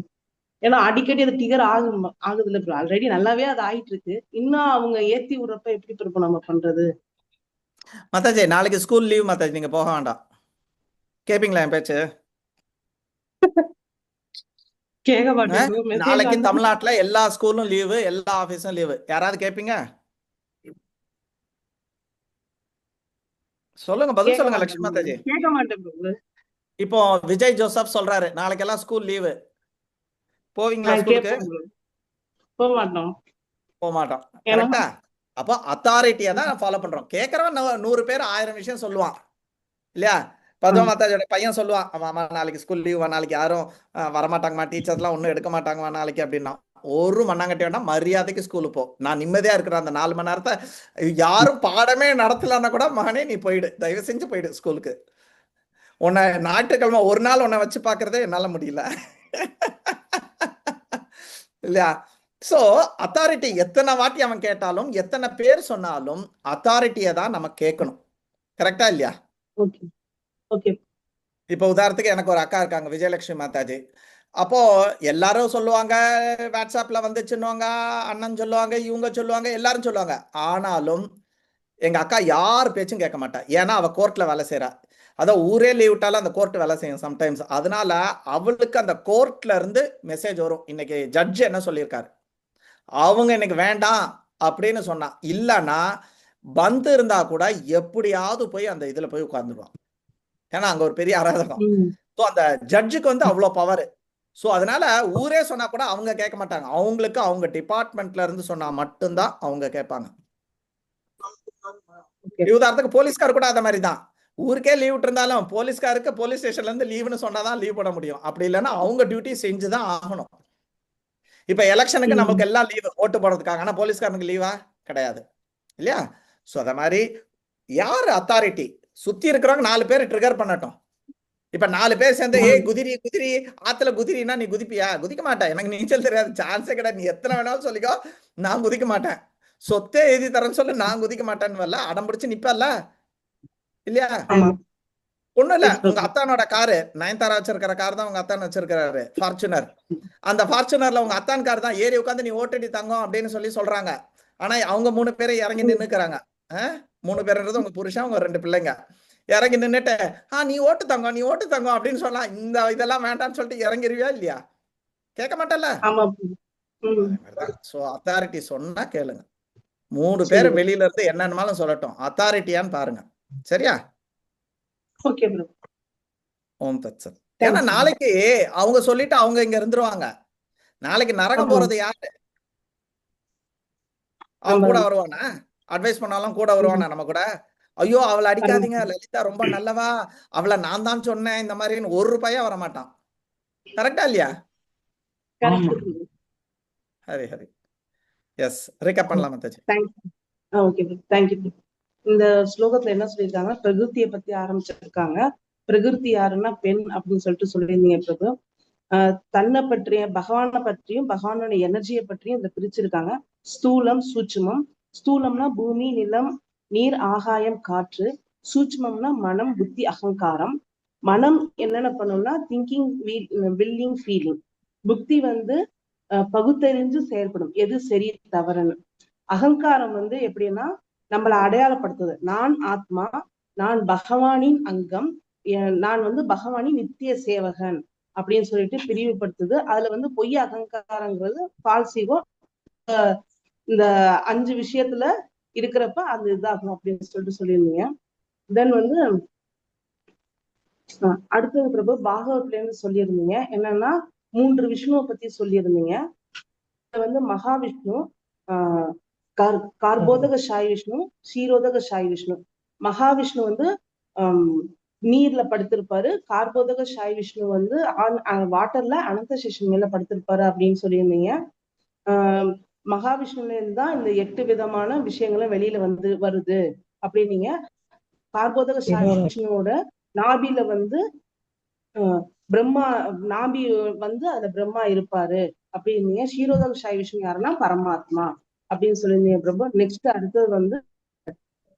ஏன்னா அடிக்கடி அது டிகர் ஆகுது இல்ல, ஆல்ரெடி நல்லாவே அது ஆயிட்டு இருக்கு, இன்னும் அவங்க ஏத்தி விடுறப்ப எப்படி நம்ம பண்றது? மாதாஜி நாளைக்கு ஸ்கூல் லீவ் மாதாஜி, நீங்க போக வேண்டாம். கேப்பீங்களா என் பேச்சு? கேட்க மாட்டேன். நாளைக்கு தமிழ்நாட்டுல எல்லா ஸ்கூலும் லீவு, எல்லா ஆபீஸும் லீவு. யாராவது கேப்பீங்க? சொல்லுங்க, பதில் சொல்லுங்க லட்சுமி மாதாஜி. கேட்க மாட்டேன். இப்போ விஜய் ஜோசப் சொல்றாரு நாளைக்கு எல்லாம் ஸ்கூல் லீவு, போவீங்களா ஸ்கூலுக்கு? போக மாட்டோம். போக மாட்டோம், கரெக்டா? அப்போ அத்தாரிட்டியை தான் ஃபாலோ பண்றோம். கேட்கறவன் 100 பேர் 1000 விஷயம் சொல்லுவான் இல்லையா? பத்மா மாதாஜியோட பையன் சொல்லுவான், ஆமா நாளைக்கு ஸ்கூல் லீவ், நாளைக்கு யாரும் வரமாட்டாங்கம்மா, டீச்சர்ஸ்லாம் ஒன்றும் எடுக்க மாட்டாங்கம்மா நாளைக்கு அப்படின்னா. ஒரு மண்ணாங்கட்டி வேண்டாம், மரியாதைக்கு ஸ்கூலுக்கு போ. நான் நிம்மதியா இருக்கிற அந்த 4 மணி நேரத்தை யாரும் பாடமே நடத்தலன்னா கூட மகனே நீ போயிடு, தயவு செஞ்சு போயிடு ஸ்கூலுக்கு. உன்னை ஞாயிற்றுக்கிழமை ஒரு நாள் உன்னை வச்சு பார்க்கறதே என்னால முடியல இல்லையா? சோ அத்தாரிட்டி எத்தனை வாட்டி அவன் கேட்டாலும், எத்தனை பேர் சொன்னாலும் அத்தாரிட்டியை தான் நம்ம கேட்கணும். கரெக்டா இல்லையா? ஓகே ஓகே இப்போ உதாரணத்துக்கு எனக்கு ஒரு அக்கா இருக்காங்க, விஜயலட்சுமி மாதாஜி. அப்போ எல்லாரும் சொல்லுவாங்க, வாட்ஸ்அப்ல வந்துச்சுன்னுவாங்க, அண்ணன் சொல்லுவாங்க, இவங்க சொல்லுவாங்க, எல்லாரும் சொல்லுவாங்க. ஆனாலும் எங்க அக்கா யார் பேச்சும் கேட்க மாட்டா. ஏன்னா அவ கோர்ட்ல வேலை செய்யறா. அதான் ஊரே லீவ் விட்டாலும் அந்த கோர்ட் வேலை செய்யும் சம்டைம்ஸ். அதனால அவளுக்கு அந்த கோர்ட்ல இருந்து மெசேஜ் வரும், இன்னைக்கு ஜட்ஜ் என்ன சொல்லியிருக்காரு, அவங்க இன்னைக்கு வேண்டாம் அப்படின்னு சொன்னா, இல்லைன்னா வந்து இருந்தா கூட எப்படியாவது போய் அந்த இதுல போய் உட்கார்ந்துருவான். ஏன்னா அங்க ஒரு பெரிய அராஜகம். ஸோ அந்த ஜட்ஜுக்கு வந்து அவ்வளோ பவர். ஸோ அதனால ஊரே சொன்னா கூட அவங்க கேட்க மாட்டாங்க. அவங்களுக்கு அவங்க டிபார்ட்மெண்ட்ல இருந்து சொன்னா மட்டும்தான் அவங்க கேட்பாங்க. உதாரணத்துக்கு போலீஸ்கார் கூட அந்த மாதிரி தான். ஊருக்கே லீவ் விட்டு இருந்தாலும் போலீஸ்காருக்கு போலீஸ் ஸ்டேஷன்ல இருந்து லீவ்னு சொன்னாதான் லீவ் போட முடியும். அப்படி இல்லைன்னா அவங்க டியூட்டி செஞ்சுதான் ஆகணும். இப்ப எலெக்ஷனுக்கு நமக்கு எல்லாம் லீவு ஓட்டு போடுறதுக்காக, ஆனா போலீஸ்காரனுக்கு லீவா கிடையாது இல்லையா? ஸோ அத மாதிரி யார் அத்தாரிட்டி, சுத்தி இருக்கிறவங்க 4 பேர் ட்ரிகர் பண்ணட்டும். இப்ப 4 பேர் சேர்ந்து ஏய் குதிரி குதிரி ஆத்துல குதிரின்னா நீ குதிப்பியா? குதிக்க மாட்டேன், எனக்கு நீச்சல் தெரியாது, சான்ஸே கிடையாது, நீ எத்தனை வேணாலும் சொல்லிக்கோ, நான் குதிக்க மாட்டேன். சொத்தே எழுதி தரேன்னு சொல்லி நான் குதிக்க மாட்டேன்னு வரல, அடம் பிடிச்சு நிப்பல்ல இல்லையா? ஒண்ணும் இல்ல, உங்க அத்தானோட காரு, நயன்தாரா வச்சிருக்கிற கார் தான் உங்க அத்தான் வச்சிருக்கிறாரு, ஃபார்ச்சுனர். அந்த ஃபார்ச்சுனர்ல உங்க அத்தான் கார் தான் ஏறி உட்காந்து நீ ஓட்டடி தங்கம் அப்படின்னு சொல்லி சொல்றாங்க. ஆனா அவங்க 3 பேரை இறங்கி நின்னுக்கிறாங்க. 3 பேருன்றது உங்க புருஷன், உங்க 2 பிள்ளைங்க இறங்கி நின்னுட்டு நீ ஓட்டு தங்கம், நீ ஓட்டு தங்கம் அப்படின்னு சொன்னா இந்த இதெல்லாம் வேண்டாம்னு சொல்லிட்டு இறங்கிருவியா இல்லையா? கேட்க மாட்டல. சோ அத்தாரிட்டி சொன்னா கேளுங்க. 3 பேர் வெளியில இருந்து என்னன்னாலும் சொல்லட்டும், அத்தாரிட்டியான்னு பாருங்க. சரியா? Okay bro. ஓம் தத்சத். ஏன்னா நாளைக்கு அவங்க சொல்லிட்டு அவங்க இங்க இருந்துருவாங்க. நாளைக்கு நரகம் போறது யாரு? அவன் கூட வருவானா? அட்வைஸ் பண்ணாலும் கூட வருவானா நம்ம கூட? ஐயோ அவளை அடிக்காதீங்க, லலிதா ரொம்ப நல்லவா, அவளை நான் தான் சொன்னேன் இந்த மாதிரி ₹1 வர மாட்டான். கரெக்டா இல்லையா? ஹரி ஹரி. எஸ், ரீகேப் பண்ணலாம் மாதாஜி. Okay thank you. இந்த ஸ்லோகத்துல என்ன சொல்லியிருக்காங்க, பிரகிருத்தியை பத்தி ஆரம்பிச்சிருக்காங்க. பிரகிருதி யாருன்னா பெண் அப்படின்னு சொல்லிட்டு சொல்லியிருந்தீங்க பிரபு. தன்னை பற்றிய, பகவானை பற்றியும் பகவானோட எனர்ஜியை பற்றியும் இதை பிரிச்சிருக்காங்க. ஸ்தூலம் சூட்சுமம். ஸ்தூலம்னா பூமி, நிலம், நீர், ஆகாயம், காற்று. சூட்சுமம்னா மனம், புத்தி, அகங்காரம். மனம் என்னென்ன பண்ணும்னா திங்கிங், வில்லிங், ஃபீலிங். புத்தி வந்து பகுத்தறிஞ்சு செயல்படும், எது சரி தவறுன்னு. அகங்காரம் வந்து எப்படின்னா நம்மளை அடையாளப்படுத்துது, நான் ஆத்மா, நான் பகவானின் அங்கம், நான் வந்து பகவானின் நித்திய சேவகன் அப்படின்னு சொல்லிட்டு பிரிவுபடுத்துது. அதுல வந்து பொய் அகங்காரங்கிறது பால்சிகோ இந்த 5 விஷயத்துல இருக்கிறப்ப அது இதாகும் அப்படின்னு சொல்லிட்டு சொல்லியிருந்தீங்க. தென் வந்து அடுத்தது பிரபு பாகவத்ல இருந்து சொல்லியிருந்தீங்க என்னன்னா 3 விஷ்ணுவை பத்தி சொல்லியிருந்தீங்க. வந்து மகாவிஷ்ணு, கார்போதக சாய் விஷ்ணு, ஷீரோதக சாய் விஷ்ணு. மகாவிஷ்ணு வந்து நீர்ல படுத்திருப்பாரு, கார்போதக சாய் விஷ்ணு வந்து வாட்டர்ல அனந்த சேஷன் மேல படுத்திருப்பாரு அப்படின்னு சொல்லியிருந்தீங்க. மகாவிஷ்ணுல இருந்து தான் இந்த 8 விதமான விஷயங்களும் வெளியில வந்து வருது அப்படின்னீங்க. கார்போதக சாய் விஷ்ணுவோட நாபில வந்து பிரம்மா, நாபி வந்து அதுல பிரம்மா இருப்பாரு அப்படின்னீங்க. ஷீரோதக சாய் விஷ்ணு யாருன்னா பரமாத்மா அப்படின்னு சொல்லியிருந்தீங்க பிரபு. நெக்ஸ்ட் அடுத்தது வந்து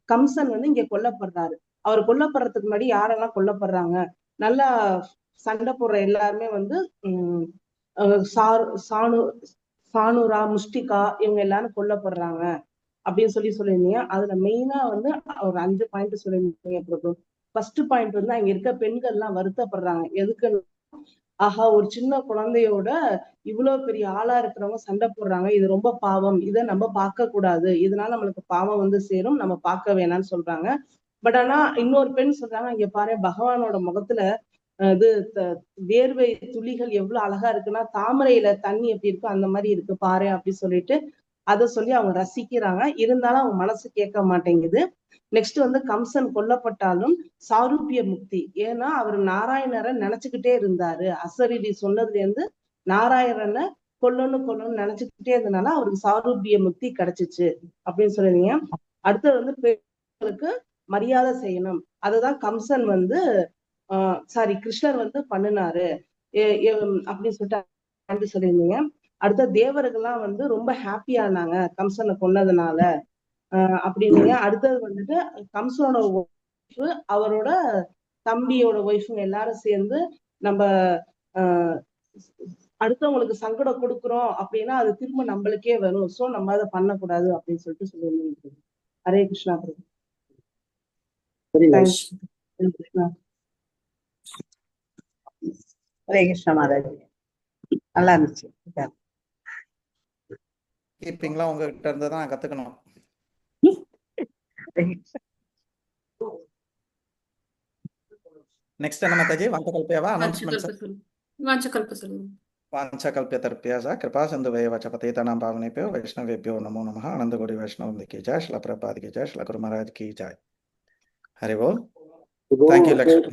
கம்சன் வந்து இங்க கொல்லப்படுறாரு. அவர் கொல்லப்படுறதுக்கு முன்னாடி யாரெல்லாம் கொல்லப்படுறாங்க, நல்லா சண்டை போடுற எல்லாருமே வந்து சானுரா, முஷ்டிகா, இவங்க எல்லாரும் கொல்லப்படுறாங்க அப்படின்னு சொல்லியிருந்தீங்க. அதுல மெயினா வந்து ஒரு 5 பாயிண்ட் சொல்லியிருந்தீங்க பிரபு. ஃபர்ஸ்ட் பாயிண்ட் வந்து அங்க இருக்க பெண்கள் எல்லாம் வருத்தப்படுறாங்க. எதுக்கு, ஆஹா ஒரு சின்ன குழந்தையோட இவ்வளவு பெரிய ஆளா இருக்கிறவங்க சண்டை போடுறாங்க, இது ரொம்ப பாவம், இதை நம்ம பார்க்க கூடாது, இதனால நம்மளுக்கு பாவம் வந்து சேரும், நம்ம பார்க்க வேணாம்னு சொல்றாங்க. பட் ஆனா இன்னொரு பெண் சொல்றாங்க, இங்க பாரு பகவானோட முகத்துல இது வேர்வை துளிகள் எவ்வளவு அழகா இருக்குன்னா தாமரையில தண்ணி எப்படி இருக்கோ அந்த மாதிரி இருக்கு பாரு அப்படி சொல்லிட்டு அதை சொல்லி அவங்க ரசிக்கிறாங்க. இருந்தாலும் அவங்க மனசு கேட்க மாட்டேங்குது. நெக்ஸ்ட் வந்து கம்சன் கொல்லப்பட்டாலும் சாரூபிய முக்தி, ஏன்னா அவர் நாராயணரை நினைச்சுக்கிட்டே இருந்தாரு. அசரீரி சொன்னதுல இருந்து நாராயணனை கொல்லணும்னு நினைச்சுக்கிட்டே இருந்தனால அவருக்கு சாரூபிய முக்தி கிடைச்சிச்சு அப்படின்னு சொல்லுவீங்க. அடுத்தது வந்து பெண்களுக்கு மரியாதை செய்யணும், அதுதான் கம்சன் வந்து சாரி கிருஷ்ணர் வந்து பண்ணினாரு அப்படின்னு சொல்லிட்டு சொல்லியிருந்தீங்க. அடுத்த தேவர்கள்லாம் வந்து ரொம்ப ஹாப்பியானாங்க கம்சனை கொன்னதுனால அப்படின்னீங்க. அடுத்தது வந்துட்டு கம்சனோட ஒய்ஃபு அவரோட தம்பியோட ஒய்ஃபுங்க எல்லாரும் சேர்ந்து நம்ம அடுத்தவங்களுக்கு சங்கடம் கொடுக்குறோம் அப்படின்னா அது திரும்ப நம்மளுக்கே வரும், சோ நம்ம அதை பண்ணக்கூடாது அப்படின்னு சொல்லிட்டு சொல்லியிருந்தீங்க. ஹரே கிருஷ்ணா பிரபு. கிருஷ்ணா. ஹரே கிருஷ்ணா மாதாஜி, நல்லா இருந்துச்சு. கீப்பிங்லாம் உங்ககிட்ட இருந்து தான் கத்துக்கணும். நெக்ஸ்ட் என்ன மாதாஜி? வாஞ்சகல்பயவா அனௌன்ஸ்மென்ட்ஸ்? வாஞ்சகல்ப சொல்லுங்க. वाञ्छाकल्प्यतर्भ्यः कृपा सिन्धुभ्येव च पतितानां पावनेभ्यो वैष्णवेभ्यो नमो नमः। आनंदकोटि वैष्णव की जय, श्रील प्रभुपाद की जय, श्रील गुरु महाराज की जय। हरि बोल। Thank you Lakshman.